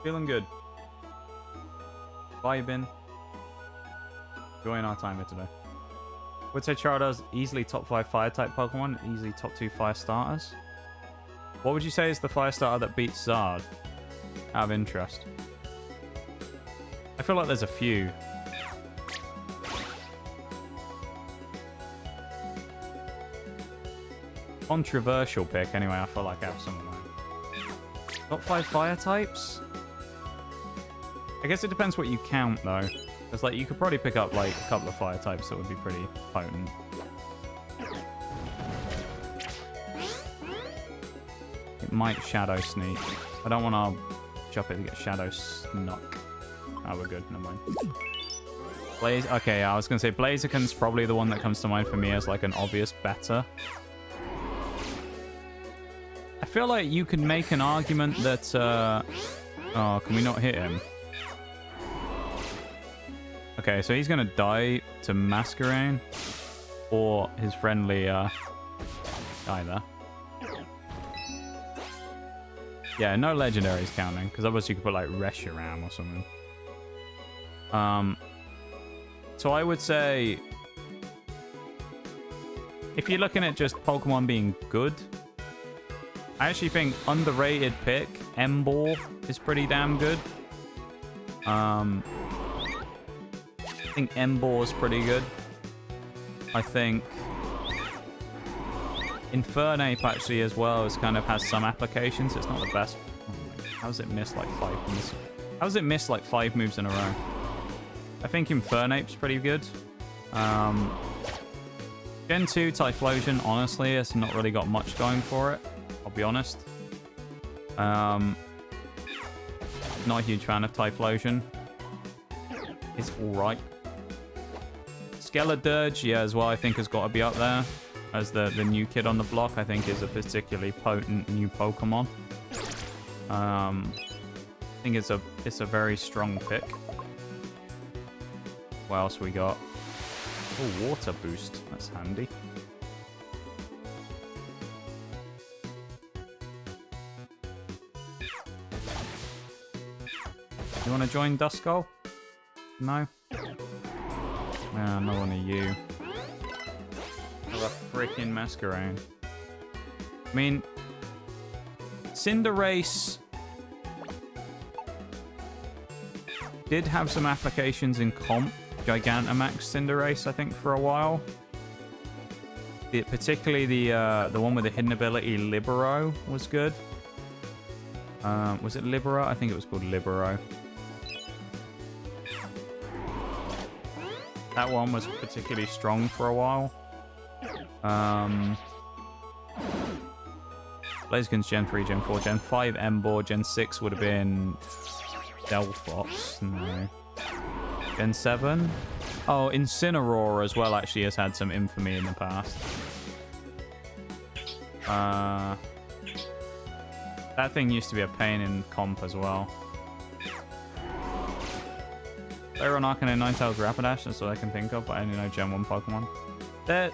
Feeling good. Vibing. Enjoying our time here today. Would say Charizard's easily top 5 Fire-type Pokemon, easily top 2 Fire starters. What would you say is the Fire starter that beats Zard? Out of interest. I feel like there's a few. Controversial pick, anyway. I feel like I have some of mine. Top 5 Fire types? I guess it depends what you count, though. Because, like, you could probably pick up, like, a couple of Fire types that would be pretty potent. It might Shadow Sneak. I don't want to chop it to get Shadow Snuck. Oh, we're good. Never mind. Blaze. Okay, I was going to say Blaziken's probably the one that comes to mind for me as, like, an obvious better. I feel like you could make an argument that... Oh, can we not hit him? Okay, so he's going to die to Masquerain. Or his friendly guy there. Yeah, no legendaries counting. Because otherwise you could put like Reshiram or something. So I would say... If you're looking at just Pokemon being good... I actually think underrated pick, Emboar, is pretty damn good. I think Emboar's pretty good. I think Infernape actually as well is kind of has some applications. It's not the best. How does it miss like 5 moves? How does it miss like 5 moves in a row? I think Infernape's pretty good. Gen 2 Typhlosion, honestly, has not really got much going for it. I'll be honest. Not a huge fan of Typhlosion. It's alright. Skeledirge, yeah, as well, I think has got to be up there. As the new kid on the block, I think is a particularly potent new Pokemon. I think it's a very strong pick. What else we got? Oh, Water Boost. That's handy. You want to join Duskull? No? Nah, no one of you. Another freaking Masquerain. I mean, Cinderace did have some applications in comp. Gigantamax Cinderace, I think, for a while. Particularly the one with the hidden ability, Libero, was good. Was it Libero? I think it was called Libero. That one was particularly strong for a while. Blaziken's Gen 3, Gen 4, Gen 5 Emboar, Gen 6 would have been Delphox. No. Gen 7? Oh, Incineroar as well actually has had some infamy in the past. That thing used to be a pain in comp as well. They're on Arcanine, Ninetales, Rapidash, that's all I can think of, but I only know Gen 1 Pokemon. The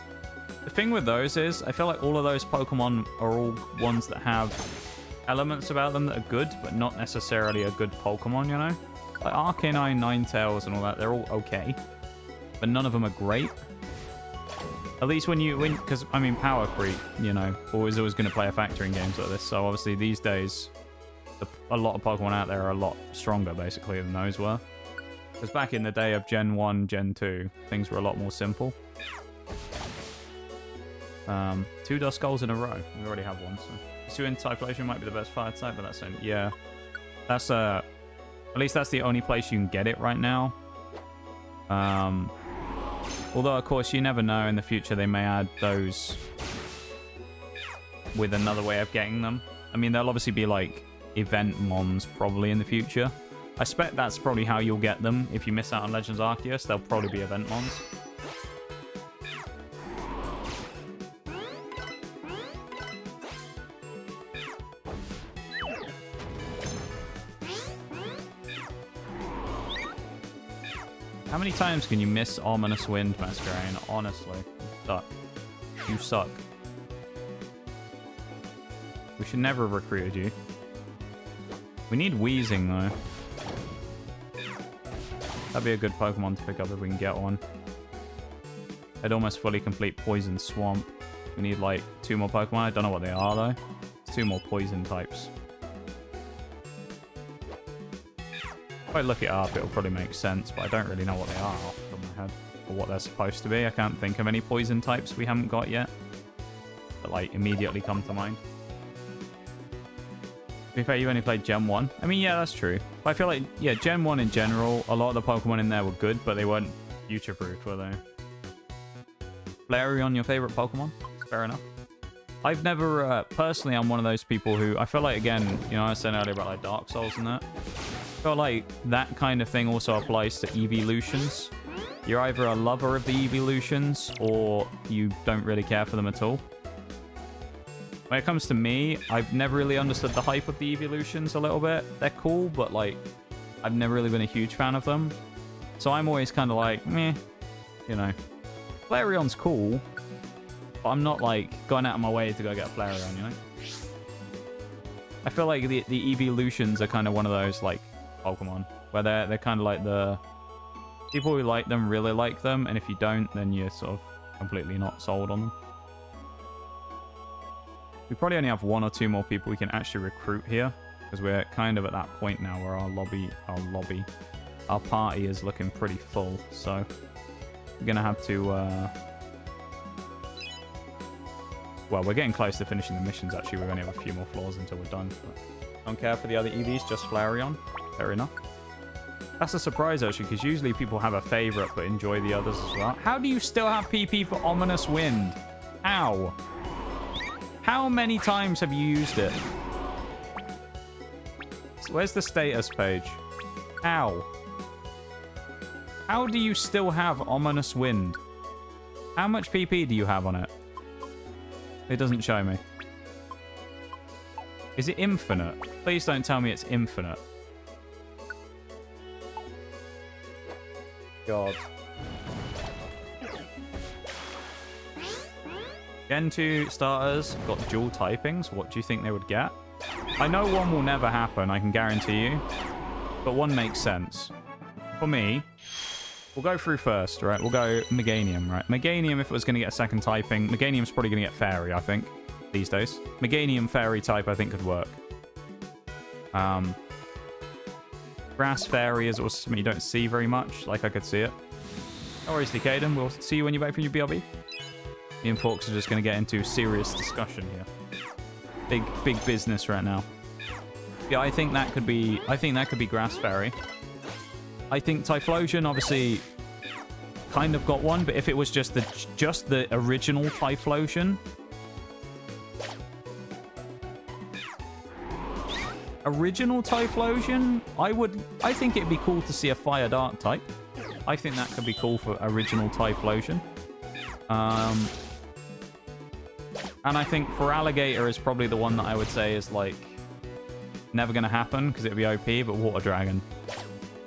thing with those is, I feel like all of those Pokemon are all ones that have elements about them that are good, but not necessarily a good Pokemon, you know? Like Arcanine, Ninetales, and all that, they're all okay. But none of them are great. At least because, I mean, power creep, you know, is always going to play a factor in games like this. So obviously these days, a lot of Pokemon out there are a lot stronger, basically, than those were. Because back in the day of Gen 1, Gen 2, things were a lot more simple. 2 Duskulls in a row. We already have one, so Pursuing Typhlosion might be the best fire type, but that's yeah. That's at least that's the only place you can get it right now. Although of course you never know, in the future they may add those with another way of getting them. I mean, there'll obviously be like event mons probably in the future. I expect that's probably how you'll get them. If you miss out on Legends Arceus, they'll probably be event mons. How many times can you miss Ominous Wind, Masquerain? Honestly, you suck. You suck. We should never have recruited you. We need Wheezing, though. That'd be a good Pokemon to pick up if we can get one. I'd almost fully complete Poison Swamp. We need, like, 2 more Pokemon. I don't know what they are, though. It's 2 more Poison types. If I look it up, it'll probably make sense, but I don't really know what they are off the top of my head, or what they're supposed to be. I can't think of any poison types we haven't got yet that, like, immediately come to mind. To be fair, you only played Gen 1. I mean, yeah, that's true. But I feel like, yeah, Gen 1 in general, a lot of the Pokemon in there were good, but they weren't future-proof, were they? Flareon, your favorite Pokemon? Fair enough. I've never, personally, I'm one of those people who, I feel like, again, you know, I was saying earlier about, like, Dark Souls and that. I feel like that kind of thing also applies to evolutions. You're either a lover of the evolutions or you don't really care for them at all. When it comes to me, I've never really understood the hype of the evolutions a little bit. They're cool, but like, I've never really been a huge fan of them. So I'm always kind of like, meh, you know. Flareon's cool, but I'm not like going out of my way to go get a Flareon, you know? I feel like the evolutions are kind of one of those like Pokemon where they're kind of like the people who like them really like them, and if you don't, then you're sort of completely not sold on them. We probably only have 1 or 2 more people we can actually recruit here, because we're kind of at that point now where our party is looking pretty full, so we're gonna have to well, we're getting close to finishing the missions actually. We only have a few more floors until we're done, but don't care for the other EVs, just Flareon. Fair enough. That's a surprise, actually, because usually people have a favorite but enjoy the others as well. How do you still have PP for Ominous Wind? How? How many times have you used it? Where's the status page? How? How do you still have Ominous Wind? How much PP do you have on it? It doesn't show me. Is it infinite? Please don't tell me it's infinite. God. Gen 2 starters got dual typings. What do you think they would get? I know one will never happen, I can guarantee you. But one makes sense. For me, we'll go through first, right? We'll go Meganium, right? Meganium, if it was going to get a second typing, Meganium's probably going to get Fairy, I think, these days. Meganium Fairy type, I think, could work. Grass Fairy is also something you don't see very much, like I could see it. No worries, Decaden. We'll see you when you're back from your BRB. Me and Forks are just going to get into serious discussion here. Big business right now. Yeah, I think that could be Grass Fairy. I think Typhlosion obviously kind of got one, but if it was just the original Typhlosion, I think it'd be cool to see a Fire Dark type. I think that could be cool for original Typhlosion. And I think for Alligator is probably the one that I would say is like never going to happen because it'd be OP, but Water Dragon.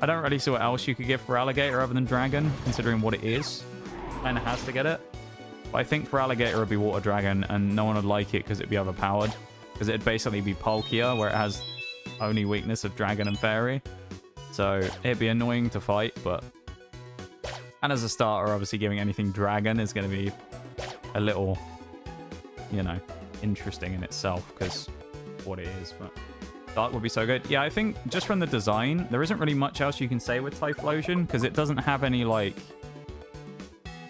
I don't really see what else you could give for Alligator other than Dragon, considering what it is. Kind of has to get it. But I think for Alligator it'd be Water Dragon, and no one would like it because it'd be overpowered. Because it'd basically be Palkia, where it has only weakness of Dragon and Fairy. So it'd be annoying to fight, but... And as a starter, obviously giving anything Dragon is going to be a little, you know, interesting in itself, because what it is, but... Dark would be so good. Yeah, I think just from the design, there isn't really much else you can say with Typhlosion, because it doesn't have any, like...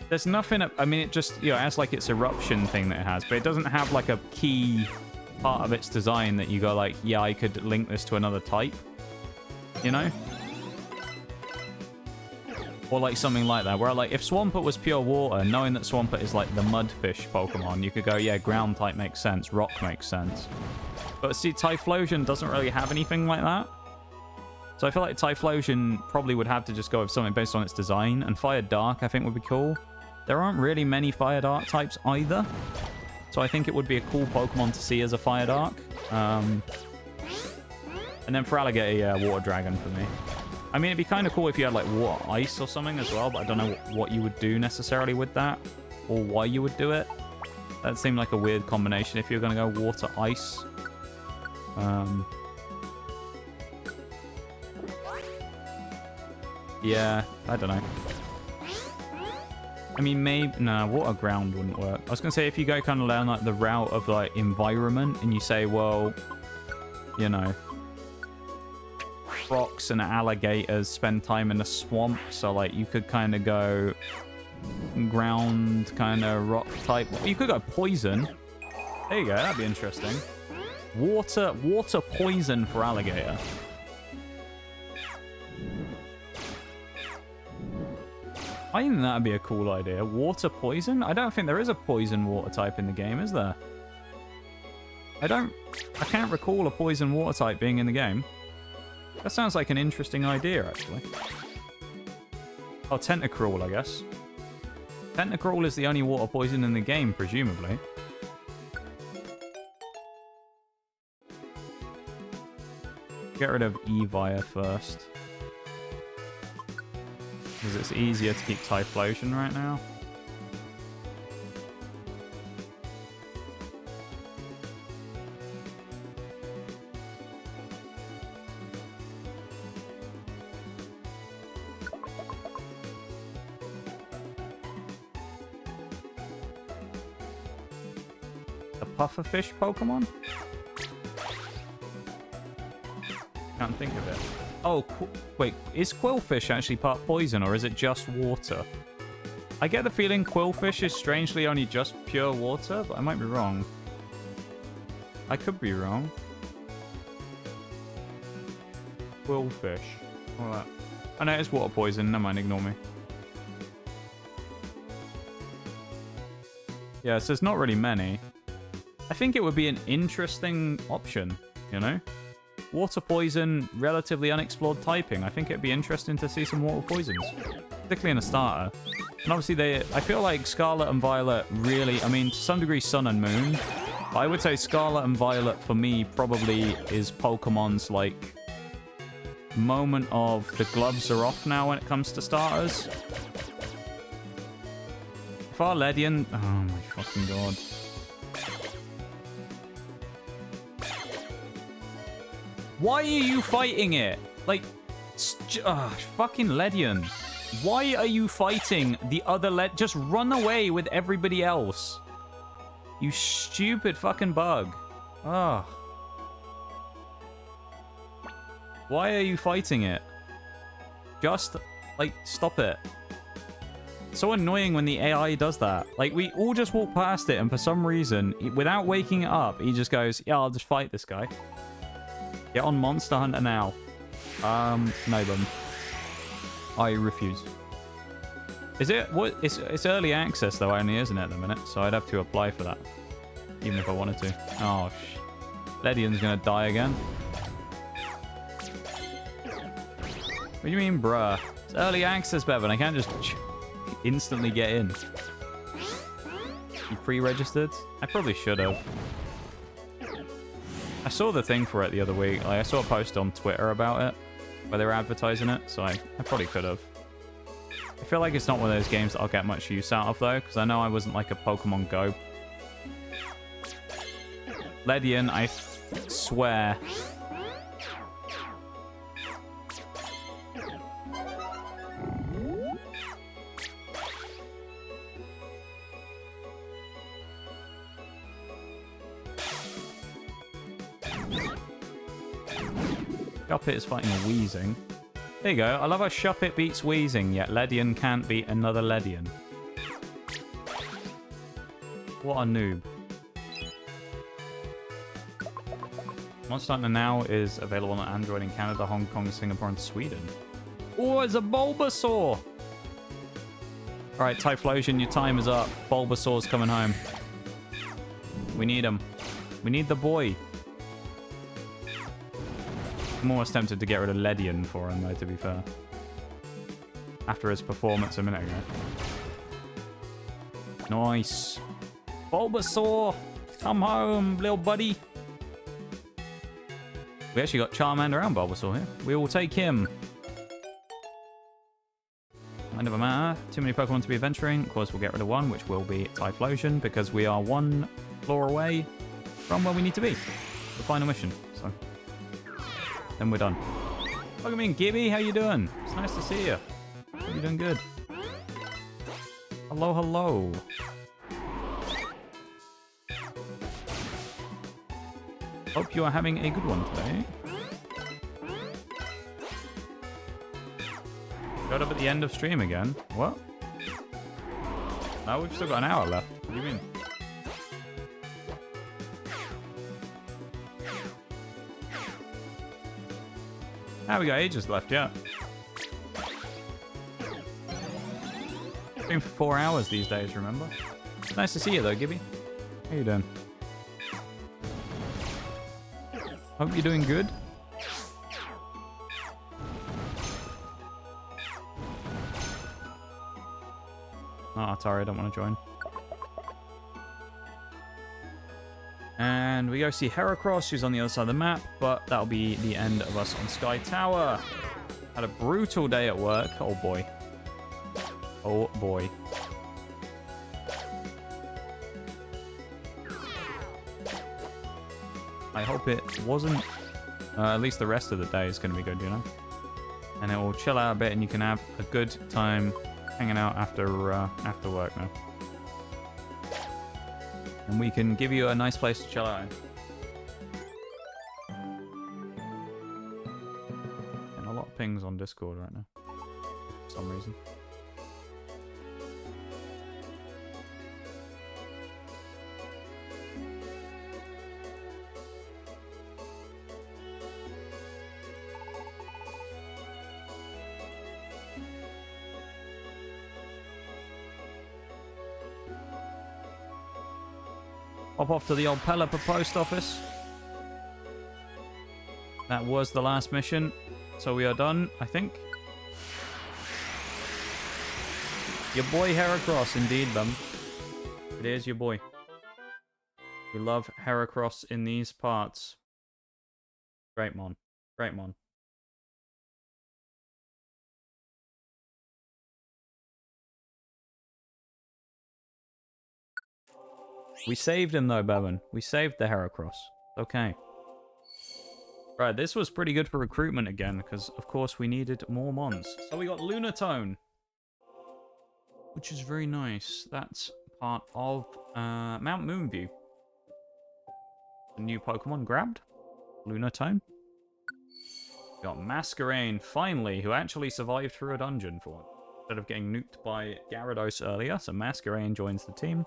There's nothing... I mean, it just, you know, it has, like, its eruption thing that it has, but it doesn't have, like, a key part of its design that you go like, yeah, I could link this to another type, you know? Or like something like that, where like if Swampert was pure water, knowing that Swampert is like the mudfish Pokemon, you could go, yeah, ground type makes sense, rock makes sense. But see, Typhlosion doesn't really have anything like that. So I feel like Typhlosion probably would have to just go with something based on its design, and Fire Dark I think would be cool. There aren't really many Fire Dark types either, so I think it would be a cool Pokemon to see as a Fire Dark. And then for Alligator, yeah, Water Dragon for me. I mean, it'd be kind of cool if you had like Water Ice or something as well, but I don't know what you would do necessarily with that, or why you would do it. That seemed like a weird combination if you're going to go Water Ice. Yeah, I don't know. I mean, maybe... Nah, Water Ground wouldn't work. I was going to say, if you go kind of down like the route of like environment, and you say, well, you know, crocs and alligators spend time in a swamp, so like you could kind of go ground kind of rock type. You could go poison. There you go, that'd be interesting. Water poison for alligator. I think that'd be a cool idea. Water poison? I don't think there is a poison water type in the game, is there? I can't recall a poison water type being in the game. That sounds like an interesting idea, actually. Oh, Tentacruel, I guess. Tentacruel is the only water poison in the game, presumably. Get rid of Evire first. Because it's easier to keep Typhlosion right now. The pufferfish Pokemon? Can't think of it. Oh, wait, is Quillfish actually part poison, or is it just water? I get the feeling Quillfish is strangely only just pure water, but I might be wrong. I could be wrong. Quillfish. All that. I know it's water poison, never mind, ignore me. Yeah, so there's not really many. I think it would be an interesting option, you know? Water poison, relatively unexplored typing. I think it'd be interesting to see some water poisons, particularly in a starter. And obviously, I feel like Scarlet and Violet really, I mean, to some degree, Sun and Moon. But I would say Scarlet and Violet, for me, probably is Pokemon's, like, moment of the gloves are off now when it comes to starters. Farledian, oh my fucking god. Why are you fighting it? Like, fucking Ledian. Why are you fighting the other Just run away with everybody else. You stupid fucking bug. Ugh. Why are you fighting it? Just, like, stop it. It's so annoying when the AI does that. Like, we all just walk past it, and for some reason, without waking it up, he just goes, yeah, I'll just fight this guy. Get on Monster Hunter now. No, bum. I refuse. Is it? What? It's early access though only, isn't it, at the minute? So I'd have to apply for that, even if I wanted to. Oh, Ledian's gonna die again. What do you mean, bruh? It's early access, Bevan. I can't just instantly get in. You pre-registered? I probably should have. I saw the thing for it the other week. Like, I saw a post on Twitter about it, where they were advertising it, so I probably could have. I feel like it's not one of those games that I'll get much use out of, though, because I know I wasn't like a Pokemon Go. Ledian, I swear. Shuppet is fighting a Weezing. There you go. I love how Shuppet beats Weezing, yet Ledian can't beat another Ledian. What a noob. Monster Hunter Now is available on Android in Canada, Hong Kong, Singapore, and Sweden. Oh, it's a Bulbasaur! Alright, Typhlosion, your time is up. Bulbasaur's coming home. We need him. We need the boy. I'm almost tempted to get rid of Ledian for him, though, to be fair. After his performance a minute ago. Nice. Bulbasaur! Come home, little buddy. We actually got Charmander and Bulbasaur here. We will take him. End of a matter. Too many Pokemon to be adventuring. Of course, we'll get rid of one, which will be Typhlosion, because we are one floor away from where we need to be. The final mission. So, then we're done. Look at me, Gibby. How you doing? It's nice to see you. Hope you're doing good. Hello, hello. Hope you are having a good one today. Showed up at the end of stream again. What? No, we've still got an hour left. What do you mean? Ah, we got ages left, yeah. Stream for 4 hours these days, remember? It's nice to see you though, Gibby. How you doing? Hope you're doing good. Oh, Atari, I don't want to join. And we go see Heracross, who's on the other side of the map, but that'll be the end of us on Sky Tower. Had a brutal day at work. Oh boy. Oh boy. I hope it wasn't... at least the rest of the day is going to be good, you know? And it will chill out a bit and you can have a good time hanging out after work now. And we can give you a nice place to chill out in. And a lot of pings on Discord right now. For some reason. Pop off to the old Pelipper post office. That was the last mission. So we are done, I think. Your boy Heracross, indeed, them. It is your boy. We love Heracross in these parts. Great mon. Great mon. We saved him though, Bevan. We saved the Heracross. Okay. Right, this was pretty good for recruitment again, because of course we needed more mons. So we got Lunatone, which is very nice. That's part of Mount Moonview. A new Pokemon grabbed. Lunatone. We got Masquerain, finally, who actually survived through a dungeon for once, instead of getting nuked by Gyarados earlier. So Masquerain joins the team.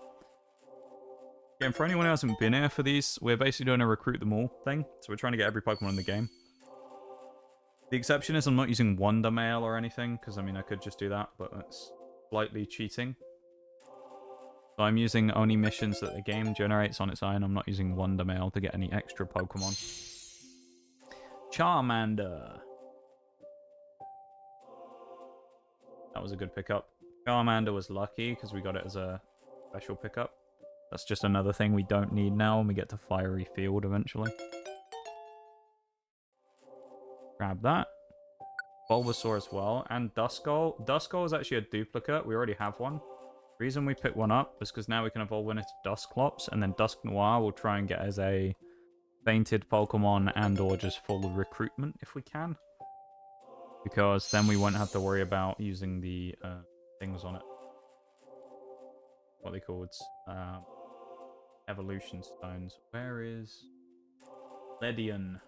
Again, for anyone who hasn't been here for these, we're basically doing a recruit them all thing. So we're trying to get every Pokemon in the game. The exception is I'm not using Wonder Mail or anything, because I mean I could just do that, but that's slightly cheating. So I'm using only missions that the game generates on its own. I'm not using Wonder Mail to get any extra Pokemon. Charmander. That was a good pickup. Charmander was lucky because we got it as a special pickup. That's just another thing we don't need now when we get to Fiery Field eventually. Grab that. Bulbasaur as well. And Duskull. Duskull is actually a duplicate. We already have one. The reason we picked one up is because now we can evolve one into Dusclops. And then Dusk Noir will try and get as a fainted Pokemon and or just full recruitment if we can. Because then we won't have to worry about using the things on it. What they called? Evolution stones. Where is Ledian?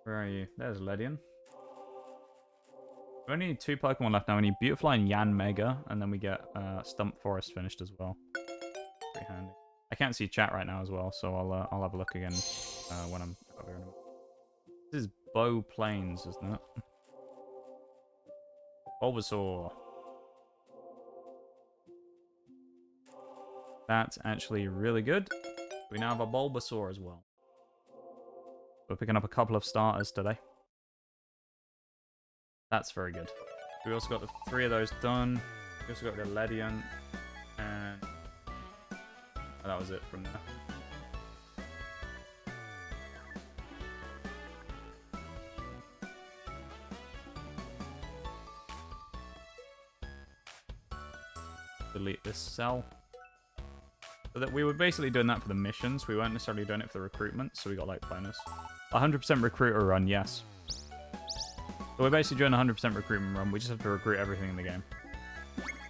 Where are you? There's Ledian. We only need 2 Pokemon left now. We need Beautifly and Yanmega, and then we get Stump Forest finished as well. Pretty handy. I can't see chat right now as well, so I'll have a look again when I'm over in a minute. This is Bow Plains, isn't it? Bulbasaur. That's actually really good. We now have a Bulbasaur as well. We're picking up a couple of starters today. That's very good. We also got the 3 of those done. We also got the Ledian, and that was it from there. Delete this cell. So that we were basically doing that for the missions. We weren't necessarily doing it for the recruitment, so we got like bonus. 100% recruiter run, yes. So we're basically doing a 100% recruitment run. We just have to recruit everything in the game.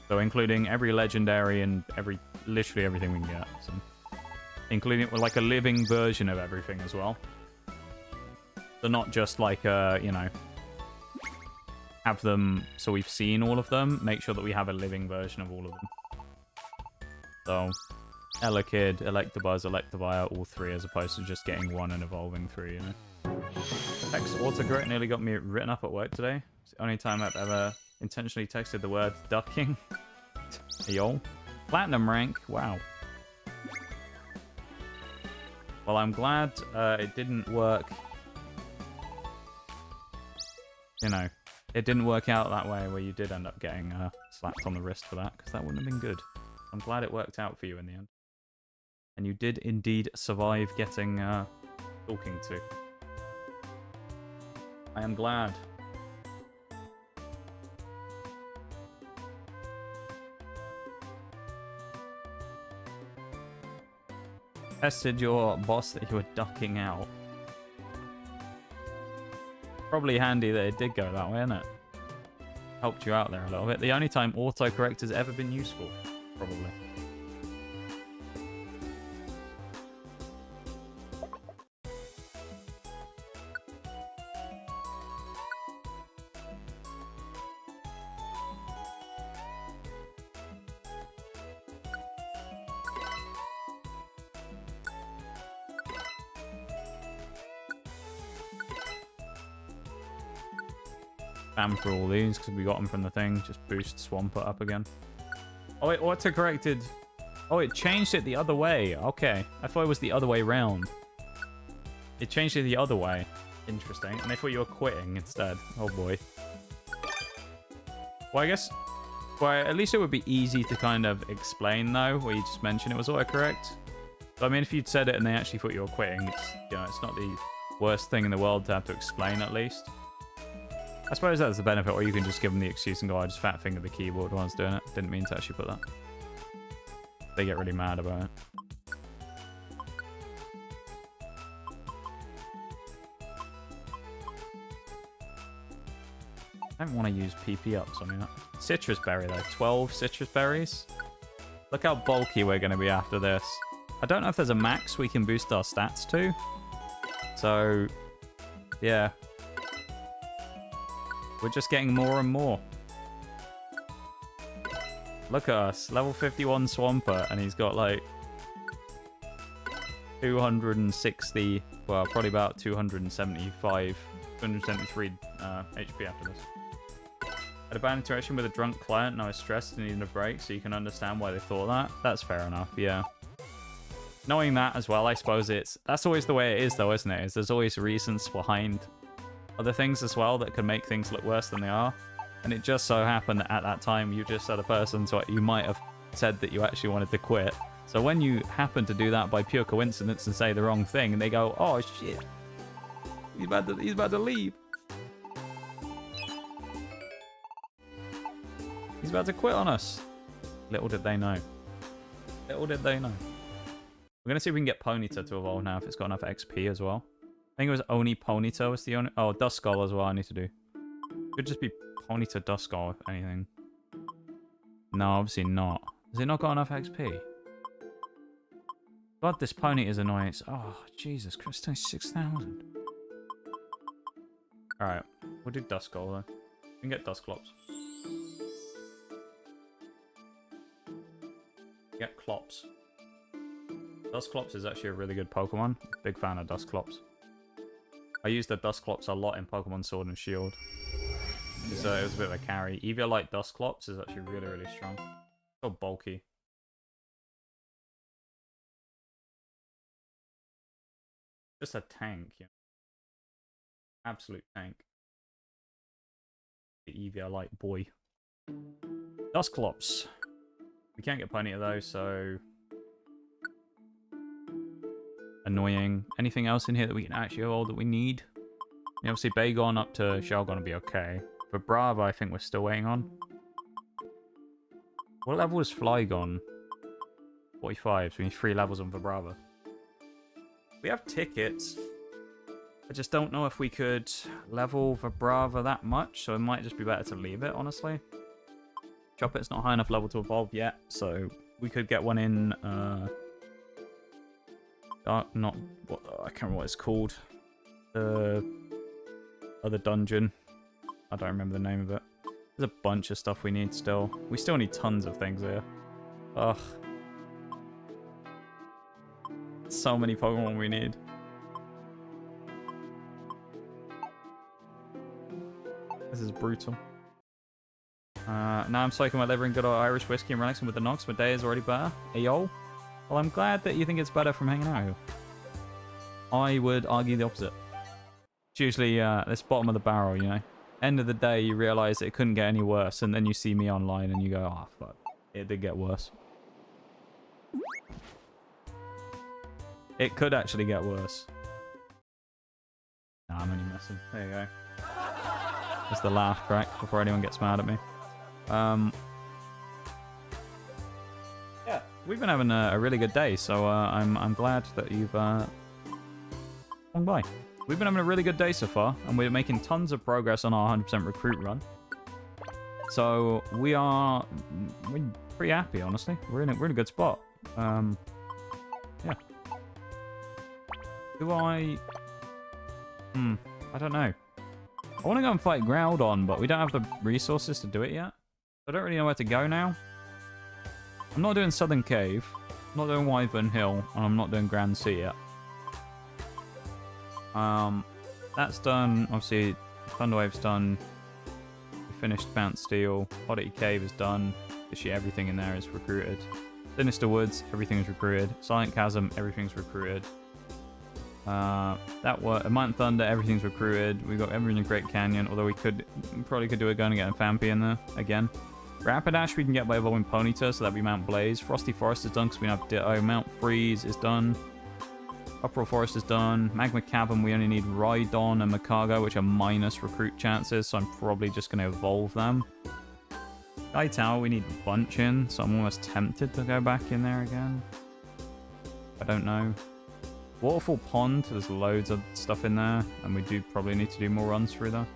So including every legendary and literally everything we can get. So including like a living version of everything as well. So not just like you know, have them so we've seen all of them. Make sure that we have a living version of all of them. So Elekid, Electabuzz, Electivire, all 3 as opposed to just getting 1 and evolving 3, you know. Text autocorrect nearly got me written up at work today. It's the only time I've ever intentionally texted the word ducking. Yo. Platinum rank, wow. Well, I'm glad it didn't work. You know, it didn't work out that way where you did end up getting slapped on the wrist for that, because that wouldn't have been good. I'm glad it worked out for you in the end. And you did indeed survive getting talking to. I am glad. Tested your boss that you were ducking out. Probably handy that it did go that way, isn't it? Helped you out there a little bit. The only time autocorrect has ever been useful, probably. Spam for all these because we got them from the thing. Just boost Swampert up again. Oh, it auto-corrected. Oh, it changed it the other way. Okay. I thought it was the other way round. It changed it the other way. Interesting. And I thought you were quitting instead. Oh, boy. Well, I guess... Well, at least it would be easy to kind of explain, though, where you just mentioned it was autocorrect. So, I mean, if you'd said it and they actually thought you were quitting, it's, you know, it's not the worst thing in the world to have to explain, at least. I suppose that's the benefit, or you can just give them the excuse and go, I just fat fingered the keyboard while I was doing it. Didn't mean to actually put that. They get really mad about it. I don't want to use PP ups on me. Citrus berry, though. 12 citrus berries. Look how bulky we're going to be after this. I don't know if there's a max we can boost our stats to. So, yeah. We're just getting more and more. Look at us. Level 51 Swampert, and he's got like 260, well, probably about 275, 273 HP after this. Had a bad interaction with a drunk client, and I was stressed and needed a break, so you can understand why they thought that. That's fair enough, yeah. Knowing that as well, I suppose that's always the way it is, though, isn't it? There's always reasons behind other things as well that can make things look worse than they are. And it just so happened that at that time you just had a person, so you might have said that you actually wanted to quit. So when you happen to do that by pure coincidence and say the wrong thing, and they go, oh shit, he's about to leave. He's about to quit on us. Little did they know. Little did they know. We're going to see if we can get Ponyta to evolve now if it's got enough XP as well. I think it was only Ponyta was the only... Oh, Duskull as well I need to do. Could just be Ponyta, Duskull, if anything. No, obviously not. Has it not got enough XP? God, this Pony is annoying. Oh, Jesus Christ, 6,000. Alright, we'll do Duskull though. We can get Dusclops. Get Clops. Dusclops is actually a really good Pokemon. Big fan of Dusclops. I used the Dusclops a lot in Pokemon Sword and Shield. It was a bit of a carry. Eviolite Dusclops is actually really, really strong. So bulky. Just a tank, yeah. Absolute tank. The Eviolite boy. Dusclops. We can't get plenty of those, so... Annoying. Anything else in here that we can actually hold that we need? Yeah, obviously, Bagon up to Shelgon will be okay. For Brava, I think we're still waiting on. What level is Flygon? 45, so we need 3 levels on Vibrava. We have tickets. I just don't know if we could level Vibrava that much, so it might just be better to leave it, honestly. Choppet's not high enough level to evolve yet, so we could get one in, I can't remember what it's called. The other dungeon. I don't remember the name of it. There's a bunch of stuff we need still. We still need tons of things here. Ugh. So many Pokemon we need. This is brutal. Now I'm soaking my liver in good old Irish whiskey and relaxing with the Nox. My day is already better. Ayo. Well, I'm glad that you think it's better from hanging out here. I would argue the opposite. It's usually this bottom of the barrel, you know. End of the day, you realise it couldn't get any worse, and then you see me online and you go, oh, fuck. It did get worse. It could actually get worse. Nah, I'm only messing. There you go. That's the laugh track before anyone gets mad at me. Yeah, we've been having a really good day, so I'm glad that you've gone by. We've been having a really good day so far, and we're making tons of progress on our 100% recruit run. So we're pretty happy, honestly. We're in a good spot. Yeah. Do I? I don't know. I want to go and fight Groudon, but we don't have the resources to do it yet. I don't really know where to go now. I'm not doing Southern Cave, I'm not doing Wyvern Hill, and I'm not doing Grand Sea yet. That's done. Obviously, Thunderwave's done. We finished Bounce Steel. Oddity Cave is done. Literally everything in there is recruited. Sinister Woods, everything is recruited. Silent Chasm, everything's recruited. Might Thunder, everything's recruited. We've got everything in Great Canyon, although we probably could do a gun and get a Fampi in there again. Rapidash we can get by evolving Ponyta, so that'd be Mount Blaze. Frosty Forest is done because we have Ditto. Mount Freeze is done. Uproar Forest is done. Magma Cavern, we only need Rhydon and Makago, which are minus recruit chances, so I'm probably just going to evolve them. Sky Tower, we need Bunch in, so I'm almost tempted to go back in there again. I don't know. Waterfall Pond, there's loads of stuff in there, and we do probably need to do more runs through there.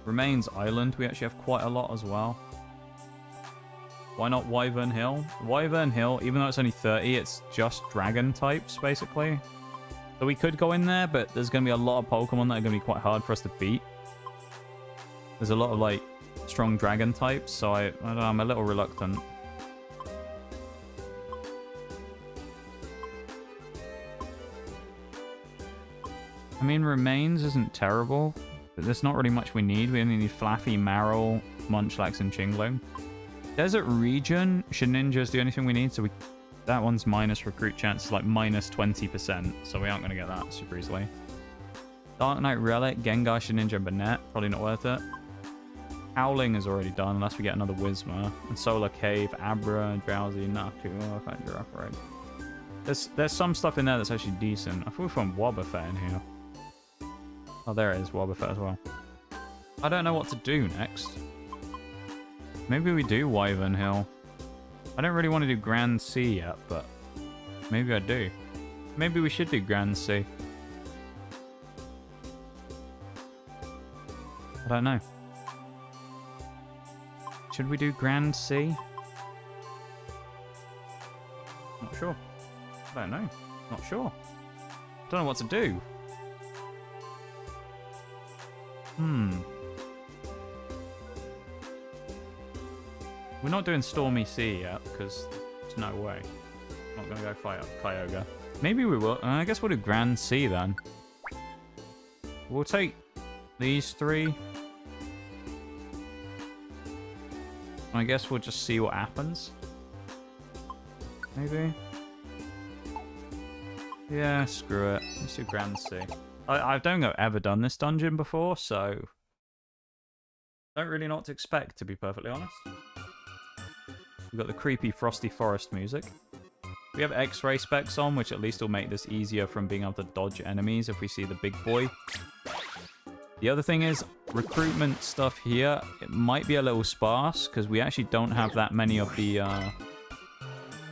Remains Island, we actually have quite a lot as well. Why not Wyvern Hill? Wyvern Hill, even though it's only 30, it's just dragon types, basically. So we could go in there, but there's going to be a lot of Pokemon that are going to be quite hard for us to beat. There's a lot of, like, strong dragon types, so I don't know, I'm a little reluctant. I mean, Remains isn't terrible, but there's not really much we need. We only need Flaffy, Marill, Munchlax, and Chingling. Desert Region, Shedinja is the only thing we need, so that one's minus recruit chance, like minus 20%, so we aren't going to get that super easily. Dark Knight Relic, Gengar, Shedinja, and Banette, probably not worth it. Howling is already done, unless we get another Whismur. And Solar Cave, Abra, Drowsy, Noctu, Right. There's some stuff in there that's actually decent. I thought we found Wobbuffet in here. Oh, there it is, Wobbuffet as well. I don't know what to do next. Maybe we do Wyvern Hill. I don't really want to do Grand Sea yet, but maybe I do. Maybe we should do Grand Sea. I don't know. Should we do Grand Sea? Not sure. I don't know. Not sure. Don't know what to do. We're not doing Stormy Sea yet, because There's no way. I'm not gonna go fight up Kyogre. Maybe we will. I guess we'll do Grand C then. We'll take these 3. I guess we'll just see what happens. Maybe. Yeah, screw it. Let's do Grand C. I don't think I've ever done this dungeon before, so don't really know what to expect, to be perfectly honest. We've got the creepy Frosty Forest music. We have X-ray specs on, which at least will make this easier from being able to dodge enemies if we see the big boy. The other thing is, recruitment stuff here, it might be a little sparse, because we actually don't have that many of the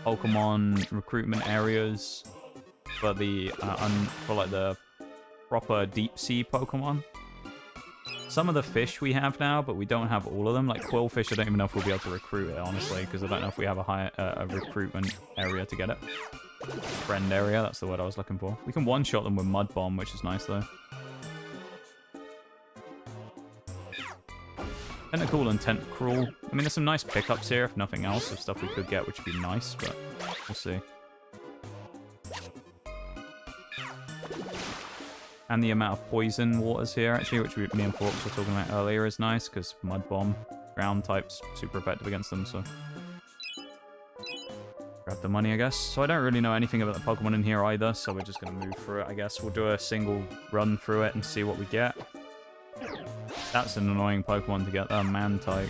Pokemon recruitment areas for the like the proper deep sea Pokemon. Some of the fish we have now, but we don't have all of them. Like Quillfish, I don't even know if we'll be able to recruit it, honestly, because I don't know if we have a recruitment area to get it. Friend area, that's the word I was looking for. We can one-shot them with Mud Bomb, which is nice, though. Tentacool and Tentacruel. I mean, there's some nice pickups here, if nothing else, of stuff we could get, which would be nice, but we'll see. And the amount of poison waters here, actually, which me and Forks were talking about earlier, is nice, because Mud Bomb, ground type's super effective against them, so... Grab the money, I guess. So I don't really know anything about the Pokemon in here either, so we're just going to move through it, I guess. We'll do a single run through it and see what we get. That's an annoying Pokemon to get, Man-type.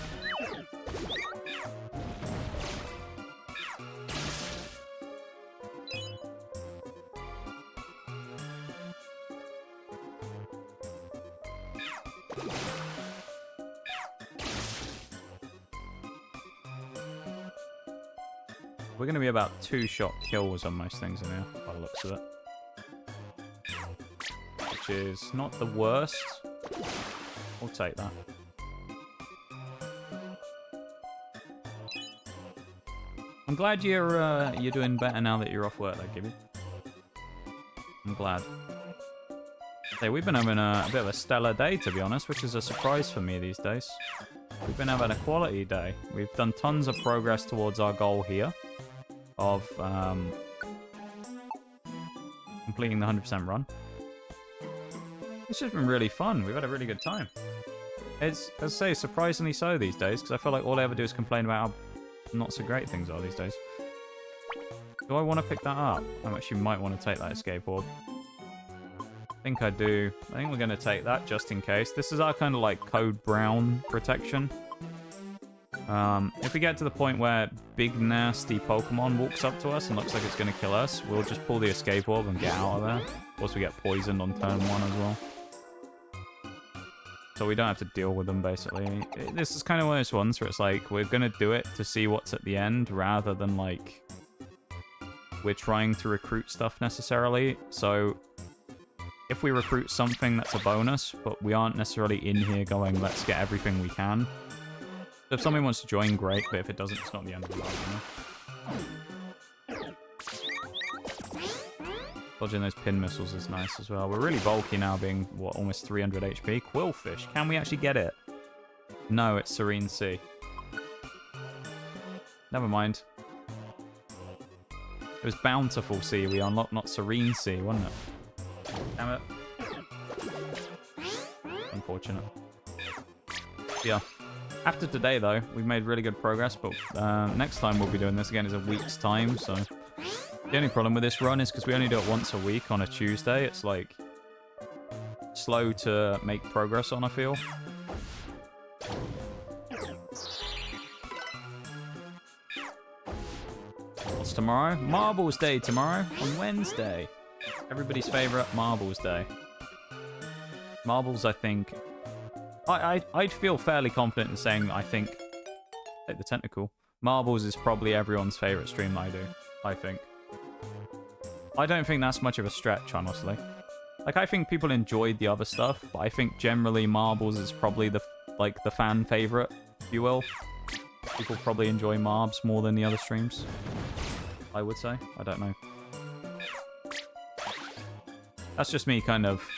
We're going to be about 2-shot kills on most things in here, by the looks of it. Which is not the worst. We'll take that. I'm glad you're doing better now that you're off work, though, Gibby. I'm glad. Hey, we've been having a bit of a stellar day, to be honest, which is a surprise for me these days. We've been having a quality day. We've done tons of progress towards our goal here of completing the 100% run. It's just been really fun. We've had a really good time. It's, as I say, surprisingly so these days, because I feel like all I ever do is complain about how not so great things are these days. Do I want to pick that up? I actually might want to take that escape orb. I think I do. I think we're going to take that just in case. This is our kind of like Code Brown protection. If we get to the point where big nasty Pokemon walks up to us and looks like it's going to kill us, we'll just pull the escape orb and get out of there. Of course, we get poisoned on turn 1 as well. So we don't have to deal with them, basically. This is kind of one of those ones where it's like, we're going to do it to see what's at the end, rather than, like, we're trying to recruit stuff necessarily. So if we recruit something, that's a bonus, but we aren't necessarily in here going, let's get everything we can. So if somebody wants to join, great, but if it doesn't, it's not the end of the world, you know? Dodging those pin missiles is nice as well. We're really bulky now, being, what, almost 300 HP? Quillfish. Can we actually get it? No, it's Serene Sea. Never mind. It was Bountiful Sea we unlocked, not Serene Sea, wasn't it? Damn it. Unfortunate. Yeah. After today, though, we've made really good progress, but next time we'll be doing this again is a week's time, so... The only problem with this run is because we only do it once a week on a Tuesday. It's, like, slow to make progress on, I feel. What's tomorrow? Marbles Day tomorrow, on Wednesday. Everybody's favourite Marbles Day. Marbles, I think... I'd feel fairly confident in saying I think... Take the Tentacool. Marbles is probably everyone's favourite stream I do, I think. I don't think that's much of a stretch, honestly. Like, I think people enjoyed the other stuff, but I think generally Marbles is probably the fan favourite, if you will. People probably enjoy Marbs more than the other streams, I would say. I don't know. That's just me kind of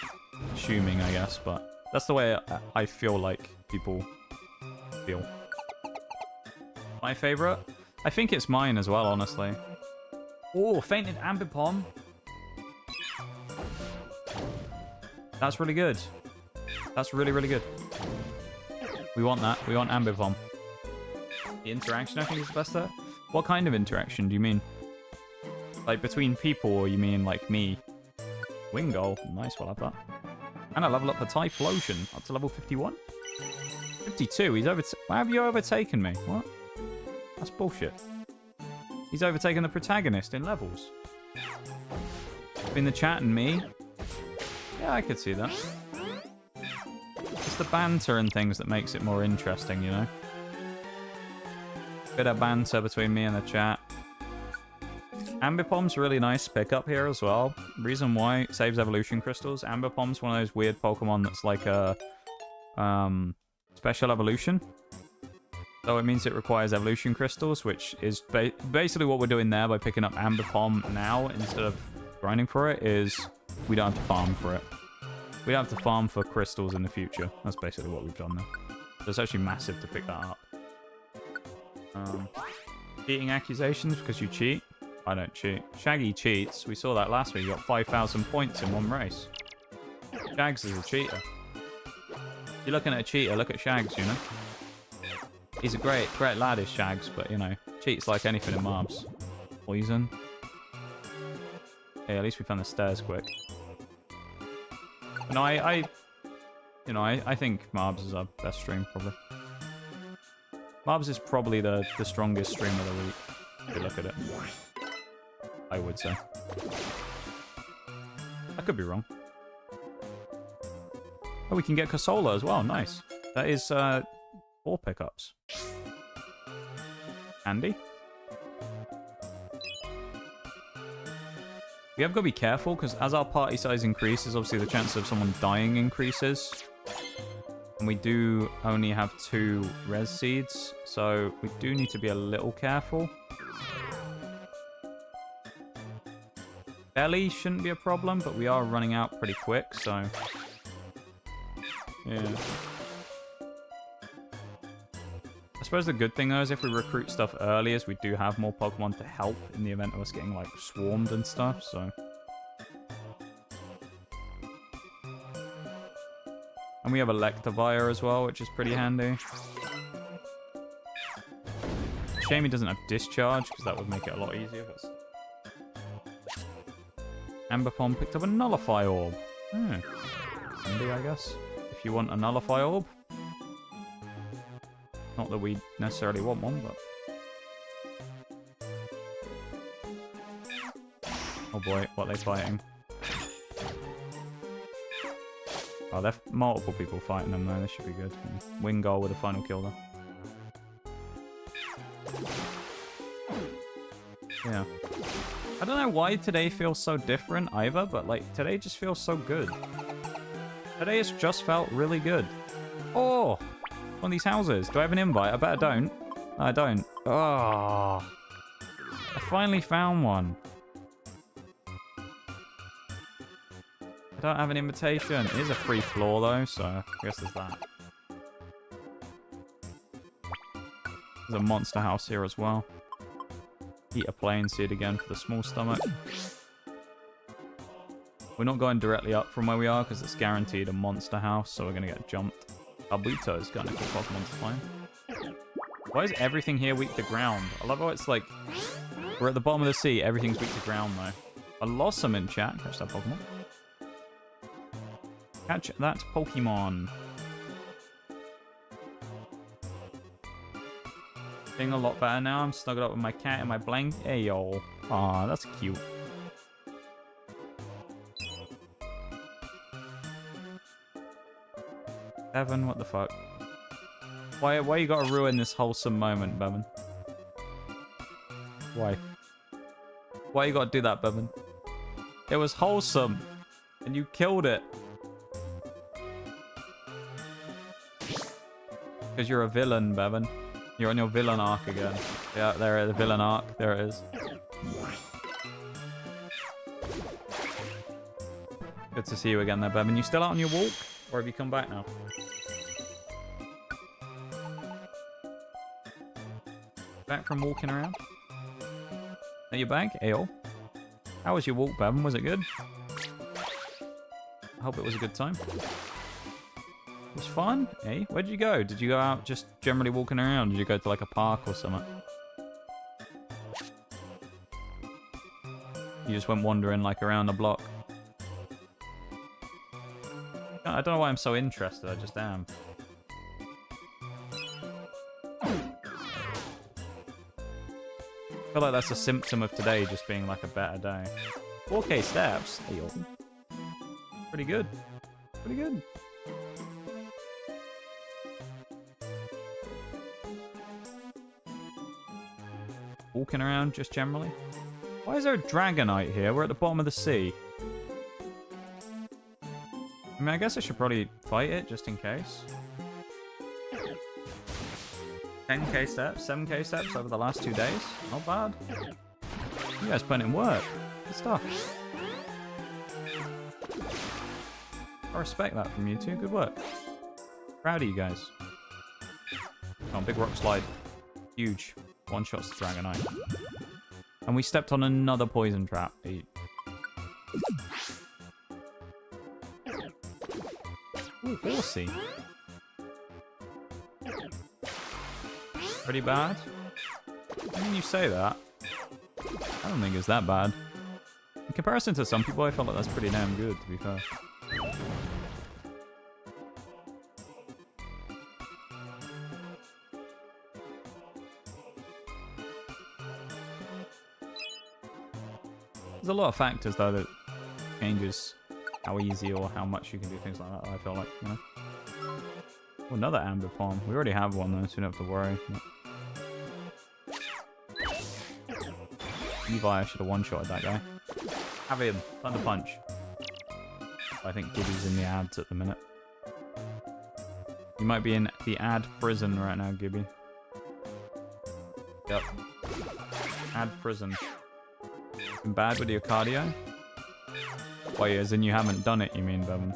assuming, I guess, but that's the way I feel like people feel. My favourite? I think it's mine as well, honestly. Oh, fainted Ambipom. That's really good. That's really, really good. We want that. We want Ambipom. The interaction, I think, is the best there. What kind of interaction do you mean? Like between people, or you mean like me? Wingull. Nice, we'll have that. And I level up for Typhlosion up to level 51. 52. He's why have you overtaken me? What? That's bullshit. He's overtaken the protagonist in levels. Between the chat and me. Yeah, I could see that. It's the banter and things that makes it more interesting, you know? Bit of banter between me and the chat. Ambipom's really nice pickup here as well. Reason why, saves evolution crystals. Ambipom's one of those weird Pokemon that's like a special evolution. So it means it requires evolution crystals, which is basically what we're doing there by picking up Ambipom now instead of grinding for it, is we don't have to farm for it. We don't have to farm for crystals in the future. That's basically what we've done there. So it's actually massive to pick that up. Cheating accusations because you cheat? I don't cheat. Shaggy cheats. We saw that last week. He got 5,000 points in one race. Shags is a cheater. If you're looking at a cheater, look at Shags, you know? He's a great lad, is Shags, but, you know, cheats like anything in Marbs. Poison. Hey, at least we found the stairs quick. No, I think Marbs is our best stream, probably. Marbs is probably the strongest stream of the week, if you look at it. I would say. I could be wrong. Oh, we can get Casola as well. Nice. That is 4 pickups. Handy. We have got to be careful, because as our party size increases, obviously the chance of someone dying increases. And we do only have 2 res seeds, so we do need to be a little careful. Belly shouldn't be a problem, but we are running out pretty quick, so... yeah. I suppose the good thing, though, is if we recruit stuff early, is we do have more Pokemon to help in the event of us getting, like, swarmed and stuff, so... And we have Electivire as well, which is pretty handy. Shame he doesn't have Discharge, because that would make it a lot easier. But... Ambipom picked up a Nullify Orb. Handy, I guess. If you want a Nullify Orb. Not that we necessarily want one, but... oh boy, what are they fighting? Oh, there are multiple people fighting them though, this should be good. Wingull with a final kill though. Yeah. I don't know why today feels so different either, but like, today just feels so good. Today has just felt really good. Oh! One of these houses. Do I have an invite? I bet I don't. I don't. Oh! I finally found one. I don't have an invitation. It is a free floor though, so I guess there's that. There's a monster house here as well. Eat a plain seed again for the small stomach. We're not going directly up from where we are because it's guaranteed a monster house, so we're going to get jumped. Albuto is going to cool Pokemon to find. Why is everything here weak to ground? I love how it's like, we're at the bottom of the sea, everything's weak to ground though. I lost some in chat. Catch that Pokemon. Catch that Pokemon. Feeling a lot better now. I'm snuggled up with my cat in my blanket. Hey, yo. Aw, that's cute. Bevan, what the fuck? Why you gotta ruin this wholesome moment, Bevan? Why? Why you gotta do that, Bevan? It was wholesome, and you killed it. Because you're a villain, Bevan. You're on your villain arc again. Yeah, there is the villain arc. There it is. Good to see you again there, Bevan. You still out on your walk? Or have you come back now? Back from walking around? Are you back? Ayo. How was your walk, Bevan? Was it good? I hope it was a good time. It was fun? Hey, where'd you go? Did you go out just generally walking around? Did you go to like a park or something? You just went wandering like around the block. I don't know why I'm so interested, I just am. I feel like that's a symptom of today just being like a better day. 4K steps? Hey, pretty good. Pretty good. Walking around just generally. Why is there a dragonite here? We're at the bottom of the sea. I mean, I guess I should probably fight it just in case. 10k steps, 7k steps over the last 2 days. Not bad. You guys putting in work. Good stuff. I respect that from you two. Good work. Proud of you guys. Oh, big rock slide. Huge. One shot's the dragonite. And we stepped on another poison trap. Ooh, horsey. Pretty bad? I mean, you say that. I don't think it's that bad. In comparison to some people, I feel like that's pretty damn good, to be fair. There's a lot of factors, though, that changes how easy or how much you can do things like that, I feel like, you know. Oh, another amber palm. We already have one, though, so we don't have to worry. Levi, I should have one-shotted that guy. Have him. Thunder punch. I think Gibby's in the ads at the minute. You might be in the ad prison right now, Gibby. Yep. Ad prison. Been bad with your cardio? Wait, as in you haven't done it, you mean, Bevan?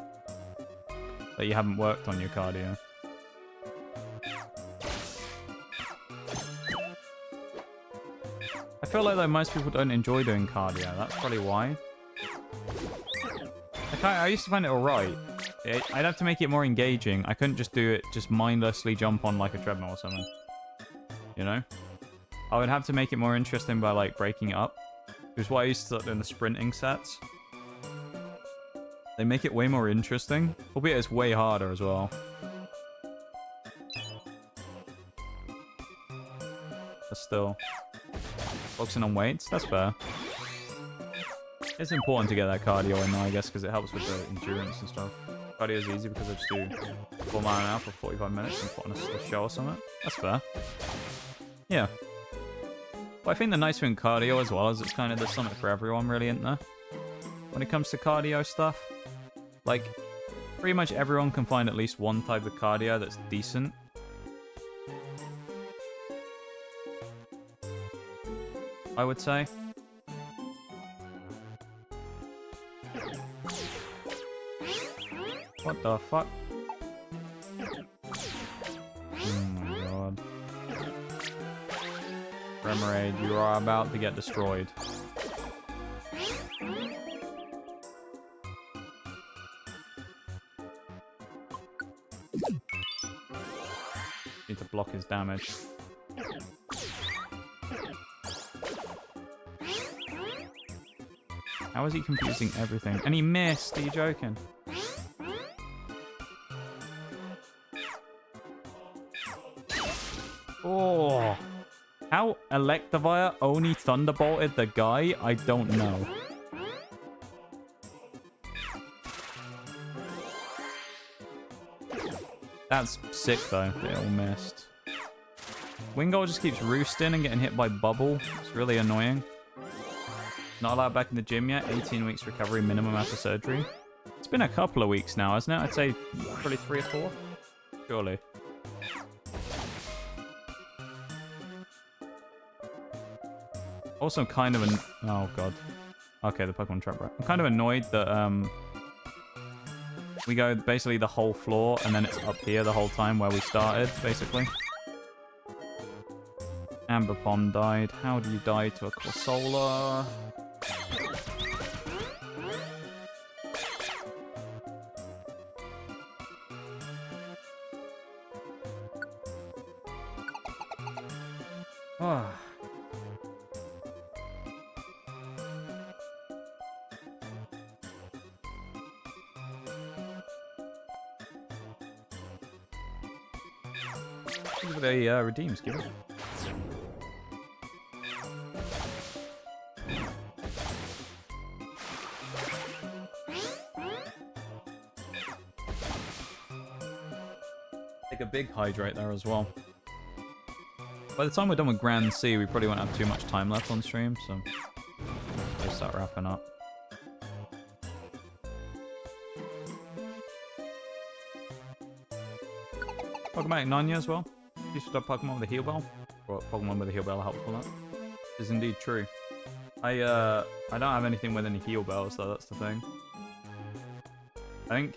That you haven't worked on your cardio. I feel like though most people don't enjoy doing cardio. That's probably why. I used to find it alright. I'd have to make it more engaging. I couldn't just do it, just mindlessly jump on like a treadmill or something. You know? I would have to make it more interesting by like breaking it up. Which is why I used to start doing the sprinting sets. They make it way more interesting. Albeit it's way harder as well. But still. Focusing on weights, that's fair. It's important to get that cardio in though, I guess, because it helps with the endurance and stuff. Cardio is easy because I just do 4 miles an hour for 45 minutes and put on a show or something. That's fair. Yeah. But I think the nice thing with cardio as well is it's kind of, there's something for everyone really, isn't there? When it comes to cardio stuff. Like, pretty much everyone can find at least one type of cardio that's decent. I would say. What the fuck? Oh my god. Remoraid, you are about to get destroyed. Need to block his damage. How is he confusing everything? And he missed. Are you joking? Oh. How Electivire only thunderbolted the guy? I don't know. That's sick though. They all missed. Wingull just keeps roosting and getting hit by bubble. It's really annoying. Not allowed back in the gym yet. 18 weeks recovery minimum after surgery. It's been a couple of weeks now, hasn't it? I'd say probably 3 or 4. Surely. Also kind of oh god. Okay, the Pokemon trap right. I'm kind of annoyed that we go basically the whole floor and then it's up here the whole time where we started, basically. Amber Pond died. How do you die to a Corsola? Ah. Look at the redeem skill. Take a big hydrate there as well. By the time we're done with Grand C, we probably won't have too much time left on stream, so we'll start wrapping up. Pokemon Nanya as well. Used to start Pokemon with a heal bell. Or Pokemon with a heal bell are helpful that. This is indeed true. I don't have anything with any heal bells though, that's the thing. I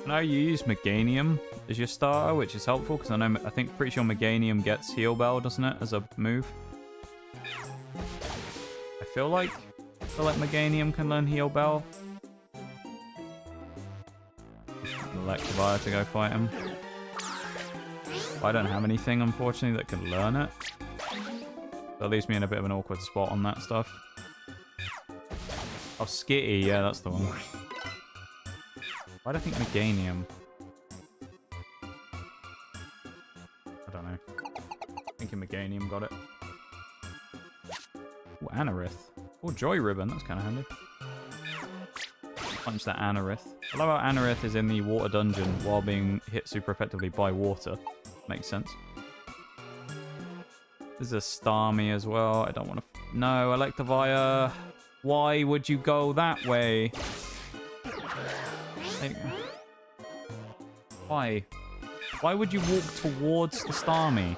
know you use Meganium as your starter, which is helpful because I think pretty sure Meganium gets heal bell, doesn't it, as a move? I feel like Meganium can learn heal bell. Electivire to go fight him. I don't have anything, unfortunately, that can learn it. That leaves me in a bit of an awkward spot on that stuff. Oh, Skitty, yeah, that's the one. Why do I think Meganium? I don't know. Thinking Meganium got it. Oh, Anorith. Oh, Joy Ribbon, that's kind of handy. Punch that Anorith. I love how Anorith is in the water dungeon while being hit super effectively by water. Makes sense. There's a Starmie as well. I don't want to... No, Electivire. Why would you go that way? Why? Why would you walk towards the Starmie?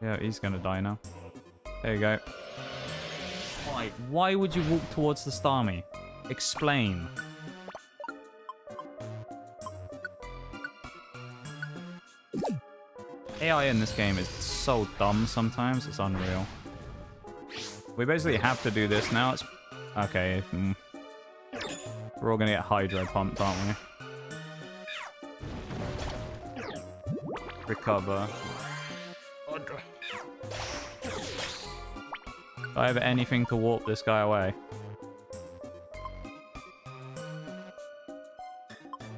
Yeah, he's gonna die now. There you go. Why? Why would you walk towards the Starmie? Explain. AI in this game is so dumb sometimes, it's unreal. We basically have to do this now. It's okay. We're all gonna get hydro pumped, aren't we? Recover. Do I have anything to warp this guy away?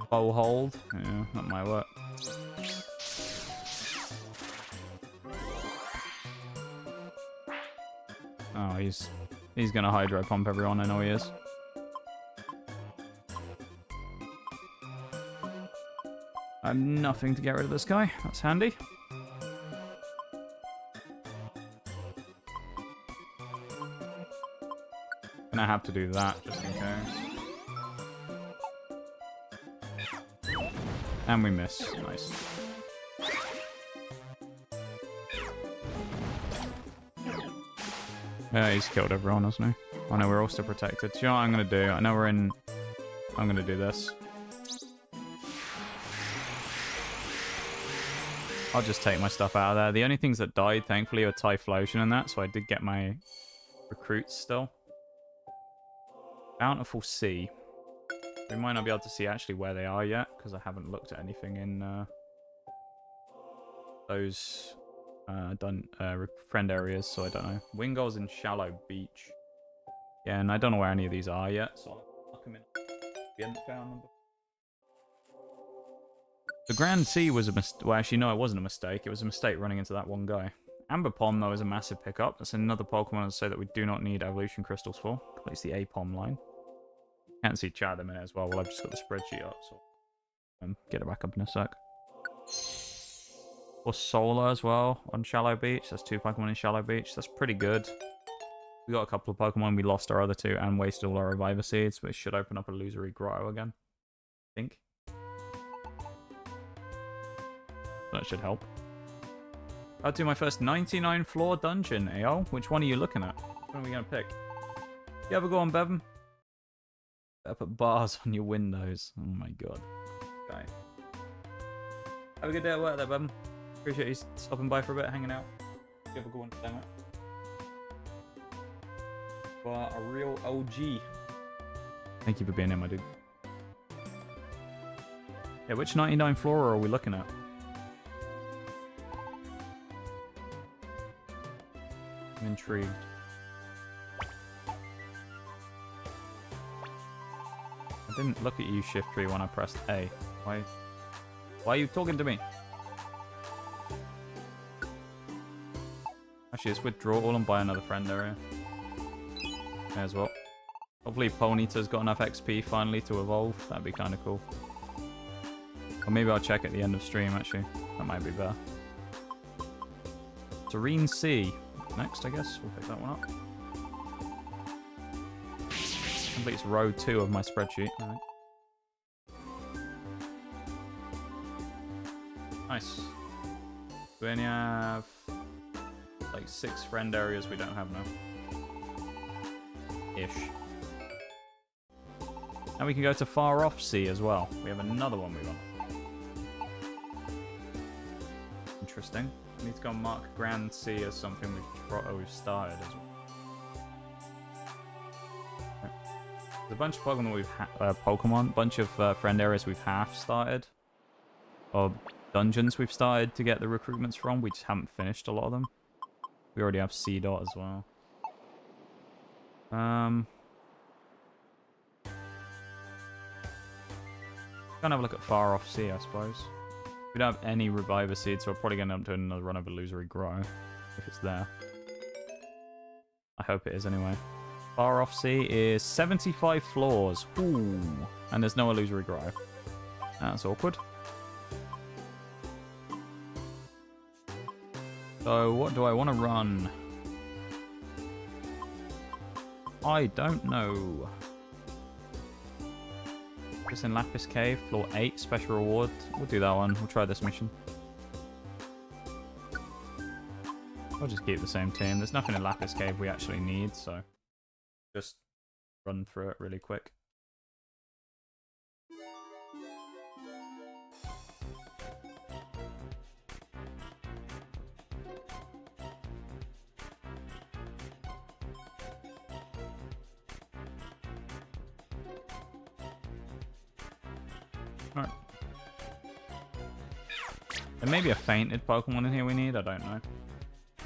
Bow hold? Yeah, that might work. Oh, he's gonna hydro pump everyone, I know he is. I have nothing to get rid of this guy. That's handy. Gonna have to do that just in case. And we miss. Nice. Yeah, he's killed everyone, hasn't he? Oh no, we're all still protected. Do you know what I'm gonna do? I know we're in... I'm gonna do this. I'll just take my stuff out of there. The only things that died, thankfully, were Typhlosion and that, so I did get my recruits still. Bountiful Sea. We might not be able to see actually where they are yet, because I haven't looked at anything in those friend areas, so I don't know. Wingol's in Shallow Beach. Yeah, and I don't know where any of these are yet, so I'll look them in. We haven't found them. The Grand Sea was a mistake. Well, actually, no, it wasn't a mistake. It was a mistake running into that one guy. Amber Pom, though, is a massive pickup. That's another Pokemon to say that we do not need evolution crystals for. Completes the A-Pom line. Can't see chat in a minute as well. Well, I've just got the spreadsheet up, so get it back up in a sec. Or Solar as well on Shallow Beach. That's 2 Pokemon in Shallow Beach. That's pretty good. We got a couple of Pokemon. We lost our other 2 and wasted all our Reviver Seeds, but it should open up Illusory Grotto again. I think. That should help. I'll do my first 99 floor dungeon, AO. Which one are you looking at? What are we going to pick? You have a go on, Bevan? Better put bars on your windows. Oh my god. Okay. Have a good day at work there, bub. Appreciate you stopping by for a bit, hanging out. You have a good one today, mate. You are a real OG. Thank you for being here, my dude. Yeah, which 99 flora are we looking at? I'm intrigued. I didn't look at you, Shift Tree, when I pressed A. Why are you talking to me? Actually, let's withdraw all and buy another friend area. May as well. Hopefully Ponyta's got enough XP finally to evolve. That'd be kind of cool. Or maybe I'll check at the end of stream, actually. That might be better. Serene Sea. Next, I guess. We'll pick that one up. Completes row 2 of my spreadsheet. All right. Nice. We only have like 6 friend areas we don't have now. Ish. And we can go to Far Off Sea as well. We have another one we want. Interesting. We need to go mark Grand Sea as something we've started as well. Okay. There's a bunch of Pokemon bunch of friend areas we've half started. Or dungeons we've started to get the recruitments from. We just haven't finished a lot of them. We already have C Dot as well. Gonna have a look at Far Off Sea, I suppose. We don't have any Reviver Seeds, so we're probably gonna end up doing another run of Illusory Grow if it's there. I hope it is anyway. Far Off Sea is 75 floors. Ooh. And there's no Illusory Grow. That's awkward. So, what do I want to run? I don't know. It's in Lapis Cave, floor 8, special reward. We'll do that one. We'll try this mission. I'll just keep the same team. There's nothing in Lapis Cave we actually need, so just run through it really quick. Alright. There may be a fainted Pokemon in here we need, I don't know.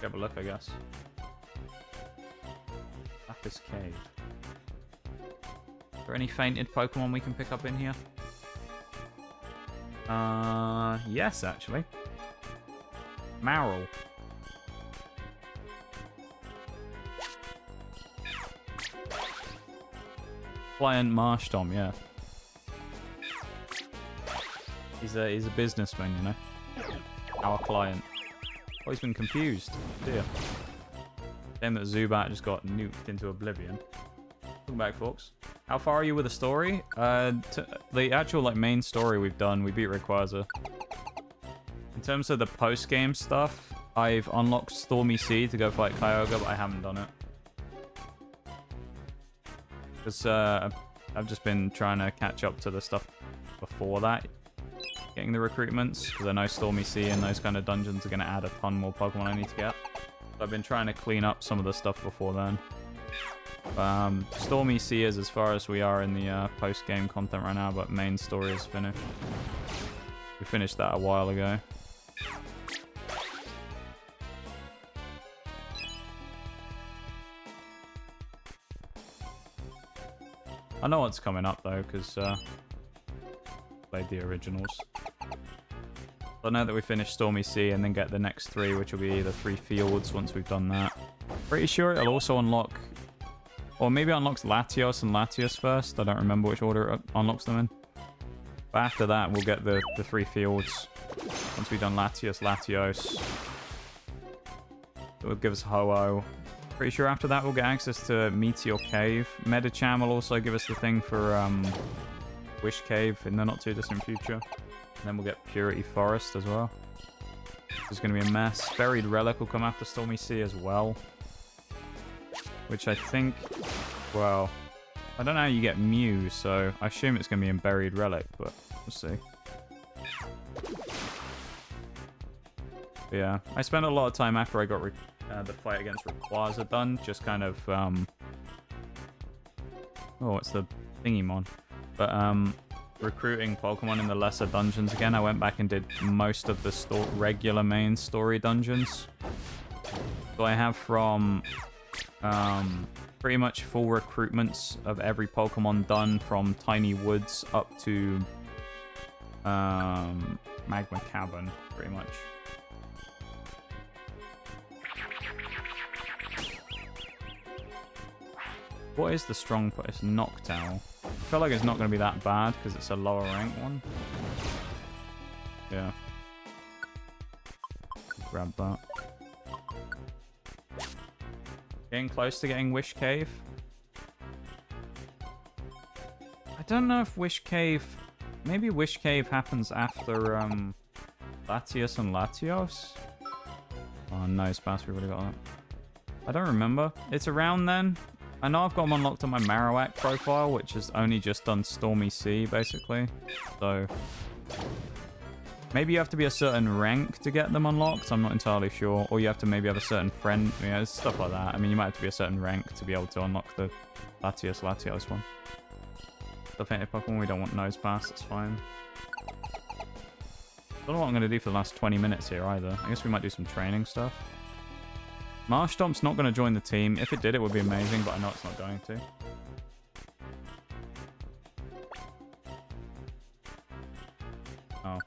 Have a look, I guess. Lapis Cave. Are there any fainted Pokemon we can pick up in here? Yes, actually. Marl. Client Marshtom, yeah. He's a businessman, you know. Our client. Oh, he's been confused. Dear. Shame that Zubat just got nuked into oblivion. Welcome back, folks. How far are you with the story? The actual main story we've done, we beat Rayquaza. In terms of the post-game stuff, I've unlocked Stormy Sea to go fight Kyogre, but I haven't done it. Because I've just been trying to catch up to the stuff before that. Getting the recruitments, because I know Stormy Sea and those kind of dungeons are going to add a ton more Pokemon I need to get. So I've been trying to clean up some of the stuff before then. Stormy Sea is as far as we are in the post-game content right now, but main story is finished. We finished that a while ago. I know what's coming up though, because played the originals. I know that we finish Stormy Sea and then get the next 3, which will be the 3 fields once we've done that. Pretty sure it'll also unlock, or maybe it unlocks Latios and Latios first. I don't remember which order it unlocks them in. But after that, we'll get the 3 fields. Once we've done Latios, Latios. It will give us Ho-Oh. Pretty sure after that we'll get access to Meteor Cave. Medicham will also give us the thing for Wish Cave in the not too distant future. And then we'll get Purity Forest as well. It's going to be a mess. Buried Relic will come after Stormy Sea as well. Which I think, well, I don't know how you get Mew, so I assume it's going to be in Buried Relic, but we'll see. But yeah, I spent a lot of time after I got the fight against Rayquaza done, just kind of, oh, it's the Thingimon. But, recruiting Pokemon in the lesser dungeons again. I went back and did most of the regular main story dungeons. So I have from, pretty much full recruitments of every Pokemon done from Tiny Woods up to Magma Cavern, pretty much. What is the strong place? Noctowl. I feel like it's not going to be that bad because it's a lower rank one. Yeah. Grab that. Getting close to getting Wish Cave. I don't know if Wish Cave... Maybe Wish Cave happens after Latios and Latios? Oh no, Spas, we already got that. I don't remember. It's around then. I know I've got them unlocked on my Marowak profile, which has only just done Stormy Sea, basically. So... Maybe you have to be a certain rank to get them unlocked. I'm not entirely sure. Or you have to maybe have a certain friend. Yeah, it's stuff like that. I mean, you might have to be a certain rank to be able to unlock the Latios one. Definitive Pokemon, we don't want Nose Pass. That's fine. Don't know what I'm going to do for the last 20 minutes here either. I guess we might do some training stuff. Marshtomp's not going to join the team. If it did, it would be amazing, but I know it's not going to. Oh.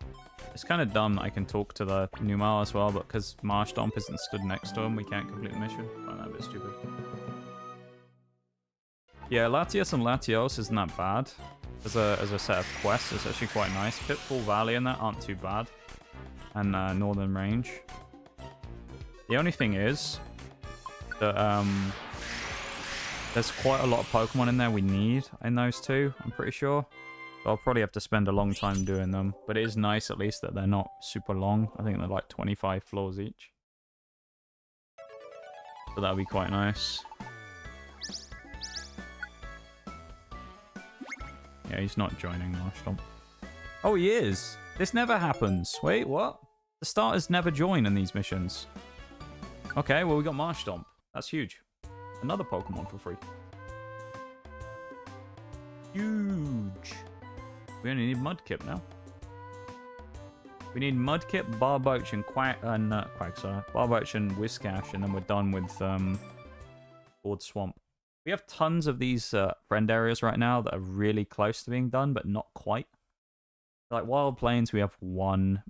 It's kind of dumb that I can talk to the Numel as well, but because Marshtomp isn't stood next to him, we can't complete the mission. I find that a bit stupid. Yeah, Latios and Latios isn't that bad. As a set of quests, it's actually quite nice. Pitfall Valley and that aren't too bad. And Northern Range. The only thing is that there's quite a lot of Pokemon in there we need in those two, I'm pretty sure. So I'll probably have to spend a long time doing them. But it is nice at least that they're not super long. I think they're like 25 floors each. So that'll be quite nice. Yeah, he's not joining Marshtomp. Oh, he is! This never happens. Wait, what? The starters never join in these missions. Okay, well, we got Marshtomp. That's huge. Another Pokemon for free. Huge. We only need Mudkip now. We need Mudkip, Barboach, and Barboach and Whiscash, and then we're done with Board Swamp. We have tons of these friend areas right now that are really close to being done, but not quite. Like Wild Plains, we have one.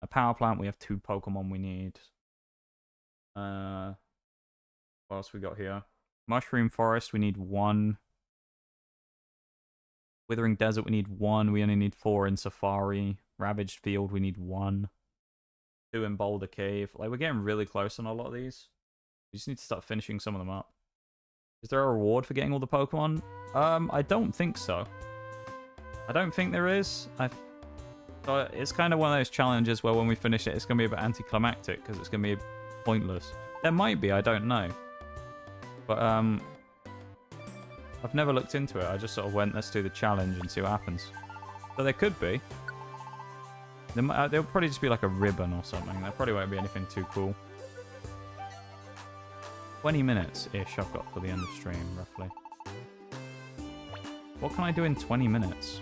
A Power Plant, we have 2 Pokemon we need. What else we got here? Mushroom Forest, we need 1. Withering Desert, we need 1. We only need 4 in Safari. Ravaged Field, we need 1. 2 in Boulder Cave. Like, we're getting really close on a lot of these. We just need to start finishing some of them up. Is there a reward for getting all the Pokemon? I don't think so. I don't think there is. So it's kind of one of those challenges where when we finish it, it's going to be a bit anticlimactic because it's going to be pointless. There might be, I don't know. But, I've never looked into it. I just sort of went, let's do the challenge and see what happens. So there could be. There'll probably just be like a ribbon or something. There probably won't be anything too cool. 20 minutes-ish I've got for the end of stream, roughly. What can I do in 20 minutes?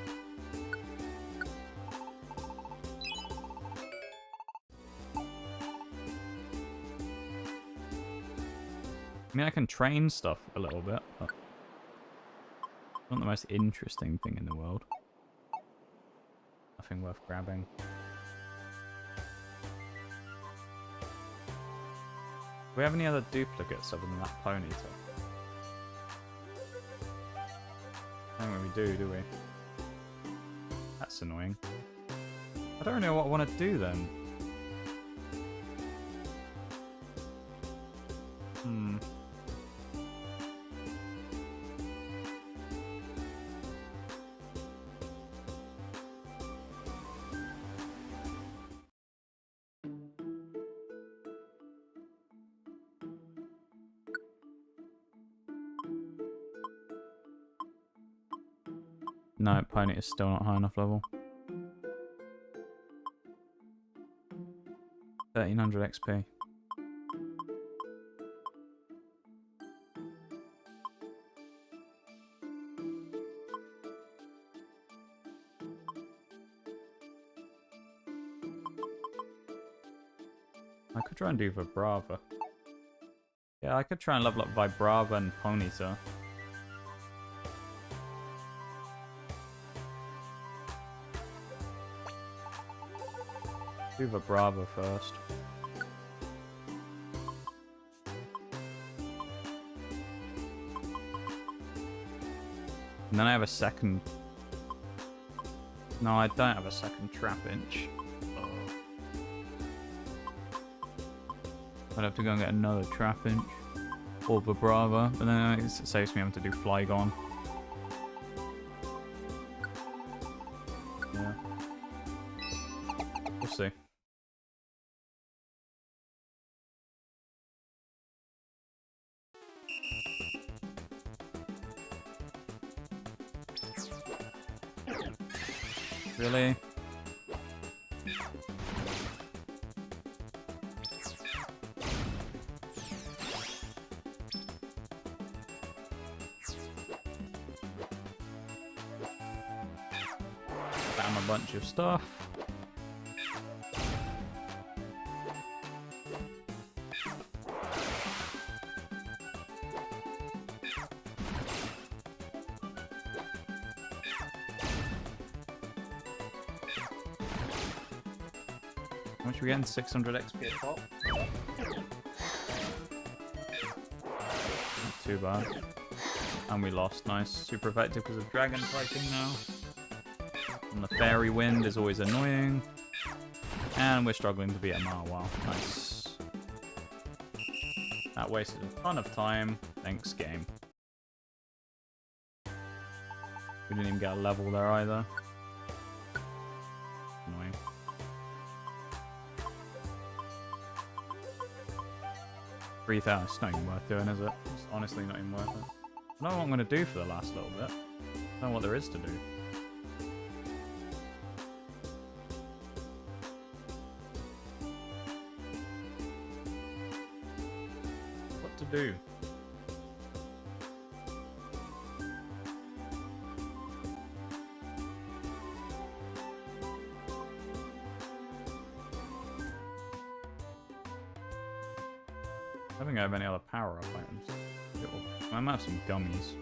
I mean, I can train stuff a little bit, but it's not the most interesting thing in the world. Nothing worth grabbing. Do we have any other duplicates other than that Ponyta? I don't think we do we? That's annoying. I don't know what I want to do then. No, Pony is still not high enough level. 1300 XP. I could try and do Vibrava. Yeah, I could try and level up Vibrava and Ponyta. Do Vibrava first. And then I have a second... No, I don't have a second Trapinch. I'd have to go and get another Trapinch. Or Vibrava, but then it saves me having to do Flygon. Yeah. We'll see. Really? Spam a bunch of stuff. How much are we getting? 600 XP at top? Not too bad. And we lost. Nice. Super effective because of dragon typing now. And the fairy wind is always annoying. And we're struggling to beat a Marwell. Nice. That wasted a ton of time. Thanks, game. We didn't even get a level there either. Annoying. It's not even worth doing, is it? It's honestly not even worth it. I don't know what I'm going to do for the last little bit. I don't know what there is to do. What to do? I don't think I have any other power-up items. I might have some gummies.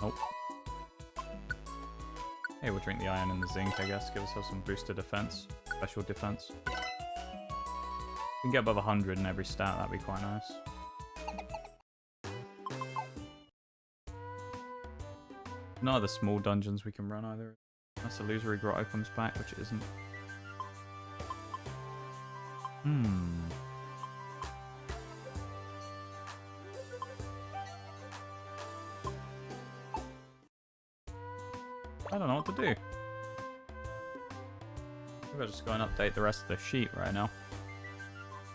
Nope. Hey, we'll drink the iron and the zinc, I guess. Give ourselves some boosted defense. Special defense. If we can get above 100 in every stat, that'd be quite nice. No other small dungeons we can run either. Unless Illusory Grotto comes back, which it isn't. I don't know what to do. Maybe I'll just go and update the rest of the sheet right now.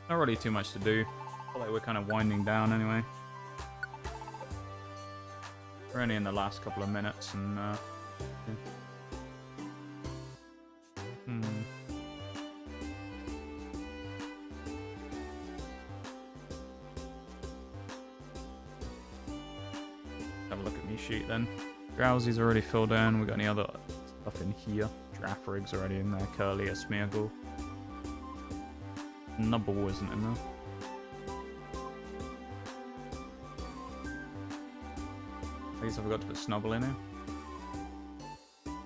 Not really too much to do. I feel like we're kind of winding down anyway. We're only in the last couple of minutes and yeah. Have a look at me sheet then. Drowsy's already filled in. We got any other stuff in here? Draffrig's already in there. Curly, a Smeargle. Nubble isn't in there. I guess I forgot to put Snubble in here.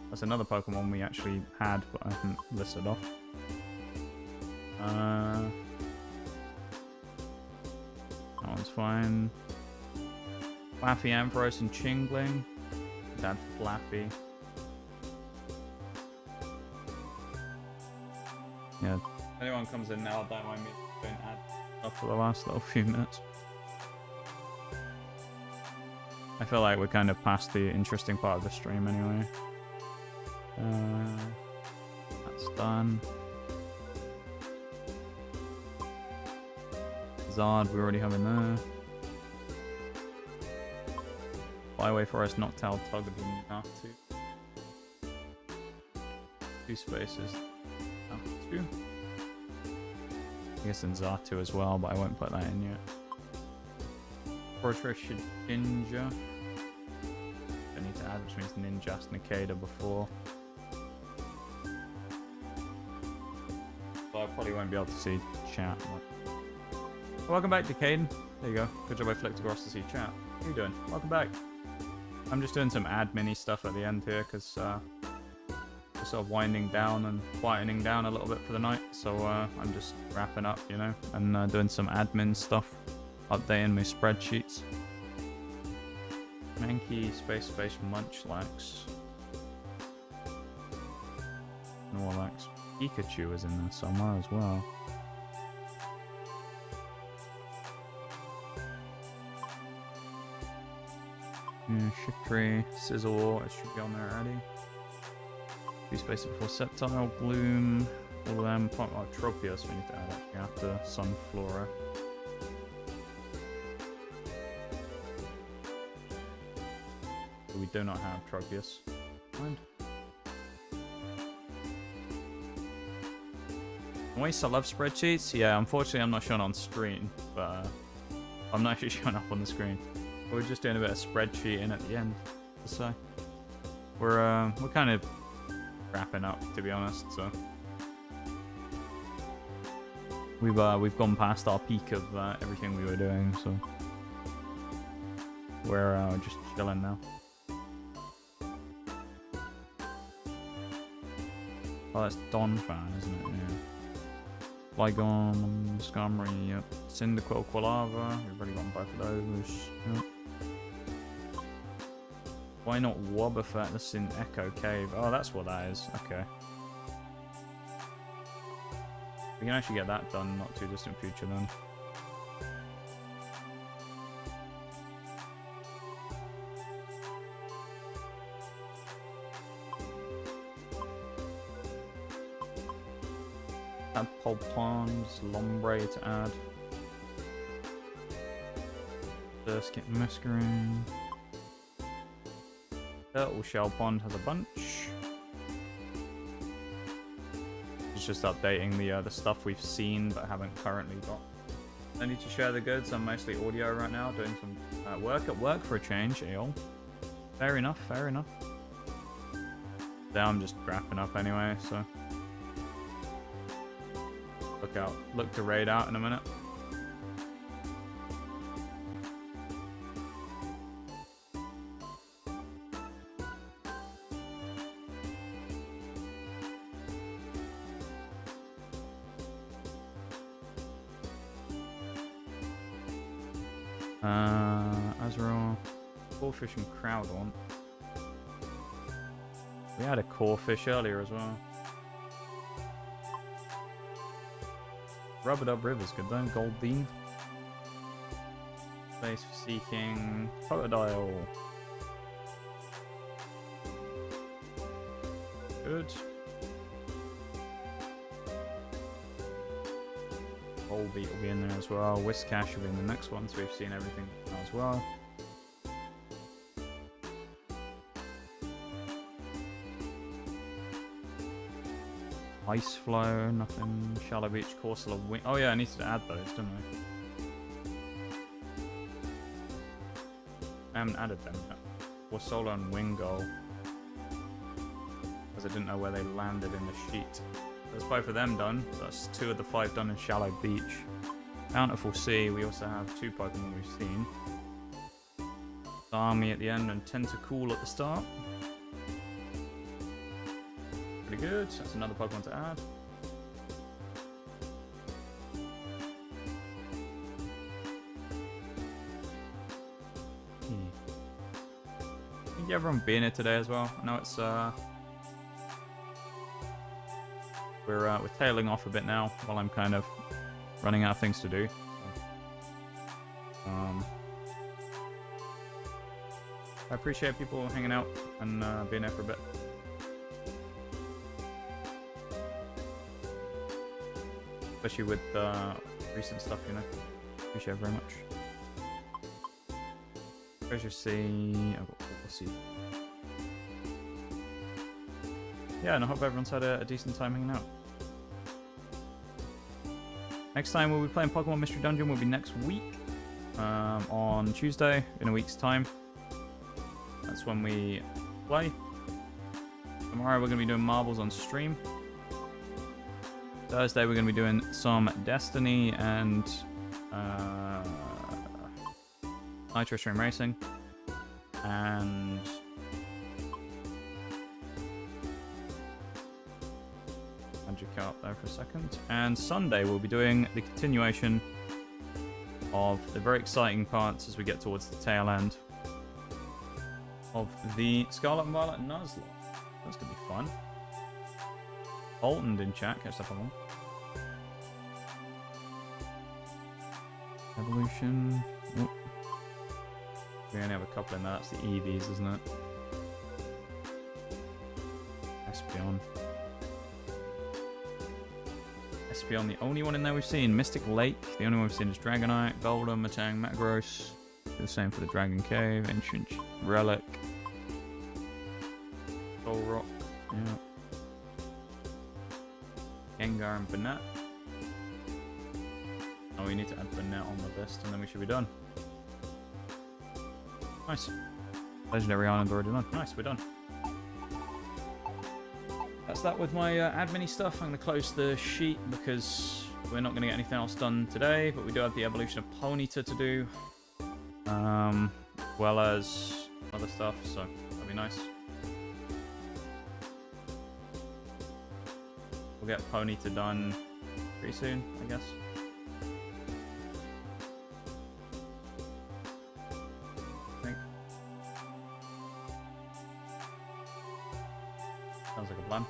That's another Pokemon we actually had, but I haven't listed off. That one's fine. Flaffy, Ampharos, and Chingling. Dad Flappy. Yeah. If anyone comes in now, don't mind me. Don't add stuff for the last little few minutes. I feel like we're kind of past the interesting part of the stream anyway. That's done. Zard we already have in there. Faraway Forest, Noctowl, Tugby, Natu. 2 spaces. Oh, 2. I guess in Zatu as well, but I won't put that in yet. Moltres, Ninja. I need to add, which means Ninja asked Nikeda before. But I probably won't be able to see chat. Welcome back to Caden. There you go. Good job I flicked across to see chat. How are you doing? Welcome back. I'm just doing some admin-y stuff at the end here because we're sort of winding down and quietening down a little bit for the night. So I'm just wrapping up, you know, and doing some admin stuff, updating my spreadsheets. Mankey, Space, Munchlax. Snorlax. Pikachu is in there somewhere as well. Yeah, Shiftry, Sizzle, it should be on there already. 2 spaces before Sceptile, Gloom, all of them. Oh, Tropius we need to add actually after Sunflora. But we do not have Tropius. Mind. I still love spreadsheets. Yeah, unfortunately I'm not showing on screen, but I'm not actually showing up on the screen. We're just doing a bit of spreadsheeting at the end, so we're kind of wrapping up, to be honest. So we've gone past our peak of everything we were doing, so we're just chilling now. Oh, that's Don fan, isn't it? Yeah. Flygon, Skarmory, yep. Cyndaquill, Quilava. We've already gotten both of those. Yep. Why not Wobbuffet? That's in Echo Cave. Oh, that's what that is. Okay. We can actually get that done not too distant future then. Add Polpons, Lombre to add. First get Masquerain. Turtle Shell Pond has a bunch. It's just updating the stuff we've seen but haven't currently got. I need to share the goods. I'm mostly audio right now, doing some work at work for a change. Eol. Fair enough, fair enough. Now I'm just wrapping up anyway, so look to raid out in a minute. Azrael, Corefish and Crowdon. We had a Corefish earlier as well. Rubber-Dub River's good though. Goldbean. Space for Seeking. Totodile. Good. Volbeat will be in there as well. Whiscash will be in the next one, so we've seen everything now as well. Ice Flow, nothing. Shallow Beach, Corsola, Wing. Oh yeah, I needed to add those, didn't I haven't added them yet. Corsola and Wingull. Because I didn't know where they landed in the sheet. There's both of them done. So that's 2 of the 5 done in Shallow Beach. Bountiful Sea, we also have 2 Pokemon we've seen. Army at the end and Tentacool at the start. Pretty good. That's another Pokemon to add. Thank you everyone being here today as well. I know it's we're tailing off a bit now while I'm kind of running out of things to do. I appreciate people hanging out and being there for a bit. Especially with recent stuff, you know. Appreciate it very much. Treasure Sea. I've got Water Sea. Yeah, and I hope everyone's had a decent time hanging out. Next time we'll be playing Pokemon Mystery Dungeon will be next week. On Tuesday, in a week's time. That's when we play. Tomorrow we're going to be doing marbles on stream. Thursday we're going to be doing some Destiny and Nitro Stream Racing. And Magic out there for a second. And Sunday we'll be doing the continuation of the very exciting parts as we get towards the tail end of the Scarlet and Violet Nuzlocke. That's going to be fun. Bolton in chat, catch up on that. Evolution. Oh. We only have a couple in there. That's the EVs, isn't it? Espeon. Espeon, the only one in there we've seen. Mystic Lake, the only one we've seen is Dragonite, Golden, Matang, Metagross. The same for the Dragon Cave, Ancient Relic. Soul Rock, yeah. Gengar and Banette. Oh, we need to add Banette on the list and then we should be done. Nice. Legendary Island already done. Nice, we're done. That's that with my admin stuff. I'm going to close the sheet because we're not going to get anything else done today, but we do have the evolution of Ponyta to do. As well as other stuff, so that'll be nice. We'll get Ponyta done pretty soon, I guess. I think. Sounds like a plan.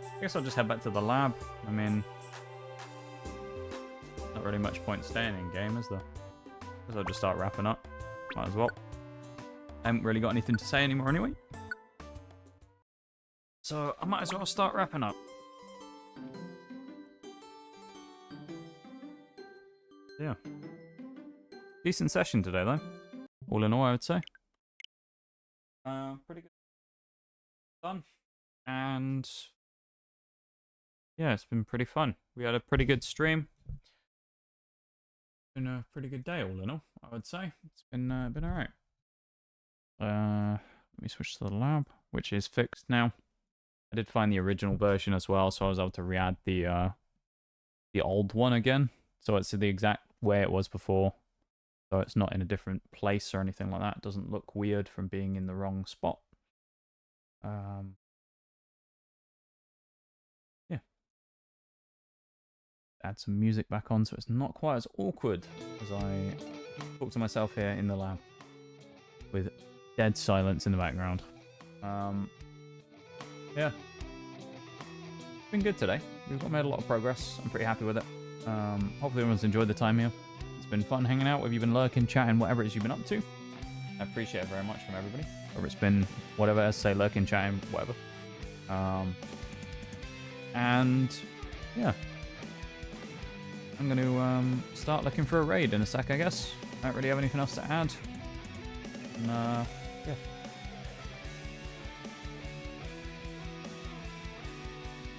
I guess I'll just head back to the lab. I mean, not really much point staying in game, is there? Because I'll just start wrapping up. Might as well. I haven't really got anything to say anymore anyway. So I might as well start wrapping up. Yeah. Decent session today though. All in all, I would say. Pretty good. Done. And yeah, it's been pretty fun. We had a pretty good stream. Been a pretty good day all in all, I would say. It's been alright. Let me switch to the lab, which is fixed now. I did find the original version as well, so I was able to re-add the old one again. So it's the exact way it was before. So it's not in a different place or anything like that. It doesn't look weird from being in the wrong spot. Yeah. Add some music back on so it's not quite as awkward as I talk to myself here in the lab with dead silence in the background. Yeah. It's been good today. We've made a lot of progress. I'm pretty happy with it. Hopefully everyone's enjoyed the time here. It's been fun hanging out. Whether you've been lurking, chatting, whatever it is you've been up to. I appreciate it very much from everybody. Whether it's been whatever, as say, lurking, chatting, whatever. And yeah. I'm going to start looking for a raid in a sec, I guess. I don't really have anything else to add. And, yeah.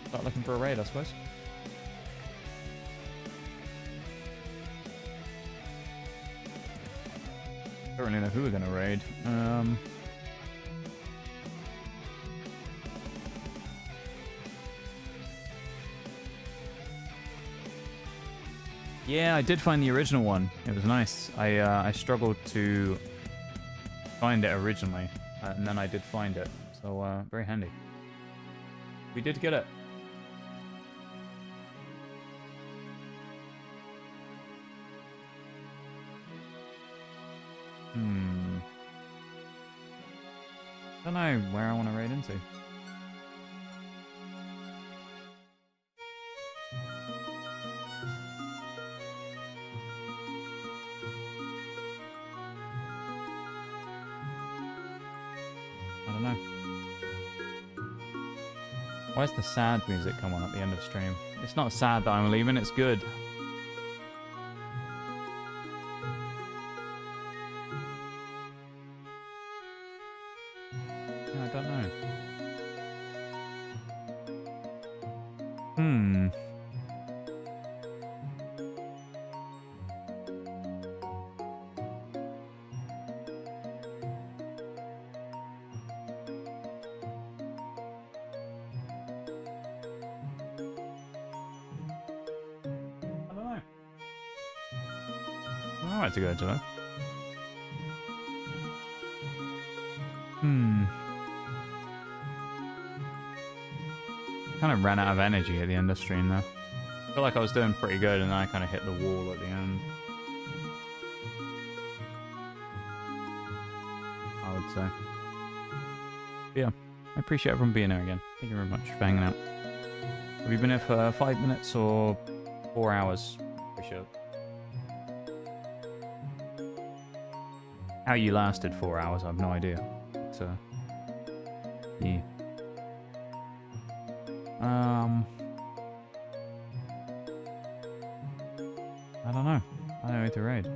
Start looking for a raid, I suppose. Don't really know who we're going to raid. Yeah, I did find the original one. It was nice. I struggled to find it originally, and then I did find it. So, very handy. We did get it. I don't know where I want to raid into. I don't know. Why is the sad music come on at the end of stream? It's not sad that I'm leaving, it's good. Yeah, I don't know. I like to go today. Kind of ran out of energy at the end of stream though. I feel like I was doing pretty good and then I kind of hit the wall at the end. I would say. But yeah, I appreciate everyone being here again. Thank you very much for hanging out. Have you been here for 5 minutes or 4 hours? Appreciate it. How you lasted 4 hours, I have no idea. But, yeah. I don't know. I don't know who to raid.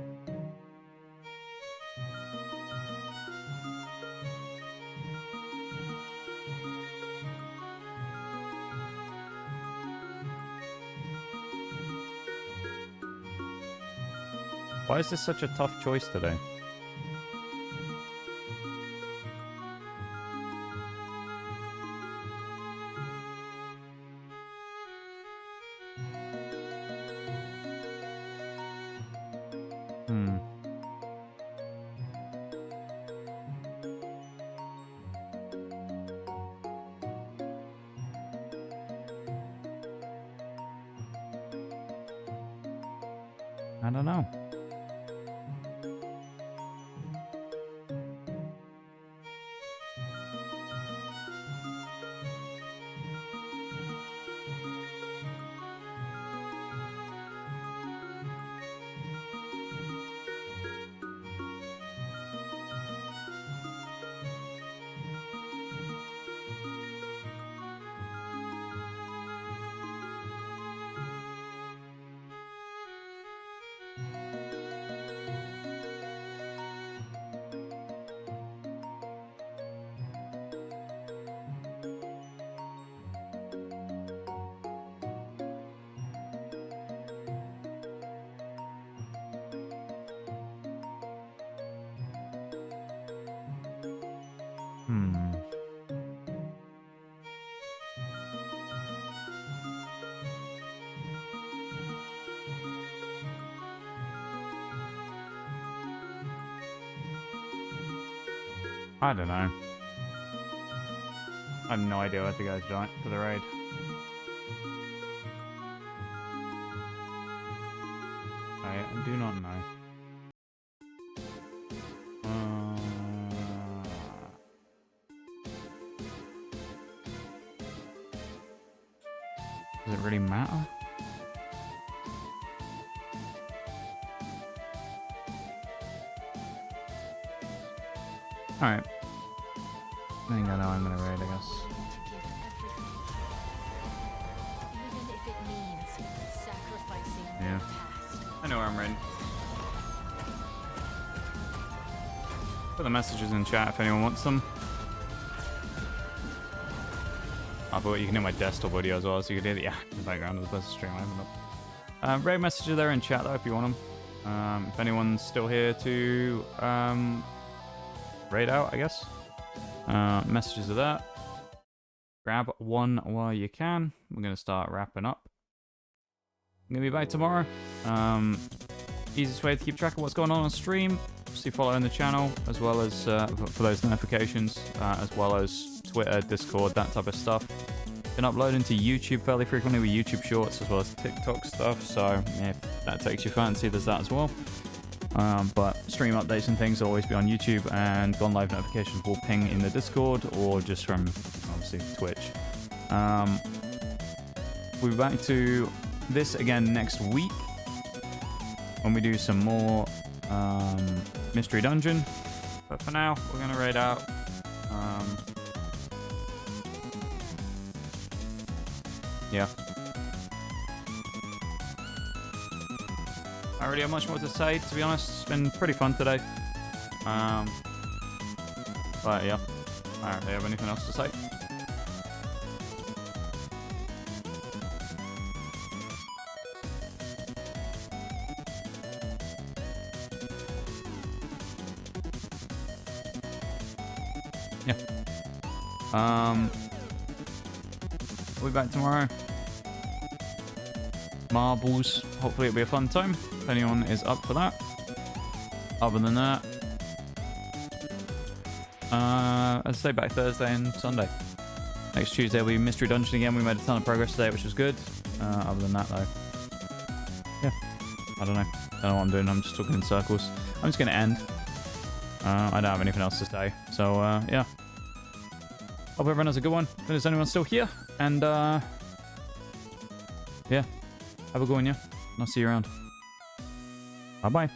Why is this such a tough choice today? I don't know. I don't know. I have no idea where to go tonight for the raid. I do not know. Does it really matter? Alright. I think I know I'm gonna raid, I guess. Yeah. I know where I'm raiding. Put the messages in chat if anyone wants them. But you can hear my desktop audio as well, so you can hear the in the background of the best stream I haven't up. Raid messages there in chat though if you want them. If anyone's still here to raid out, I guess. Messages of that. Grab one while you can. We're going to start wrapping up. I'm going to be back tomorrow. Easiest way to keep track of what's going on stream. Obviously following the channel, as well as for those notifications, as well as Twitter, Discord, that type of stuff. Been uploading to YouTube fairly frequently with YouTube Shorts, as well as TikTok stuff. So if that takes your fancy, there's that as well. But stream updates and things will always be on YouTube, and Gone Live notifications will ping in the Discord or just from obviously Twitch. We'll be back to this again next week when we do some more Mystery Dungeon. But for now, we're going to raid out. Yeah. I don't really have much more to say, to be honest. It's been pretty fun today. But yeah, I don't really have anything else to say. Yeah. We'll be back tomorrow. Marbles. Hopefully it'll be a fun time. If anyone is up for that. Other than that, I'd say back Thursday and Sunday. Next Tuesday will be Mystery Dungeon again. We made a ton of progress today, which was good. Other than that, though, yeah, I don't know. I don't know what I'm doing. I'm just talking in circles. I'm just going to end. I don't have anything else to say. So, yeah. Hope everyone has a good one. If there's anyone still here. And, yeah. Have a good one, yeah? And I'll see you around. Bye-bye.